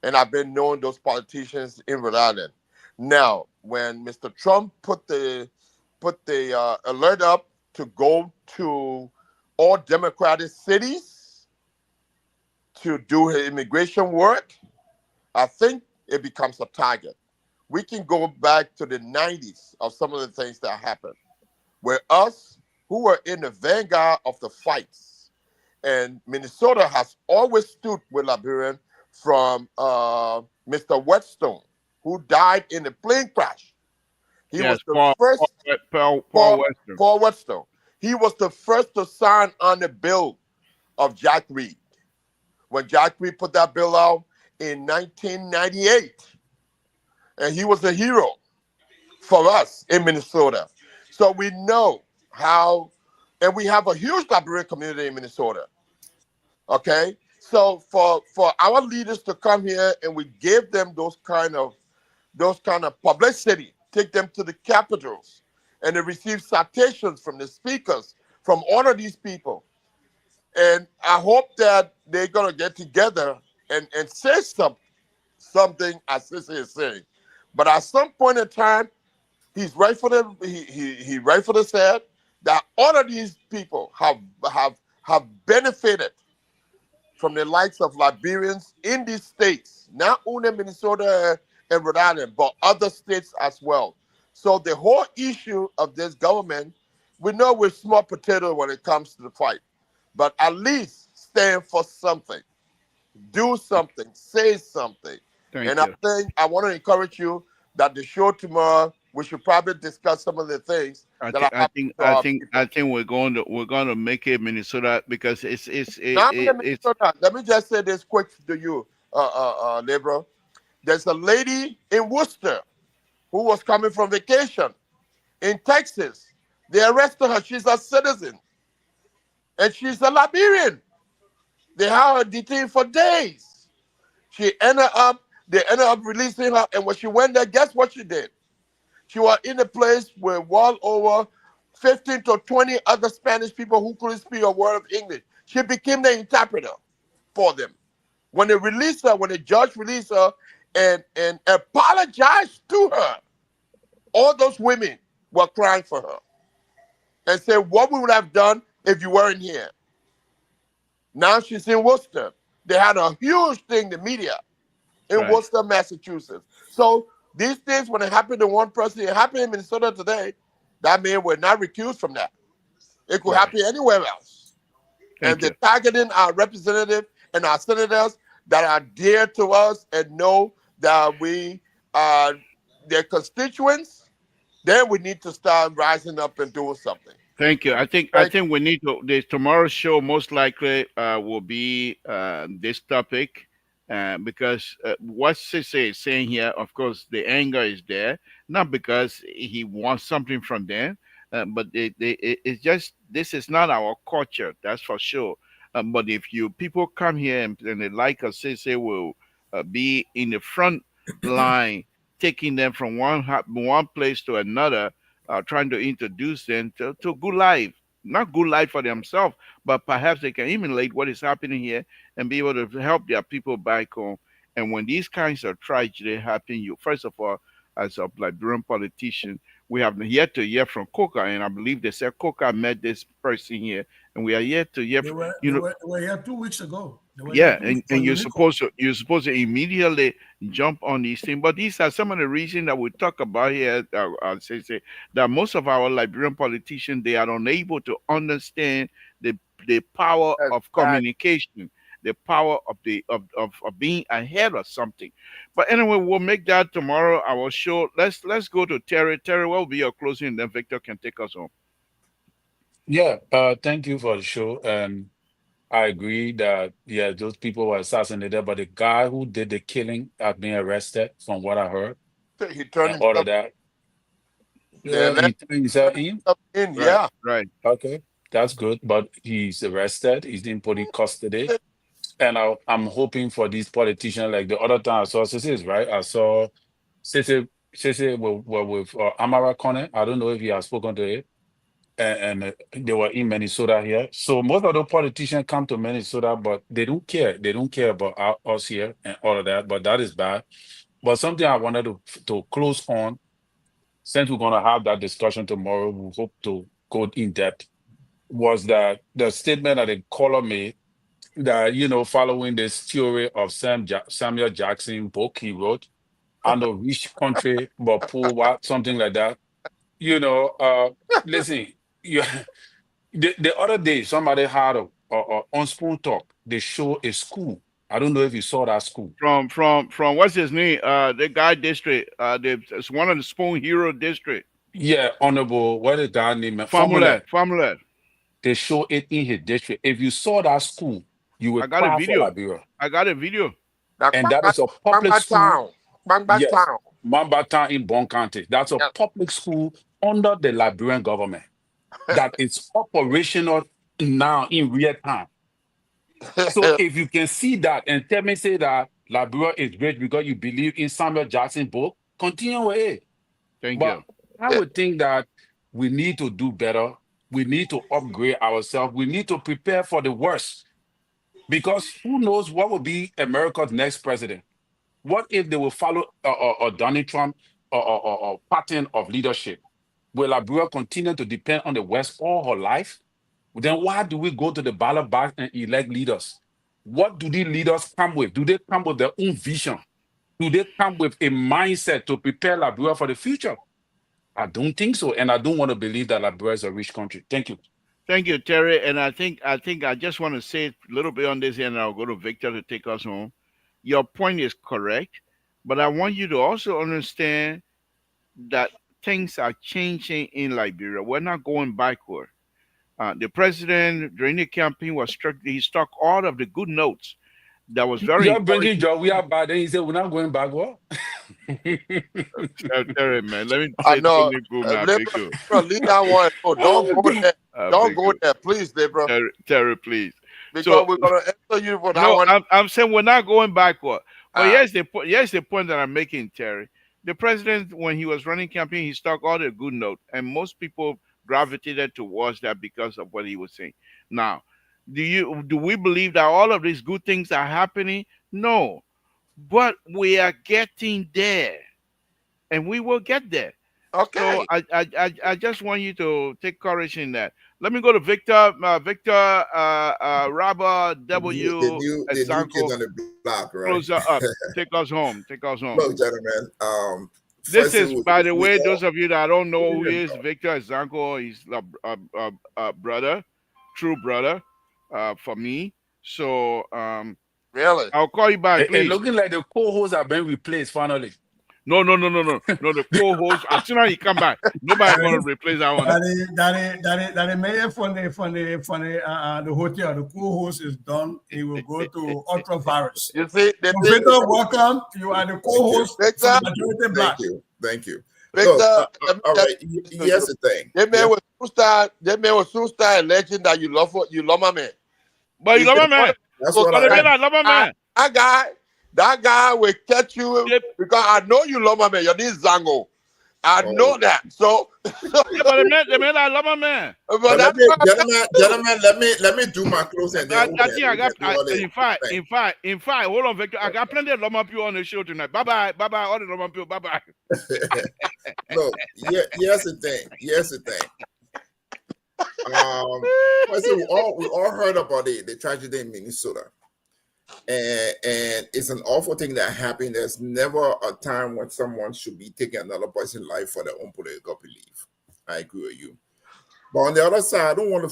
Speaker 10: and I've been knowing those politicians in Rhode Island. Now, when Mr. Trump put the alert up to go to all Democratic cities to do his immigration work, I think it becomes a target. We can go back to the 90s of some of the things that happened, where us who were in the vanguard of the fights, and Minnesota has always stood with Liberian from Mr. Whetstone, who died in a plane crash. He was
Speaker 1: Yes,
Speaker 10: the first,
Speaker 1: Paul Western.
Speaker 10: Paul Whetstone. He was the first to sign on the bill of Jack Reed. When Jack Reed put that bill out in 1998, and he was a hero for us in Minnesota. So we know how, and we have a huge Liberian community in Minnesota. Okay, so for our leaders to come here and we give them those kind of publicity, take them to the capitals, and they receive citations from the speakers, from all of these people. And I hope that they're gonna get together and say something as Sissy is saying. But at some point in time, he rightfully said that all of these people have benefited from the likes of Liberians in these states, not only Minnesota and Rhode Island, but other states as well. So the whole issue of this government, we know we're small potato when it comes to the fight, but at least stand for something, do something, say something.
Speaker 1: Thank
Speaker 10: And I
Speaker 1: you.
Speaker 10: think I want to encourage you that the show tomorrow, we should probably discuss some of the things
Speaker 1: I
Speaker 10: that
Speaker 1: think
Speaker 10: are
Speaker 1: I
Speaker 10: happening
Speaker 1: think
Speaker 10: to
Speaker 1: I
Speaker 10: our
Speaker 1: think
Speaker 10: people.
Speaker 1: I think we're going to make it Minnesota because
Speaker 10: Now I'm in
Speaker 1: it's
Speaker 10: Minnesota. Let me just say this quick to you, Libra. There's a lady in Worcester who was coming from vacation in Texas. They arrested her. She's a citizen, and she's a Liberian. They had her detained for days. They ended up releasing her, and when she went there, guess what she did? She was in a place where well over 15 to 20 other Spanish people who couldn't speak a word of English. She became the interpreter for them. When they released her, when the judge released her and apologized to her, all those women were crying for her and said, what we would have done if you weren't here. Now she's in Worcester. They had a huge thing, the media, in
Speaker 1: right.
Speaker 10: Worcester, Massachusetts. So these things, when it happened to one person, it happened in Minnesota today, that means we're not recused from that. It could
Speaker 1: Right.
Speaker 10: happen anywhere else. And
Speaker 1: Thank
Speaker 10: they're
Speaker 1: you.
Speaker 10: targeting our representatives and our senators that are dear to us and know that we are their constituents. Then we need to start rising up and doing something.
Speaker 1: Thank you. I
Speaker 10: Thank
Speaker 1: think we need to. The tomorrow's show most likely will be this topic because what Sisse is saying here, of course, the anger is there, not because he wants something from them, but it's just this is not our culture. That's for sure. But if you people come here and they like us, Sisse will be in the front line, taking them from one place to another, trying to introduce them to good life. Not good life for themselves, but perhaps they can emulate what is happening here and be able to help their people back home. And when these kinds of tragedy happen, you first of all, as a Liberian politician, we have yet to hear from Coca, and I believe they said Coca met this person here, and we are yet to hear,
Speaker 9: They
Speaker 1: from,
Speaker 9: were
Speaker 1: you
Speaker 9: they
Speaker 1: know,
Speaker 9: were they were here 2 weeks ago. They were here
Speaker 1: yeah,
Speaker 9: 2 weeks for
Speaker 1: and
Speaker 9: Unico.
Speaker 1: you're supposed to immediately jump on these things. But these are some of the reasons that we talk about here. Say that most of our Liberian politicians they are unable to understand the power
Speaker 10: you.
Speaker 1: of
Speaker 10: Exactly.
Speaker 1: communication, the power of of being ahead of something. But anyway, we'll make that tomorrow our show. Let's go to Terry. Terry, what will be your closing? And then Victor can take us home.
Speaker 5: Yeah, thank you for the show. And I agree that yeah, those people were assassinated, but the guy who did the killing has been arrested, from what I heard,
Speaker 10: He turned
Speaker 5: and all of
Speaker 10: himself.
Speaker 5: that.
Speaker 10: They
Speaker 5: Yeah,
Speaker 10: let
Speaker 5: he turned himself in.
Speaker 10: himself in.
Speaker 1: Right,
Speaker 10: Yeah.
Speaker 1: right.
Speaker 5: Okay. That's good, but he's arrested. He's in police custody. And I'm hoping for these politicians, like the other time I saw Sisi, right? I saw Sisi were with Amara Kone. I don't know if he has spoken to it. And they were in Minnesota here. So most of the politicians come to Minnesota, but they don't care. They don't care about us here and all of that. But that is bad. But something I wanted to close on, since we're going to have that discussion tomorrow, we hope to go in depth, was that the statement that the caller made that, following this theory of Samuel Jackson book he wrote, I know rich country, but poor, what, something like that. Listen, you, the other day, somebody had on Spoon Talk, they show a school. I don't know if you saw that school.
Speaker 1: From what's his name? The guy district. It's one of the Spoon Hero district.
Speaker 5: Yeah, Honorable, what is that name?
Speaker 1: Formula.
Speaker 5: They show it in his district. If you saw that school, you would cry for Liberia.
Speaker 1: I got a video.
Speaker 5: And that is a public school. Yes,
Speaker 10: Town.
Speaker 5: Mamba Town in Bon County. That's a public school under the Liberian government that is operational now in real time. So if you can see that and say that Liberia is great because you believe in Samuel Jackson book, continue with it.
Speaker 1: Thank you.
Speaker 5: I would think that we need to do better. We need to upgrade ourselves. We need to prepare for the worst. Because who knows what will be America's next president? What if they will follow Donald Trump or pattern of leadership? Will Liberia continue to depend on the West all her life? Then why do we go to the ballot box and elect leaders? What do these leaders come with? Do they come with their own vision? Do they come with a mindset to prepare Liberia for the future? I don't think so. And I don't want to believe that Liberia is a rich country. Thank you.
Speaker 1: Thank you, Terry. And I think I just want to say a little bit on this, and I'll go to Victor to take us home. Your point is correct, but I want you to also understand that things are changing in Liberia. We're not going backward. The president during the campaign he struck all of the good notes. That was very
Speaker 5: You're bringing joy. We are bad. Then he said we're not going backward.
Speaker 1: Terry, man. Let me
Speaker 10: I
Speaker 1: say
Speaker 10: know.
Speaker 1: something good now, Victor.
Speaker 10: Leave that one. Oh, don't go there. Don't go there, please, Debra.
Speaker 1: Terry, please.
Speaker 10: Because we're gonna answer you for that one.
Speaker 1: I'm saying we're not going backward. But here's the point that I'm making, Terry. The president, when he was running campaign, he struck all the good notes, and most people gravitated towards that because of what he was saying. Now, do we believe that all of these good things are happening? No, but we are getting there, and we will get there.
Speaker 10: Okay.
Speaker 1: So I just want you to take courage in that. Let me go to Victor. Robert W.
Speaker 4: The new kid on the block, right?
Speaker 1: Closer up. Take us home.
Speaker 4: Look, gentlemen.
Speaker 1: This is, by the way, those of you that don't know who he is, Victor Zanko. He's a brother, true brother, for me. So
Speaker 10: really,
Speaker 1: I'll call you back. Please.
Speaker 5: Looking like the co-hosts are being replaced finally.
Speaker 1: No. The co-host, as soon as he come back, nobody gonna replace that one.
Speaker 9: That mayor from the hotel, the co-host is done. He will go to Ultravirus.
Speaker 10: You see,
Speaker 9: Victor, welcome. You are the co-host.
Speaker 4: Thank you.
Speaker 10: Victor,
Speaker 4: all right. Here's the thing.
Speaker 10: That man was soon start alleging that you love my man.
Speaker 1: But you love my man.
Speaker 4: That's what I
Speaker 1: love my man.
Speaker 10: That guy will catch you because I know you love my man. Your name is Zango. I know that. So
Speaker 1: but the man, I love my man.
Speaker 4: But gentlemen, let me do my closing.
Speaker 1: In fact, hold on, Victor. I got plenty of Loma people on the show tonight. Bye bye, all the Loma people. Bye.
Speaker 4: No, here's the thing. We all heard about the tragedy in Minnesota. And it's an awful thing that happened. There's never a time when someone should be taking another person's life for their own political belief. I agree with you. But on the other side, I don't want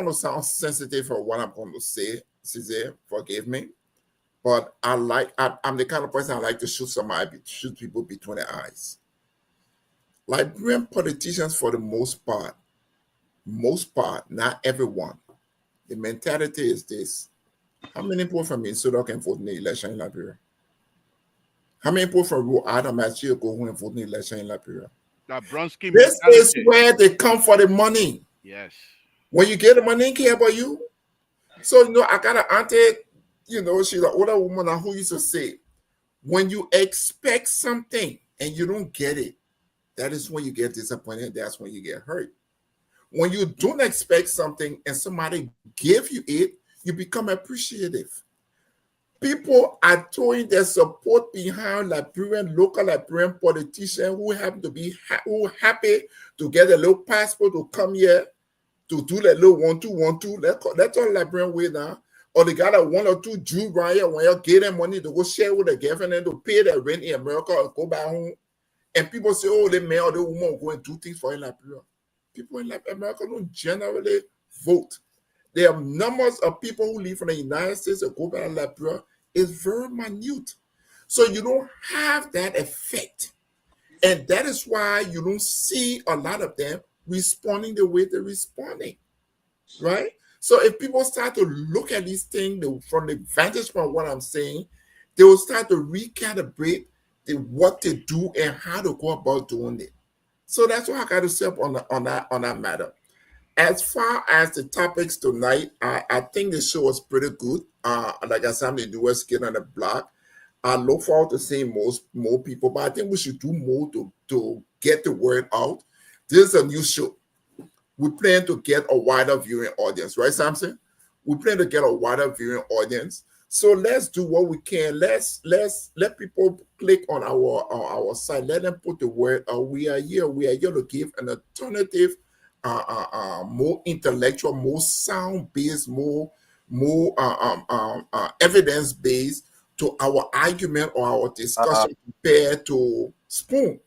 Speaker 4: to sound sensitive for what I'm going to say. Cesar, forgive me. But I'm the kind of person I like to shoot people between the eyes. Liberian politicians, for the most part, not everyone, the mentality is this. How many people from Minnesota can vote in the election in Liberia? How many people from Rhode Island actually go home and vote in the election in Liberia?
Speaker 1: That Bronsky
Speaker 4: this is where they come for the money.
Speaker 1: Yes.
Speaker 4: When you get the money, they care about you. So, I got an auntie, she's an older woman now who used to say, when you expect something and you don't get it, that is when you get disappointed. That's when you get hurt. When you don't expect something and somebody give you it, you become appreciative. People are throwing their support behind Liberian, local Liberian politicians who happen to be who happy to get a little passport to come here to do that little 1 2 1 2. That's all Liberian way now. Or they got a 1 or 2 Jew right here when you get them money to go share with the government to pay their rent in America or go back home. And people say, oh, the man or the woman will go and do things for in Liberia. People in America don't generally vote. There are numbers of people who live in the United States or go back to Liberia is very minute. So you don't have that effect. And that is why you don't see a lot of them responding the way they're responding. Right? So if people start to look at these things from the vantage point of what I'm saying, they will start to recalibrate what they do and how to go about doing it. So that's what I got to say up on that matter. As far as the topics tonight, I think the show was pretty good. Like I said, I'm the newest kid on the block. I look forward to seeing more people, but I think we should do more to get the word out. This is a new show. We plan to get a wider viewing audience, right, Samson? We plan to get a wider viewing audience. So let's do what we can. Let's let people click on our site. Let them put the word out. We are here. We are here to give an alternative, more intellectual, more sound-based, more evidence-based to our argument or our discussion compared to Spoon.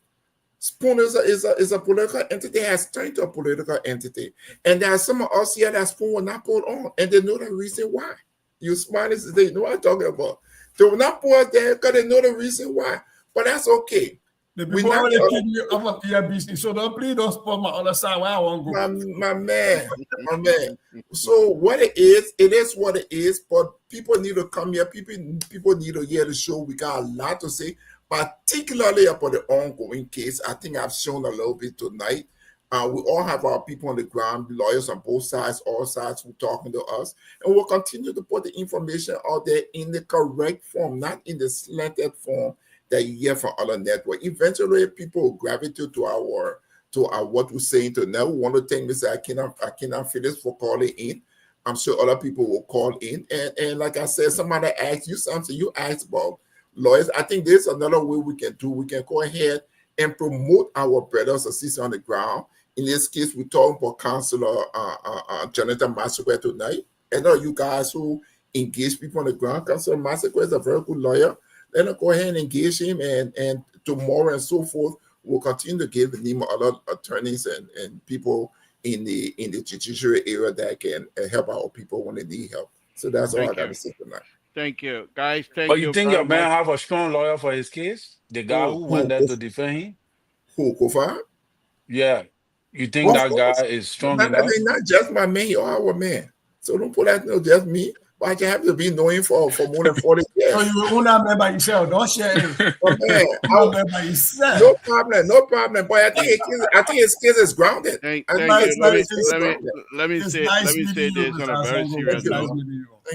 Speaker 4: Spoon is a political entity, has turned to a political entity. And there are some of us here that Spoon will not put on, and they know the reason why. You smarties, they know what I'm talking about. They will not put us there because they know the reason why. But that's okay.
Speaker 9: The people already kick me off of PIBC, so please don't spoil my other side where I want to go.
Speaker 4: My man. So what it is what it is. But people need to come here. People need to hear the show. We got a lot to say, particularly about the ongoing case. I think I've shown a little bit tonight. We all have our people on the ground, lawyers on both sides, all sides who are talking to us. And we'll continue to put the information out there in the correct form, not in the slanted form that you hear from other networks. Eventually, people will gravitate to our what we're saying to now. One of the things I cannot finish for calling in. I'm sure other people will call in. And like I said, somebody asked you something, you asked about lawyers. I think there's another way we can do. We can go ahead and promote our brothers and sisters on the ground. In this case, we're talking about Councilor Jonathan Massacre tonight. And all you guys who engage people on the ground, Councilor Massacre is a very good lawyer. Let us go ahead and engage him, and tomorrow and so forth, we'll continue to give him other attorneys and people in the judiciary area that can help our people when they need help. So that's all I got to say tonight.
Speaker 1: Thank you, guys. Thank
Speaker 5: But
Speaker 1: you
Speaker 5: you think
Speaker 1: very
Speaker 5: your man
Speaker 1: much.
Speaker 5: have a strong lawyer for his case? The guy who went there to defend him?
Speaker 4: Who, Kofa?
Speaker 5: Yeah. You think that guy is strong enough?
Speaker 4: Not just my man, he our man. So don't put that, no, just me. But I can have to be knowing for more than 40 years.
Speaker 9: So you own that man by yourself. Don't share it.
Speaker 4: Oh, man,
Speaker 9: by yourself.
Speaker 4: No problem. But I think his case is grounded.
Speaker 1: Thank you. Let me say this on a very serious note.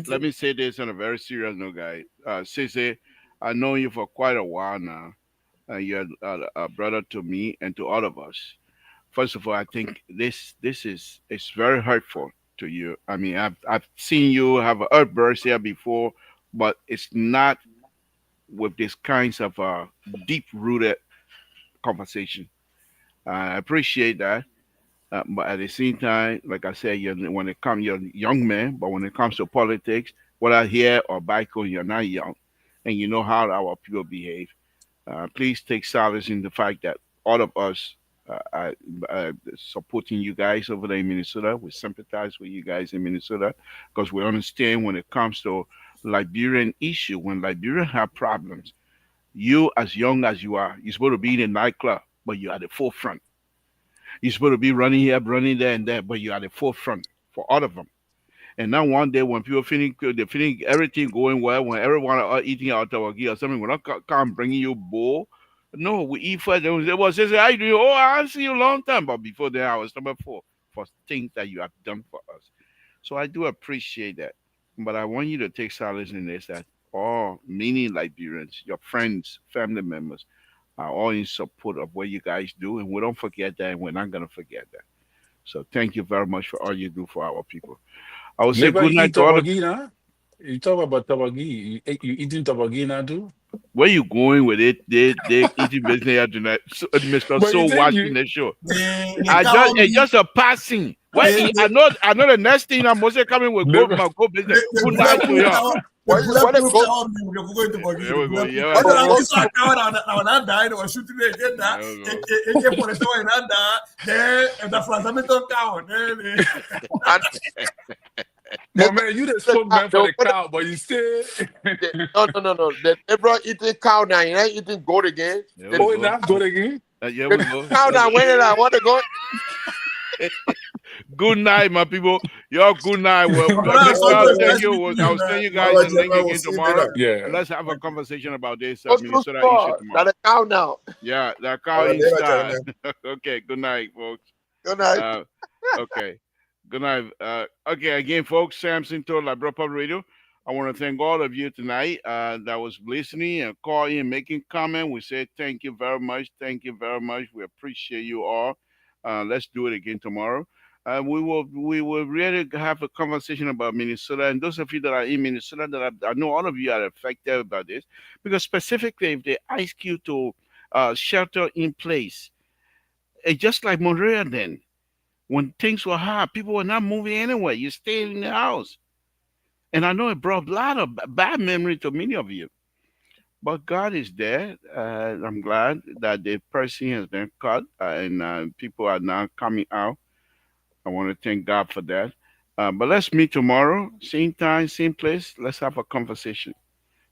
Speaker 1: Let me say this on a very serious note, guys. Sissy, I know you for quite a while now. You're a brother to me and to all of us. First of all, I think this is it's very hurtful to you. I mean, I've seen you have a outburst here before, but it's not with this kinds of deep rooted conversation. I appreciate that. But at the same time, like I said, you're a young man, but when it comes to politics, whether here or back home, you're not young, and you know how our people behave. Please take solace in the fact that all of us are supporting you guys over there in Minnesota. We sympathize with you guys in Minnesota because we understand when it comes to Liberian issue, when Liberia have problems, you as young as you are, you're supposed to be in a nightclub, but you're at the forefront. You're supposed to be running here, running there, and there, but you're at the forefront for all of them. And now one day when people they're feeling everything going well, when everyone are eating out of or something, we're not come bringing you bowl. No, we eat first. They was say, "I do. Oh, I see you a long time." But before that, I was number 4 for things that you have done for us. So I do appreciate that. But I want you to take solace in this that all many Liberians, your friends, family members, are all in support of what you guys do. And we don't forget that, and we're not going to forget that. So thank you very much for all you do for our people. I would say
Speaker 5: Never
Speaker 1: good
Speaker 5: eat
Speaker 1: night to all of
Speaker 5: tabagi, huh? You talk about tabagi. You eating tabagi now too?
Speaker 1: where you going with it. They eating business here tonight. So, Mr.
Speaker 5: But
Speaker 1: So
Speaker 5: you think
Speaker 1: watching
Speaker 5: you
Speaker 1: the show.
Speaker 9: The cow
Speaker 1: It's just a passing. Well, I know the next thing I'm also coming with
Speaker 5: never.
Speaker 1: go business.
Speaker 9: the
Speaker 1: Good night to y'all.
Speaker 10: What is
Speaker 9: bulletproof
Speaker 10: it called?
Speaker 9: cow meat, we're going to forgive
Speaker 1: There we go.
Speaker 9: the
Speaker 1: Yeah,
Speaker 10: What
Speaker 9: bulletproof.
Speaker 10: is
Speaker 9: I
Speaker 10: it
Speaker 9: saw a cow now that died or shooting the agenda.
Speaker 1: there we go.
Speaker 9: AK-47 in that. Then the Franzamito cow.
Speaker 5: But man, you the spokesman for the cow, but you still.
Speaker 10: No. The Libra eating cow now. You ain't eating goat again.
Speaker 1: There we
Speaker 5: Oh,
Speaker 1: go.
Speaker 5: now go again.
Speaker 1: Yeah, we go.
Speaker 10: Cow now. When I want to go.
Speaker 1: Good night, my people. Y'all, good night. Well, next time I'll send you guys the link again tomorrow.
Speaker 5: Yeah.
Speaker 1: And let's have a conversation about this
Speaker 10: What's
Speaker 1: Minnesota
Speaker 10: too
Speaker 1: issue
Speaker 10: far?
Speaker 1: tomorrow.
Speaker 10: That a cow now.
Speaker 1: Yeah, that cow
Speaker 4: All right, later,
Speaker 1: inside.
Speaker 4: gentlemen.
Speaker 1: Okay, good night, folks.
Speaker 10: Good night.
Speaker 1: Okay, good night. Okay, again, folks, Samson told Liberian Public Radio. I want to thank all of you tonight that was listening and calling and making comment. We say thank you very much. Thank you very much. We appreciate you all. Let's do it again tomorrow. We will really have a conversation about Minnesota, and those of you that are in Minnesota, that I know all of you are affected about this, because specifically if they ask you to shelter in place, it's just like Montreal then, when things were hard, people were not moving anywhere. You stayed in the house, and I know it brought a lot of bad memory to many of you. But God is there. I'm glad that the person has been cut, and people are now coming out. I want to thank God for that. But let's meet tomorrow, same time, same place. Let's have a conversation.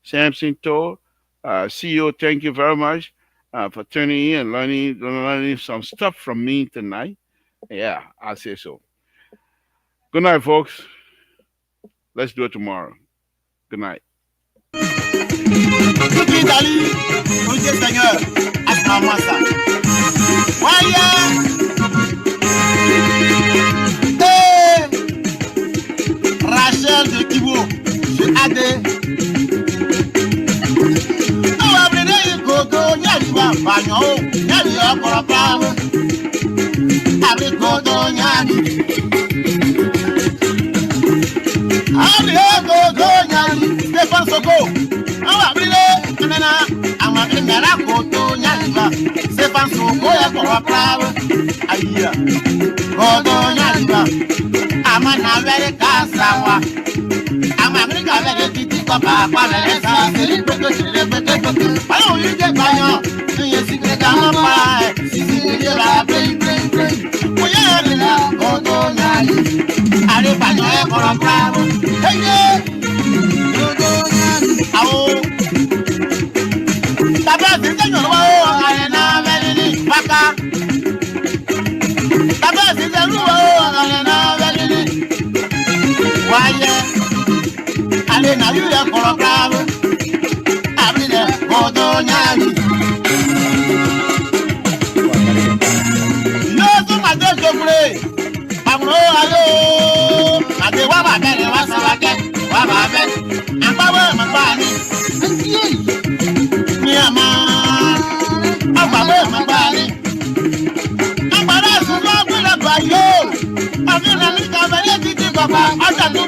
Speaker 1: Samson Tour, CEO, thank you very much for tuning in and learning some stuff from me tonight. Yeah, I say so. Good night, folks. Let's do it tomorrow. Good night.
Speaker 3: Toute l'Italie, pour Dieu Seigneur, à ça. Voyez! Rachel de Kibo, je adé. On va venir Gogo, Nyaliba, Bagnon, Nyalia pour la plage. Avec Gogo, Nyali. Avec Gogo, Nyali, Stéphane Soko. On va venir, Nana, on va venir à Gogo, Nyaliba. Stéphane Soko, et pour la plage. Aïe, Gogo, Nyaliba. Amana vere kasawa Amana vere titi papa vere sa seri peke Ayo yuje bayo Ye sikre kama pa Sisi ye la play Oye la gogo nyali Ale bayo e koro bravo Hey gogo nyali Awo Taba sisi nyoro wa Ale na vere ni paka Taba sisi nyoro wa Ale na vere Why, I na you there for a bravo. I mean, Godo Nyali. No, so my dog to play. I'm hello. I say, what about that? What's up again? What about that? I'm my body. Yeah, man. I'm my body. I'm going to go with a bio. I'm going to make a very big papa. I can't do